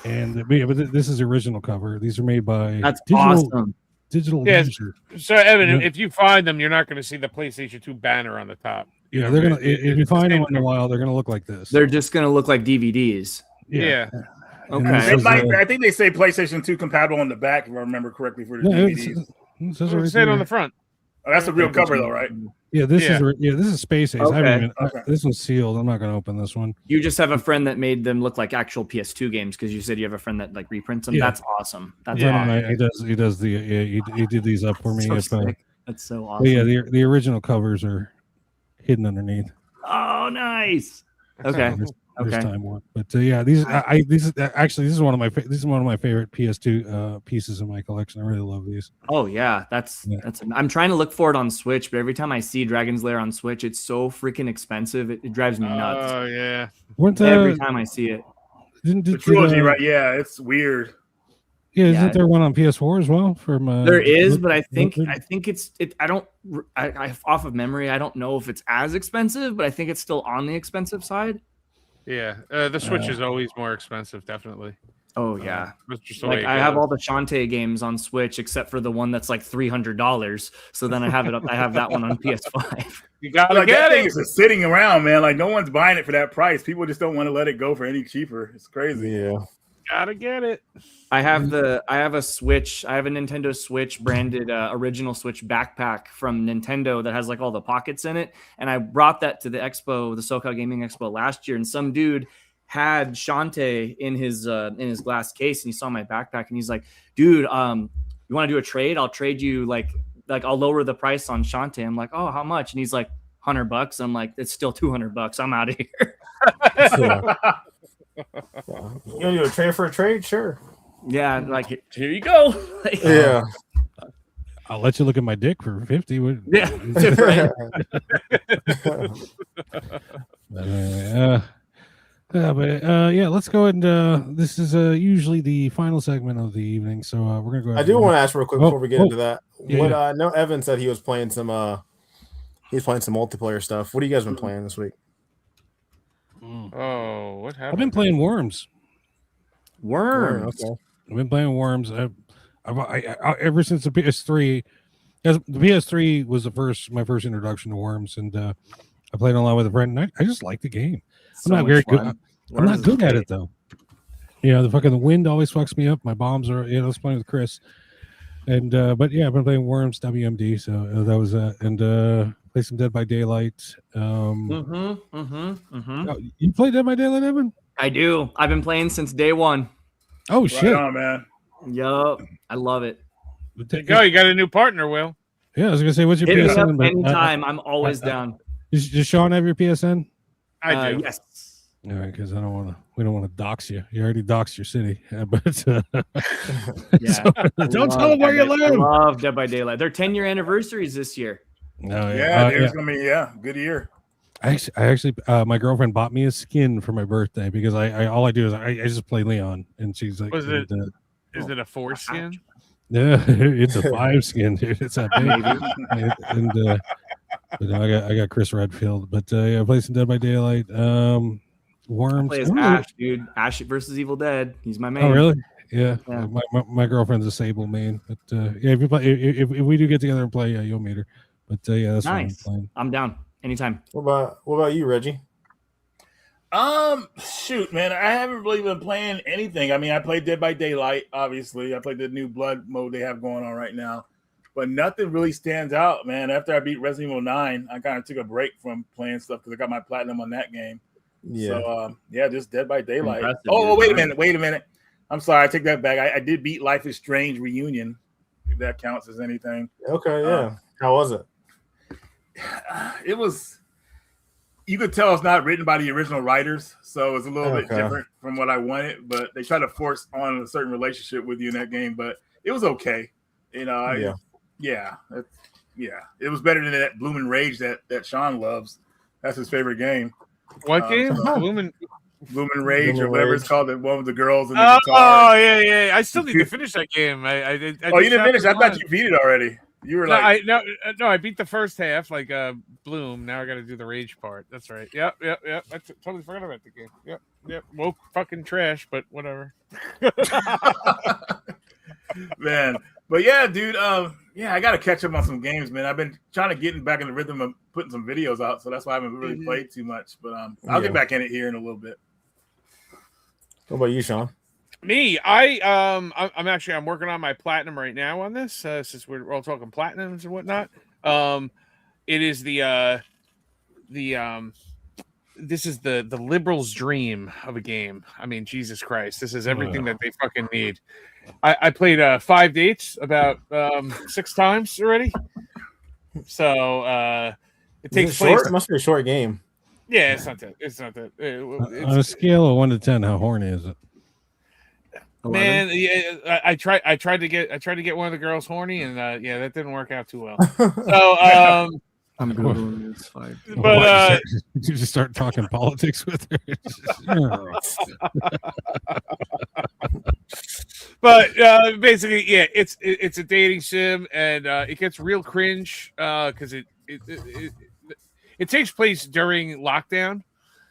Speaker 5: And but this is the original cover. These are made by
Speaker 4: awesome.
Speaker 5: Digital
Speaker 2: Yes.
Speaker 5: User.
Speaker 2: So Evan, if you find them, you're not going to see the PlayStation 2 banner on the top.
Speaker 5: Yeah, they're gonna. If you find them in a while, they're gonna look like this.
Speaker 4: They're just gonna look like DVDs.
Speaker 2: Yeah.
Speaker 4: Okay.
Speaker 7: I think they say PlayStation 2 compatible on the back, if I remember correctly, for the DVDs.
Speaker 5: It says
Speaker 2: It's on the front.
Speaker 7: Oh, that's a real cover, though, right?
Speaker 5: Yeah, this is Space Ace.
Speaker 4: Okay.
Speaker 5: I haven't even, this one's sealed. I'm not gonna open this one.
Speaker 4: You just have a friend that made them look like actual PS2 games because you said you have a friend that like reprints them.
Speaker 5: Yeah.
Speaker 4: That's awesome. That's
Speaker 5: He does the he did these up for me.
Speaker 4: That's so awesome.
Speaker 5: But yeah, the original covers are hidden underneath.
Speaker 4: Oh, nice. Okay.
Speaker 5: There's time one, but yeah, this is one of my favorite PS2 pieces in my collection. I really love these.
Speaker 4: Oh yeah, that's. I'm trying to look for it on Switch, but every time I see Dragon's Lair on Switch, it's so freaking expensive. It drives me nuts.
Speaker 2: Oh yeah.
Speaker 4: Every time I see it.
Speaker 7: The trilogy, right? Yeah, it's weird.
Speaker 5: Yeah, isn't there one on PS4 as well? From
Speaker 4: there is, but I think it's I don't off of memory. I don't know if it's as expensive, but I think it's still on the expensive side.
Speaker 2: Yeah, the Switch is always more expensive, definitely.
Speaker 4: Oh yeah,
Speaker 2: that's just the
Speaker 4: like
Speaker 2: way
Speaker 4: I have all the Shantae games on Switch except for the one that's like $300. So then I have it up. I have that one on PS5.
Speaker 2: You gotta
Speaker 7: like,
Speaker 2: get
Speaker 7: that
Speaker 2: it.
Speaker 7: thing is just sitting around, man. Like no one's buying it for that price. People just don't want to let it go for any cheaper. It's crazy.
Speaker 3: Yeah.
Speaker 2: Gotta get it.
Speaker 4: I have a Switch. I have a Nintendo Switch branded original Switch backpack from Nintendo that has like all the pockets in it. And I brought that to the expo, the SoCal Gaming Expo last year. And some dude had Shantae in his glass case, and he saw my backpack, and he's like, "Dude, you want to do a trade? I'll trade you like I'll lower the price on Shantae." I'm like, "Oh, how much?" And he's like, $100. I'm like, "It's still $200. I'm out of here."
Speaker 3: You want to do a trade for a trade? Sure.
Speaker 4: Yeah, like here you go.
Speaker 3: Yeah.
Speaker 5: I'll let you look at my dick for 50.
Speaker 4: Yeah.
Speaker 5: Yeah, let's go ahead and this is usually the final segment of the evening, so we're gonna go ahead.
Speaker 3: I do want to ask real quick before we get into that.
Speaker 5: Yeah,
Speaker 3: I know Evan said he was playing some multiplayer stuff. What have you guys been playing this week?
Speaker 2: Oh, what happened?
Speaker 5: I've been playing Worms.
Speaker 3: Okay.
Speaker 5: I've been playing Worms. I ever since the PS3. The PS3 was my first introduction to Worms, and I played a lot with a friend. And I just like the game. I'm not very good. I'm not good at it though. You know, the wind always fucks me up. My bombs are. I was playing with Chris. And but yeah, I've been playing Worms WMD, so that was and play some Dead by Daylight. Oh, you play Dead by Daylight, Evan?
Speaker 4: I do. I've been playing since day one.
Speaker 5: Oh shit!
Speaker 6: Right on, man.
Speaker 4: Yup, I love it.
Speaker 2: There you go. You got a new partner, Will.
Speaker 5: Yeah, I was gonna say, what's your
Speaker 4: Hit me
Speaker 5: PSN?
Speaker 4: up anytime. I'm always down.
Speaker 5: Does Sean have your PSN?
Speaker 2: I do.
Speaker 4: Yes.
Speaker 5: All right, because we don't want to dox you. You already doxed your city, but
Speaker 4: Yeah.
Speaker 5: don't tell them where you live.
Speaker 4: I love Dead by Daylight. Their 10-year anniversaries this year.
Speaker 6: Yeah, it's gonna be good year.
Speaker 5: I actually my girlfriend bought me a skin for my birthday because I all I do is I just play Leon, and she's like,
Speaker 2: is it a 4 skin?
Speaker 5: Yeah, it's a 5 skin, dude. It's that big. And but I got Chris Redfield, but yeah, I play some Dead by Daylight. Worms.
Speaker 4: I play as Ash, dude. Ash versus Evil Dead. He's my main.
Speaker 5: Oh, really? Yeah. My girlfriend's a Sable main, but yeah, if you play, if we do get together and play, you'll meet her. But yeah, that's
Speaker 4: nice.
Speaker 5: what I'm playing.
Speaker 4: I'm down anytime.
Speaker 3: What about you, Reggie?
Speaker 6: Shoot, man, I haven't really been playing anything. I mean, I played Dead by Daylight, obviously. I played the new Blood mode they have going on right now, but nothing really stands out, man. After I beat Resident Evil 9, I kind of took a break from playing stuff because I got my platinum on that game.
Speaker 3: Yeah.
Speaker 6: So, just Dead by Daylight.
Speaker 4: Impressive,
Speaker 6: Oh,
Speaker 4: dude.
Speaker 6: wait a minute. I'm sorry, I take that back. I did beat Life is Strange Reunion, if that counts as anything.
Speaker 3: Okay, yeah. How was it?
Speaker 6: It was. You could tell it's not written by the original writers, so it's a little bit different from what I wanted. But they try to force on a certain relationship with you in that game. But it was okay, you know. It was better than that Bloomin' Rage that Sean loves. That's his favorite game.
Speaker 2: What game?
Speaker 6: Bloomin' Rage or whatever it's called. The one with the girls and the
Speaker 2: guitar.
Speaker 6: guitar.
Speaker 2: Oh yeah. I still need to finish that game. I did.
Speaker 6: You didn't finish? I thought you beat it already. You were
Speaker 2: I beat the first half, like Bloom. Now I got to do the Rage part. That's right. Yep. I totally forgot about the game. Yep. Woke fucking trash, but whatever.
Speaker 6: Man, but yeah, dude. I got to catch up on some games, man. I've been trying to get back in the rhythm of putting some videos out, so that's why I haven't really played too much. But I'll get back in it here in a little bit.
Speaker 3: What about you, Sean?
Speaker 2: Me, I'm working on my platinum right now on this. Since we're all talking platinums and whatnot. It is this is the liberal's dream of a game. I mean, Jesus Christ, this is everything that they fucking need. I played 5 dates about 6 times already. So it takes place.
Speaker 3: It must be a short game.
Speaker 2: Yeah, it's not that. It's
Speaker 5: on a scale of 1 to 10, how horny is it?
Speaker 2: 11? Man, yeah, I tried to get one of the girls horny, and that didn't work out too well. So
Speaker 4: I'm Googling this 5.
Speaker 2: But
Speaker 5: you just start talking politics with her.
Speaker 2: But basically, yeah, it's a dating sim, and it gets real cringe because it takes place during lockdown.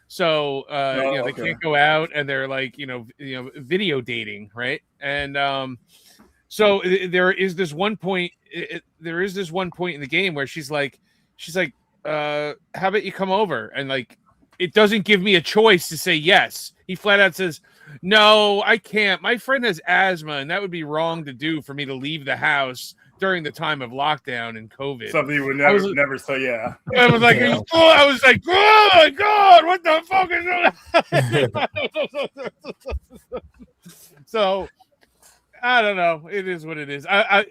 Speaker 2: So they can't go out, and they're like video dating, right? And so there is this one point in the game where she's like, how about you come over? And like, it doesn't give me a choice to say yes. He flat out says, no, I can't. My friend has asthma, and that would be wrong to do for me to leave the house during the time of lockdown and COVID.
Speaker 6: Something you would never say, yeah.
Speaker 2: I was like, oh my God, what the fuck is that? So I don't know. It is what it is. I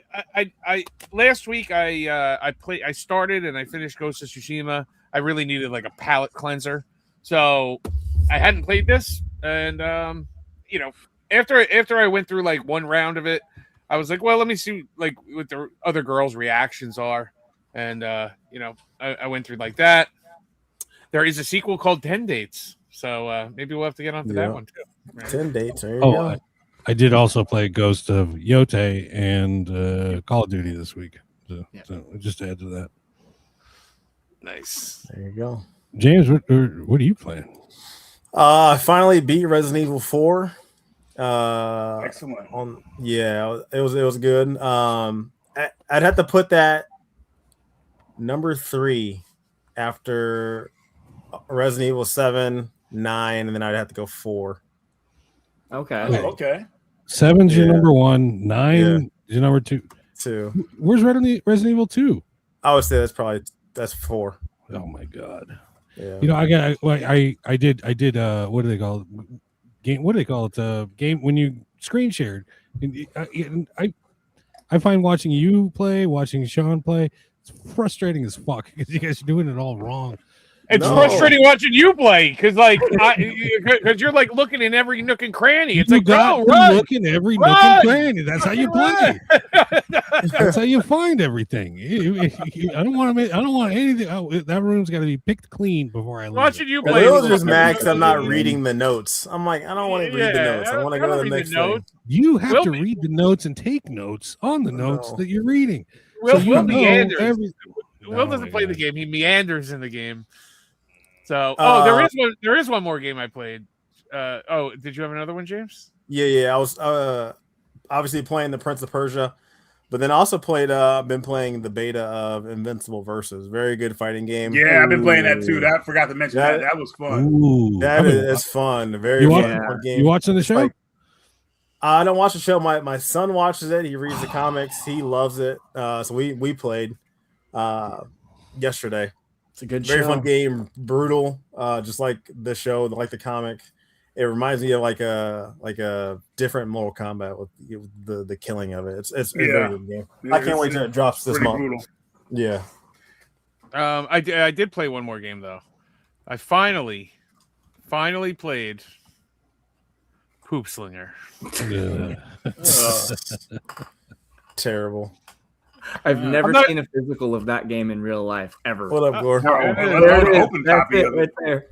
Speaker 2: last week I started and I finished Ghost of Tsushima. I really needed like a palate cleanser. So I hadn't played this, and after I went through like one round of it, I was like, well, let me see like what the other girls' reactions are. And I went through like that. There is a sequel called 10 Dates. So maybe we'll have to get onto that one too. Right?
Speaker 3: 10 Dates. There you go.
Speaker 5: I did also play Ghost of Yote and Call of Duty this week. So just to add to that.
Speaker 2: Nice.
Speaker 3: There you go.
Speaker 5: James, what are you playing?
Speaker 3: I finally beat Resident Evil 4.
Speaker 6: Excellent.
Speaker 3: It was good. I'd have to put that number 3 after Resident Evil 7, 9, and then I'd have to go 4.
Speaker 4: Okay.
Speaker 6: Okay.
Speaker 5: 7's your number 1, 9 is your number 2.
Speaker 3: 2.
Speaker 5: Where's Resident Evil 2?
Speaker 3: I would say that's 4.
Speaker 5: Oh my god.
Speaker 3: Yeah.
Speaker 5: You know, I did what do they call it? Game? What do they call it? Game when you screen shared. And I find watching you play, watching Sean play, it's frustrating as fuck because you guys are doing it all wrong.
Speaker 2: It's frustrating watching you play because, because you're like looking in every nook and cranny. It's like,
Speaker 5: run! Look in every nook and cranny. That's how you play. That's how you find everything. I don't want anything. That room's got to be picked clean before I leave.
Speaker 2: Watching you play.
Speaker 3: It just Max. I'm not reading the notes. I'm like, I don't want to read the notes. I want to go to the next thing.
Speaker 5: You have to read the notes and take notes on the notes that you're reading.
Speaker 2: Will meanders. Will doesn't play the game. He meanders in the game. So, there is one more game I played. Did you have another one, James?
Speaker 3: Yeah. I was obviously playing the Prince of Persia, but then also been playing the beta of Invincible Versus. Very good fighting game.
Speaker 6: Yeah, I've been playing that too. I forgot to mention that. That was fun.
Speaker 3: That is fun. Very fun game.
Speaker 5: You watching the show?
Speaker 3: I don't watch the show. My son watches it. He reads the comics. He loves it. So we played yesterday.
Speaker 4: It's a good
Speaker 3: very
Speaker 4: show.
Speaker 3: fun game, brutal, just like the show, like the comic. It reminds me of like a different Mortal Kombat with the killing of it. It's a very good game. I can't wait till it drops this month. Brutal. Yeah.
Speaker 2: I did play one more game though. I finally played Poop Slinger.
Speaker 3: Terrible.
Speaker 4: I've never seen a physical of that game in real life ever.
Speaker 3: What up, Gord?
Speaker 4: There it is. That's it right there.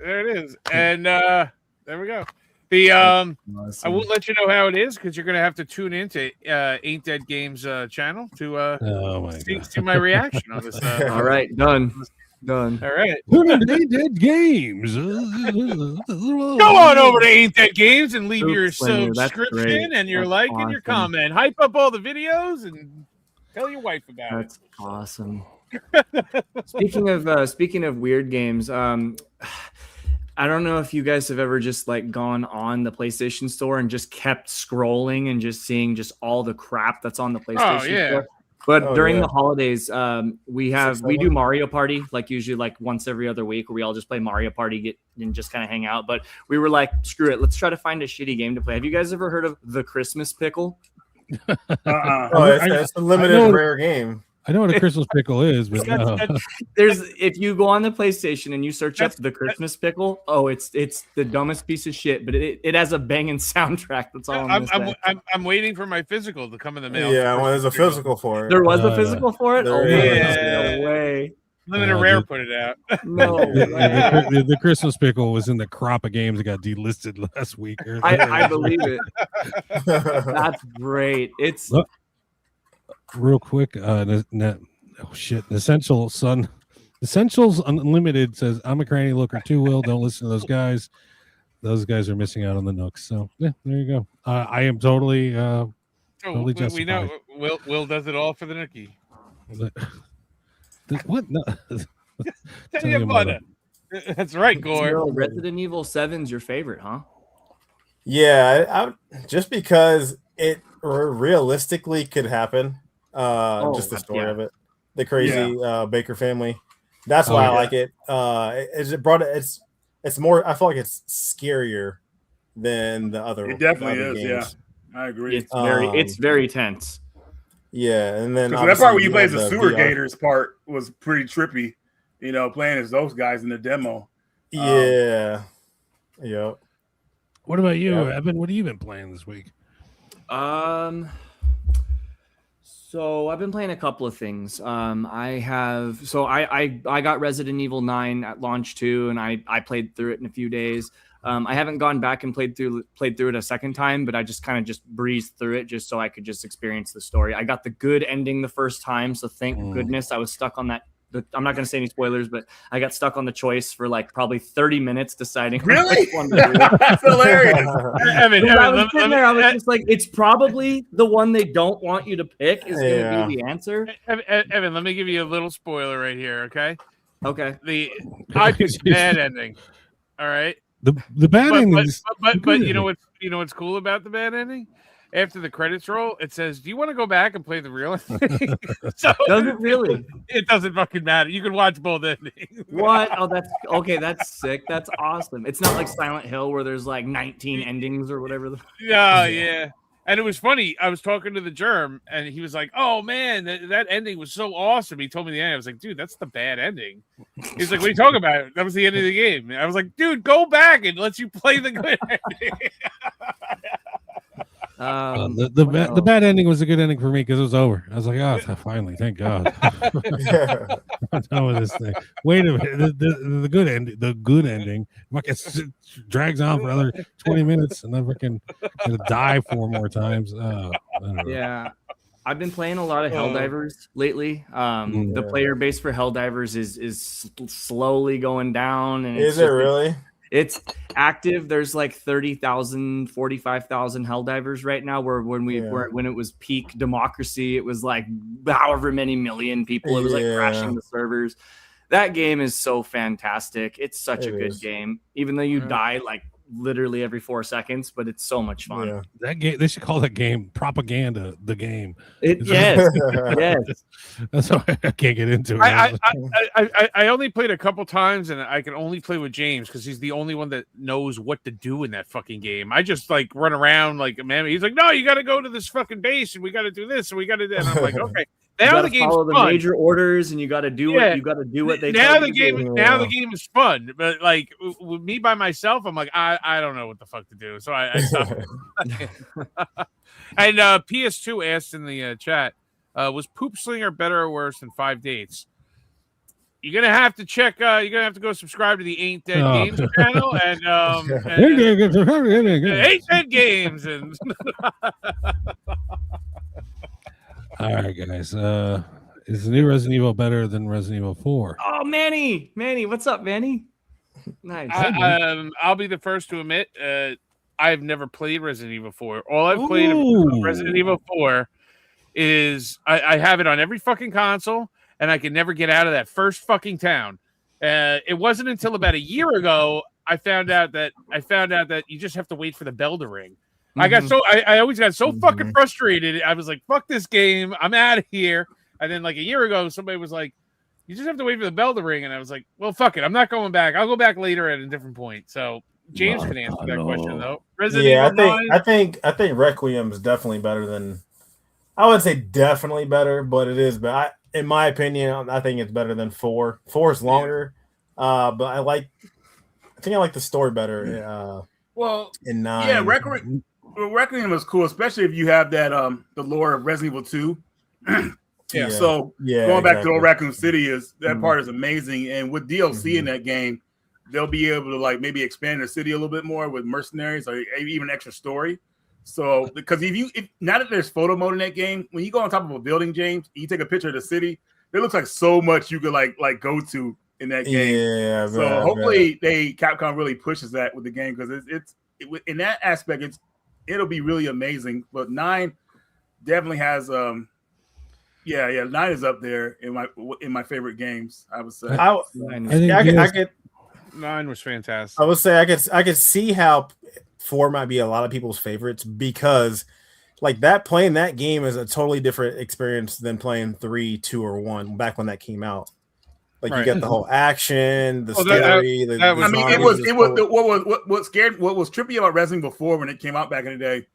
Speaker 2: There it is. And there we go. I won't let you know how it is because you're gonna have to tune into Ain't Dead Games channel to see my reaction on this.
Speaker 4: All right, done.
Speaker 2: All right.
Speaker 5: Tune into Ain't Dead Games.
Speaker 2: Go on over to Ain't Dead Games and leave your subscription and your like and your comment. Hype up all the videos and tell your wife about it.
Speaker 4: That's awesome. Speaking of weird games, I don't know if you guys have ever just like gone on the PlayStation Store and just kept scrolling and just seeing just all the crap that's on the PlayStation Store. But during the holidays, we do Mario Party, like usually like once every other week, where we all just play Mario Party and just kind of hang out. But we were like, screw it, let's try to find a shitty game to play. Have you guys ever heard of the Christmas Pickle?
Speaker 3: It's a limited rare game.
Speaker 5: I know what a Christmas pickle is, but no.
Speaker 4: If you go on the PlayStation and you search up the Christmas Pickle, it's the dumbest piece of shit, but it has a banging soundtrack. That's all
Speaker 2: I'm waiting for my physical to come in the mail.
Speaker 3: Yeah, there's a physical for it.
Speaker 4: There was a physical for it?
Speaker 3: No
Speaker 4: way.
Speaker 2: Limited Rare put it out.
Speaker 4: No way.
Speaker 5: The Christmas Pickle was in the crop of games that got delisted last week.
Speaker 4: I believe it. That's great. It's
Speaker 5: real quick. Essentials Unlimited says, I'm a cranny looker too, Will. Don't listen to those guys. Those guys are missing out on the nooks. So yeah, there you go. I am totally justified.
Speaker 2: We know Will does it all for the nookie.
Speaker 5: What? No.
Speaker 2: That's right, Gore.
Speaker 4: Resident Evil 7's your favorite, huh?
Speaker 3: Yeah, just because it realistically could happen. Just the story of it, the crazy Baker family. That's why I like it. It's more. I feel like it's scarier than the other.
Speaker 6: It definitely is.
Speaker 3: Games.
Speaker 6: Yeah, I agree.
Speaker 4: It's very tense.
Speaker 3: Yeah, and then
Speaker 6: that part where you play as the sewer gators part was pretty trippy. You know, playing as those guys in the demo.
Speaker 3: Yeah. Yep.
Speaker 5: What about you, Evan? What have you been playing this week?
Speaker 4: So I've been playing a couple of things. I got Resident Evil 9 at launch too, and I played through it in a few days. I haven't gone back and played through it a second time, but I just kind of just breezed through it just so I could just experience the story. I got the good ending the first time, so thank goodness. I was stuck on that. I'm not going to say any spoilers, but I got stuck on the choice for like probably 30 minutes deciding.
Speaker 6: Really? That's hilarious.
Speaker 4: I was just like, it's probably the one they don't want you to pick is going to be the answer.
Speaker 2: Evan, let me give you a little spoiler right here, okay?
Speaker 4: Okay.
Speaker 2: I picked bad ending. All right.
Speaker 5: The bad ending.
Speaker 2: But you know what's cool about the bad ending after the credits roll, it says, "Do you want to go back and play the real ending?" So
Speaker 4: does it really?
Speaker 2: It doesn't fucking matter. You can watch both endings.
Speaker 4: What? Oh, that's okay. That's sick. That's awesome. It's not like Silent Hill where there's like 19 endings or whatever.
Speaker 2: Yeah. And it was funny. I was talking to the germ, and he was like, "Oh man, that ending was so awesome." He told me the end. I was like, "Dude, that's the bad ending." He's like, "What are you talking about? That was the end of the game." And I was like, "Dude, go back and let you play the good ending."
Speaker 5: The bad ending was a good ending for me because it was over. I was like, "Oh, finally, thank God." I'm done with this thing. Wait a minute, the good ending, it drags on for another 20 minutes, and then freaking gonna die 4 more times.
Speaker 4: Yeah, I've been playing a lot of Helldivers lately. The player base for Helldivers is slowly going down, and
Speaker 3: is it really?
Speaker 4: It's active. There's like 30,000, 45,000 Helldivers right now. When it was peak democracy, it was like however many million people. It was like crashing the servers. That game is so fantastic. It's such a good game, even though you die like literally every 4 seconds, but it's so much fun.
Speaker 5: Yeah. That game, they should call that game Propaganda. The game.
Speaker 4: Yes.
Speaker 5: That's why I can't get into it.
Speaker 2: I only played a couple times, and I can only play with James because he's the only one that knows what to do in that fucking game. I just like run around like a man. He's like, "No, you got to go to this fucking base, and we got to do this, and we got to do." And I'm like, "Okay." Now the game's
Speaker 4: follow the
Speaker 2: fun.
Speaker 4: major orders, and you got to do what you got to do. What they
Speaker 2: now the game now the game is fun, but like with me by myself, I'm like I don't know what the fuck to do, so I stopped. And PS2 asked in the chat, was Poop Slinger better or worse than 5 Dates? You're gonna have to check. You're gonna have to go subscribe to the Ain't Dead Games channel and Ain't Dead Games and.
Speaker 5: All right, guys. Is the new Resident Evil better than Resident Evil 4?
Speaker 4: Oh, Manny, what's up, Manny? Nice.
Speaker 2: I'll be the first to admit, I've never played Resident Evil 4. All I've played of Resident Evil 4 is I have it on every fucking console, and I can never get out of that first fucking town. It wasn't until about a year ago I found out that you just have to wait for the bell to ring. I always got so fucking frustrated. I was like, "Fuck this game! I'm out of here." And then like a year ago, somebody was like, "You just have to wait for the bell to ring," and I was like, "Well, fuck it. I'm not going back. I'll go back later at a different point." So James can answer that question though. Resident Evil 9?
Speaker 3: I think Requiem is definitely better than. I would say definitely better, but it is. But in my opinion, I think it's better than 4. 4 is longer, but I like the story better. In 9,
Speaker 6: yeah, Requiem was cool, especially if you have that the lore of Resident Evil 2. So going back to Old Raccoon City that part is amazing, and with DLC in that game, they'll be able to like maybe expand the city a little bit more with mercenaries or even extra story. So because if now that there's photo mode in that game, when you go on top of a building, James, you take a picture of the city, it looks like so much you could like go to in that game.
Speaker 3: Yeah,
Speaker 6: so hopefully Capcom really pushes that with the game because it's in that aspect it'll be really amazing. But 9 definitely has 9 is up there in my favorite games. I would say.
Speaker 3: I get
Speaker 2: 9 was fantastic.
Speaker 3: I would say I could see how 4 might be a lot of people's favorites because like playing that game is a totally different experience than playing 3, 2, or 1 back when that came out. Like you get the whole action, the story.
Speaker 6: What was trippy about Resident Evil 4 when it came out back in the day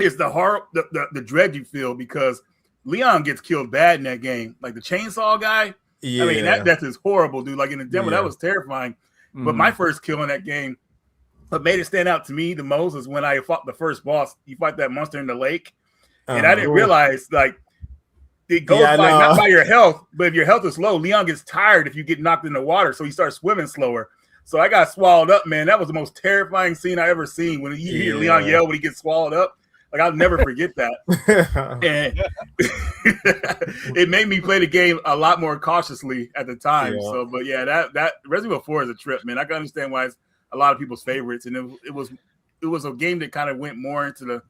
Speaker 6: is the horror, the dread you feel because Leon gets killed bad in that game. Like the chainsaw guy. Yeah. I mean that death is horrible, dude. Like in the demo, that was terrifying. But my first kill in that game, what made it stand out to me the most is when I fought the first boss. You fight that monster in the lake, and I didn't realize like. It goes by not by your health, but if your health is low, Leon gets tired if you get knocked in the water, so he starts swimming slower. So I got swallowed up, man. That was the most terrifying scene I ever seen when you hear Leon yell when he gets swallowed up. Like I'll never forget that. And it made me play the game a lot more cautiously at the time. Yeah. So, but yeah, that Resident Evil 4 is a trip, man. I can understand why it's a lot of people's favorites, and it was a game that kind of went more into the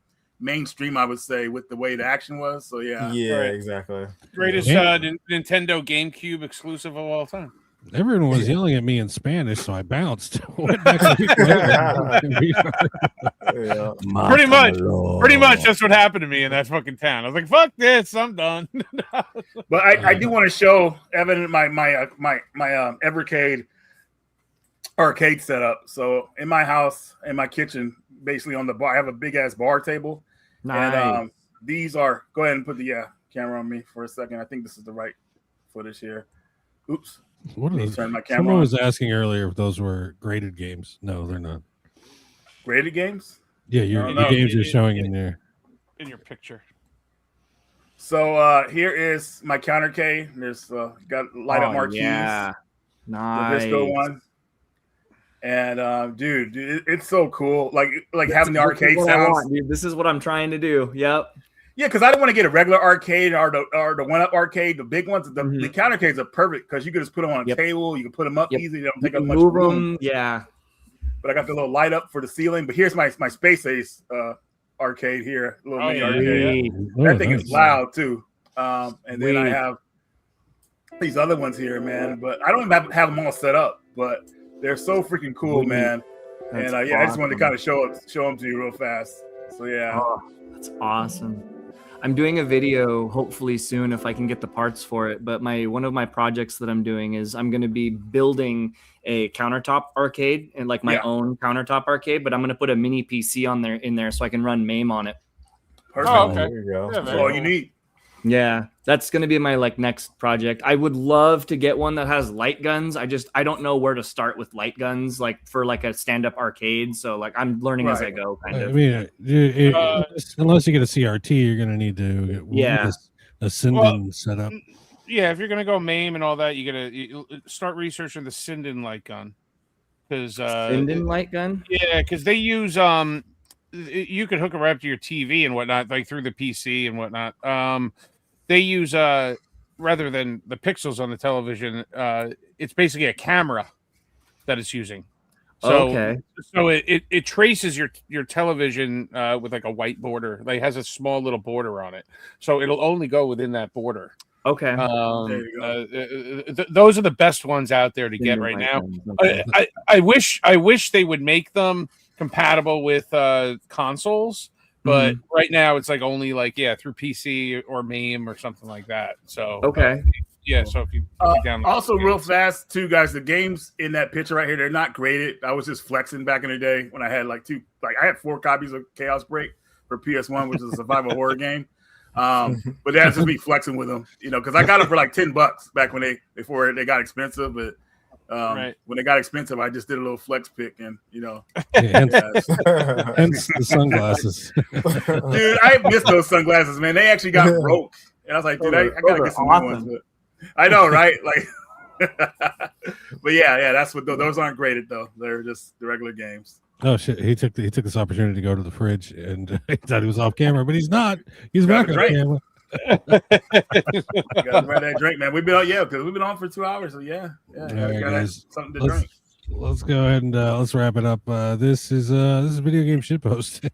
Speaker 6: mainstream, I would say, with the way the action was. So yeah,
Speaker 3: exactly.
Speaker 2: Greatest Nintendo GameCube exclusive of all time.
Speaker 5: Everyone was yelling at me in Spanish, so I bounced. Went back a week later.
Speaker 2: Pretty much that's what happened to me in that fucking town. I was like, fuck this, I'm done.
Speaker 6: But I do want to show Evan my Evercade arcade setup. So in my house, in my kitchen, basically on the bar, I have a big ass bar table.
Speaker 4: Nice.
Speaker 6: And these are, go ahead and put the camera on me for a second. I think this is the right footage here. Oops.
Speaker 5: What is,
Speaker 6: turn my camera
Speaker 5: someone
Speaker 6: on.
Speaker 5: was asking earlier if those were graded games. No, they're not.
Speaker 6: Graded games?
Speaker 5: Yeah, the games you're showing in there.
Speaker 2: In your picture.
Speaker 6: So here is my countercade. There's got light up marquees.
Speaker 4: Yeah. Nice.
Speaker 6: The Visco one. And dude, it's so cool. Like having the arcade sounds.
Speaker 4: Dude, this is what I'm trying to do. Yep.
Speaker 6: Yeah, because I don't want to get a regular arcade or the one-up arcade, the big ones. The countercades are perfect because you can just put them on a table. You can put them up easy. They don't take up much room.
Speaker 4: Yeah.
Speaker 6: But I got the little light up for the ceiling. But here's my Space Ace arcade here, little mini arcade. That thing is loud too. And then I have these other ones here, man. But I don't even have them all set up. But they're so freaking cool, man. And I just wanted to kind of show them to you real fast. So yeah,
Speaker 4: that's awesome. I'm doing a video hopefully soon if I can get the parts for it. But one of my projects that I'm doing is I'm going to be building a countertop arcade and like my own countertop arcade. But I'm going to put a mini PC in there so I can run MAME on it.
Speaker 6: Perfect.
Speaker 2: Oh, okay.
Speaker 3: There you go.
Speaker 2: Yeah,
Speaker 6: That's all you need.
Speaker 4: Yeah, that's going to be my next project. I would love to get one that has light guns. I don't know where to start with light guns for a stand-up arcade. So I'm learning as I go, kind of.
Speaker 5: I mean, unless you get a CRT, you're going to need to get a Sinden set up.
Speaker 2: Yeah, if you're gonna go MAME and all that, you start researching the Sinden light gun. Because
Speaker 4: Sinden light gun?
Speaker 2: Yeah, because they use you could hook it right up to your TV and whatnot, like through the PC and whatnot. They use rather than the pixels on the television, it's basically a camera that it's using. So, so it traces your television with like a white border. Like has a small little border on it, so it'll only go within that border.
Speaker 4: Okay.
Speaker 2: Those are the best ones out there to get right now. I wish they would make them compatible with consoles, but right now it's like only through PC or MAME or something like that. So so if you download
Speaker 6: also real fast too, guys, the games in that picture right here, they're not graded. I was just flexing back in the day when I had I had 4 copies of Chaos Break for PS1, which is a survival horror game. But that's just me flexing with them, because I got them for like $10 back before they got expensive. But when they got expensive, I just did a little flex pick, and
Speaker 5: hence the sunglasses.
Speaker 6: Dude, I missed those sunglasses, man. They actually got broke, and I was like, dude, I gotta get some new ones. But I know, right? But yeah, that's what those aren't graded though. They're just the regular games.
Speaker 5: Oh shit! He took this opportunity to go to the fridge, and he thought he was off camera, but he's not. He's back on camera.
Speaker 6: You gotta grab that drink, man. We've been on for 2 hours. So yeah.
Speaker 5: All right, guys.
Speaker 6: Something to drink.
Speaker 5: Let's go ahead and let's wrap it up. This is video game shitpost.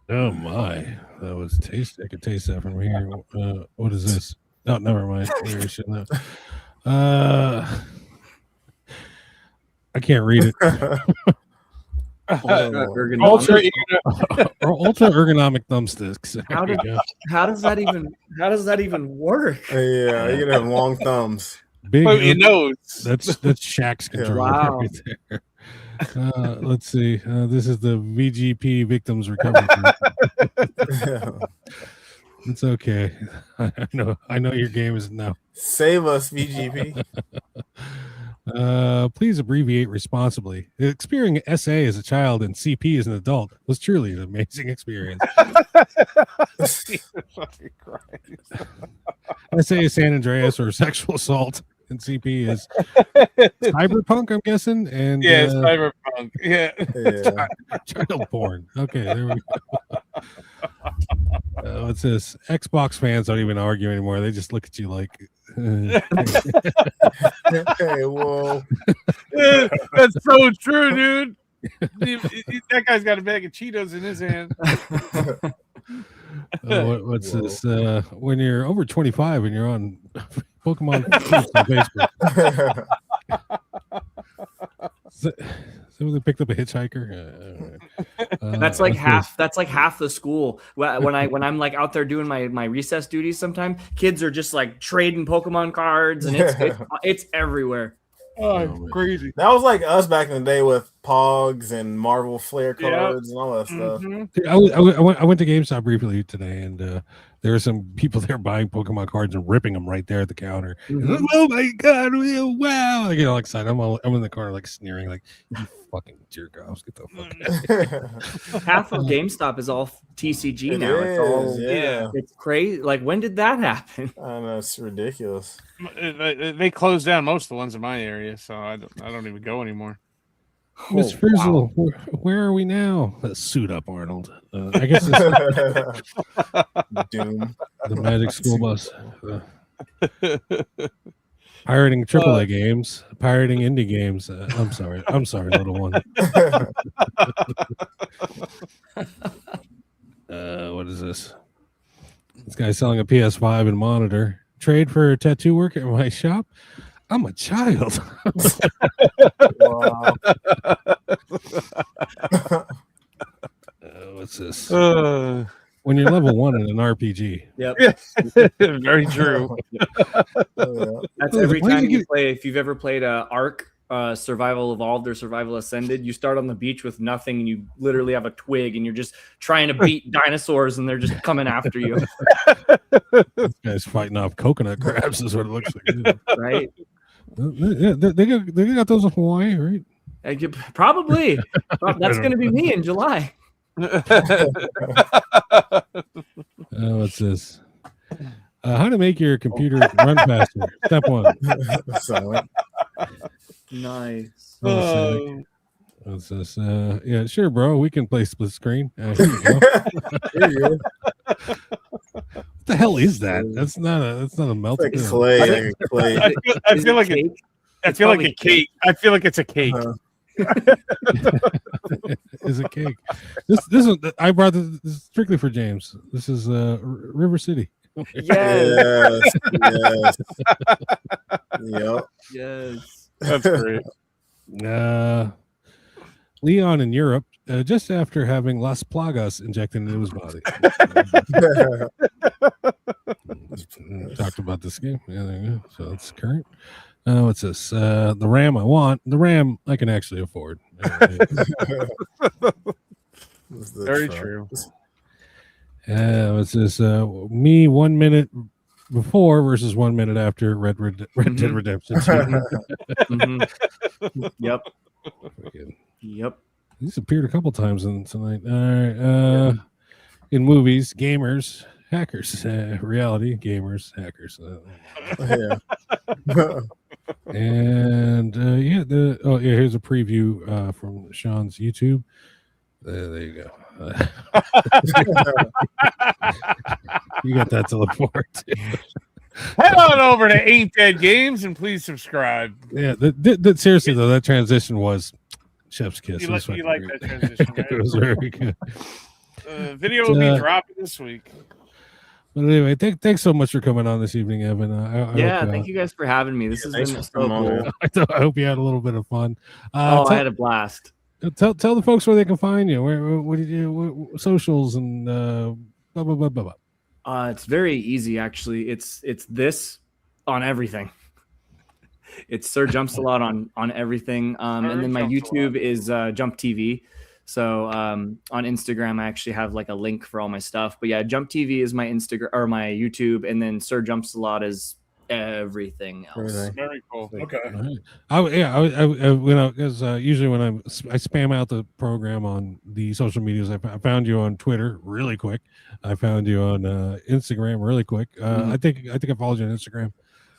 Speaker 5: Oh my, that was tasty. I could taste that from here. What is this? Oh, never mind. I can't read it.
Speaker 2: ultra
Speaker 5: ergonomic thumbsticks.
Speaker 4: How does that even work?
Speaker 3: Yeah, you're gonna have long thumbs.
Speaker 5: Big
Speaker 2: your nose.
Speaker 5: That's Shaq's controller right there. Let's see. This is the VGP victims recovery. It's okay. I know your game is now.
Speaker 3: Save us, VGP.
Speaker 5: Please abbreviate responsibly. Experiencing SA as a child and CP as an adult was truly an amazing experience. SA is San Andreas or sexual assault, and CP is cyberpunk, I'm guessing. And
Speaker 2: it's cyberpunk. Yeah.
Speaker 5: Child porn. Okay, there we go. What's this? Xbox fans don't even argue anymore. They just look at you like.
Speaker 3: Hey, whoa.
Speaker 2: That's so true, dude. That guy's got a bag of Cheetos in his hand.
Speaker 5: What's this? When you're over 25 and you're on Pokemon on Facebook. So they picked up a hitchhiker.
Speaker 4: That's like half. That's like half the school. When I'm like out there doing my recess duties, sometimes kids are just like trading Pokemon cards, and it's everywhere.
Speaker 2: Oh, crazy.
Speaker 3: That was like us back in the day with Pogs and Marvel Flare cards and all that stuff.
Speaker 5: I went to GameStop briefly today, and there were some people there buying Pokemon cards and ripping them right there at the counter. Like, oh my god! Wow! I get all excited. I'm in the corner like sneering, like, you fucking jerk offs, get the fuck out.
Speaker 4: Half of GameStop is all TCG now. It's crazy. Like, when did that happen?
Speaker 3: I know, it's ridiculous.
Speaker 2: They closed down most of the ones in my area, so I don't even go anymore.
Speaker 5: Miss Frizzle, where are we now? Suit up, Arnold. I guess it's
Speaker 3: Doom,
Speaker 5: the Magic School Bus. Pirating AAA games, pirating indie games. I'm sorry, little one. What is this? This guy's selling a PS5 and monitor. Trade for tattoo work at my shop. I'm a child.
Speaker 3: Wow.
Speaker 5: What's this? When you're level 1 in an RPG.
Speaker 4: Yep.
Speaker 2: Very true.
Speaker 4: That's every time you play. If you've ever played Ark, Survival Evolved or Survival Ascended, you start on the beach with nothing and you literally have a twig and you're just trying to beat dinosaurs and they're just coming after you.
Speaker 5: This guy's fighting off coconut crabs is what it looks like.
Speaker 4: Right?
Speaker 5: Yeah, they got those in Hawaii, right?
Speaker 4: Probably. That's going to be me in July.
Speaker 5: What's this? How to make your computer run faster. Step 1.
Speaker 4: Nice.
Speaker 5: What's this? Yeah, sure, bro. We can play split screen. Here you go.
Speaker 3: There you go.
Speaker 5: What the hell is that? That's not a melted
Speaker 3: clay.
Speaker 2: I feel like a cake. I feel like it's a cake.
Speaker 5: Is a cake. This is I brought this strictly for James. This is River City.
Speaker 3: Yes. Yep.
Speaker 4: Yes.
Speaker 2: That's great.
Speaker 5: Leon in Europe, just after having Las Plagas injected into his body. Talked about this game. Yeah, there you go. So it's current. What's this? The RAM I want. The RAM I can actually afford.
Speaker 2: Very true.
Speaker 5: What's this? Me 1 minute before versus 1 minute after Red Dead Redemption.
Speaker 4: Yep.
Speaker 5: Yep. He's appeared a couple times tonight. All right. In movies, gamers, hackers, reality, gamers, hackers. And here's a preview from Sean's YouTube. There you go. You got that to look forward to.
Speaker 2: Head on over to Ain't Dead Games and please subscribe.
Speaker 5: Yeah, seriously though, that transition was chef's kiss.
Speaker 2: You like that transition, right?
Speaker 5: It was very good.
Speaker 2: Video will be dropping this week.
Speaker 5: But anyway, thanks so much for coming on this evening, Evan.
Speaker 4: Thank you guys for having me. This has been so cool.
Speaker 5: I hope you had a little bit of fun.
Speaker 4: I had a blast.
Speaker 5: Tell the folks where they can find you. What did you socials and blah blah blah blah blah.
Speaker 4: It's very easy actually. It's this on everything. It's SirJumpCelot on everything. And then my YouTube is JumpTV. So on Instagram, I actually have like a link for all my stuff. But yeah, JumpTV is my Instagram or my YouTube, and then SirJumpCelot is everything else.
Speaker 2: Very cool. Okay.
Speaker 5: Usually when I spam out the program on the social medias, I found you on Twitter really quick. I found you on Instagram really quick. I think I followed you on Instagram,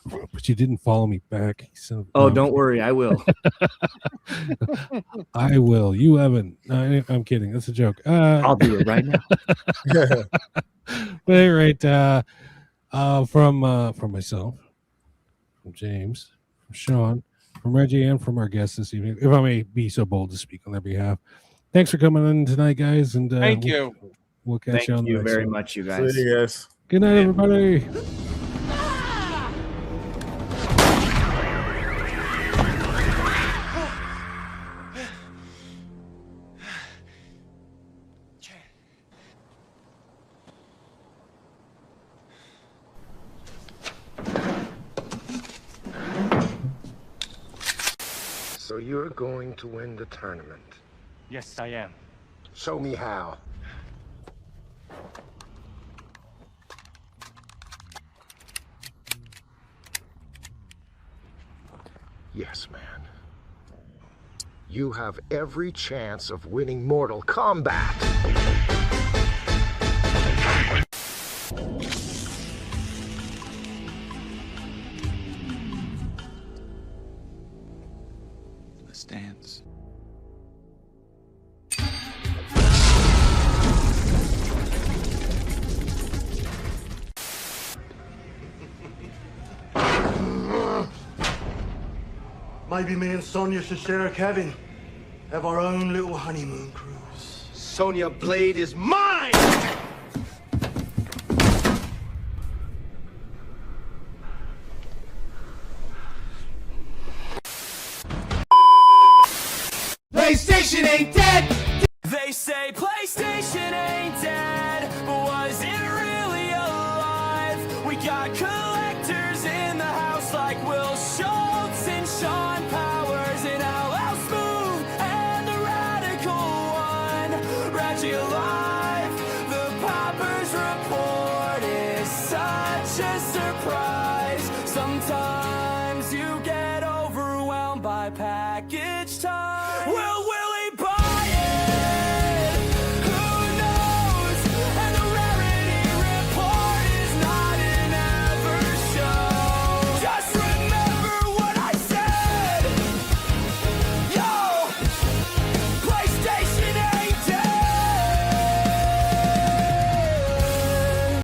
Speaker 5: but you didn't follow me back.
Speaker 4: Don't worry, I will.
Speaker 5: I will. You haven't. I'm kidding. That's a joke.
Speaker 4: I'll do it right now.
Speaker 5: But right. From myself, from James, from Sean, from Reggie, and from our guests this evening, if I may be so bold to speak on their behalf. Thanks for coming in tonight, guys, and
Speaker 2: thank you.
Speaker 5: We'll catch you on the
Speaker 4: Thank you
Speaker 5: next
Speaker 4: very
Speaker 5: one.
Speaker 4: much, you guys.
Speaker 3: See you guys.
Speaker 5: Good night, everybody.
Speaker 11: So you're going to win the tournament?
Speaker 12: Yes, I am.
Speaker 11: Show me how. Yes, man. You have every chance of winning Mortal Kombat.
Speaker 12: Let's dance.
Speaker 13: Maybe me and Sonya should share a cabin. Have our own little honeymoon cruise.
Speaker 11: Sonya Blade is mine!
Speaker 1: PlayStation ain't dead.
Speaker 14: They say PlayStation ain't dead, but was it really alive? We got collectors in the house like Will Schultz and Sean Powers and LL Smooth and the Radical One. Ratchet Alive, the Poppers Report is such a surprise. Sometimes you get overwhelmed by packages.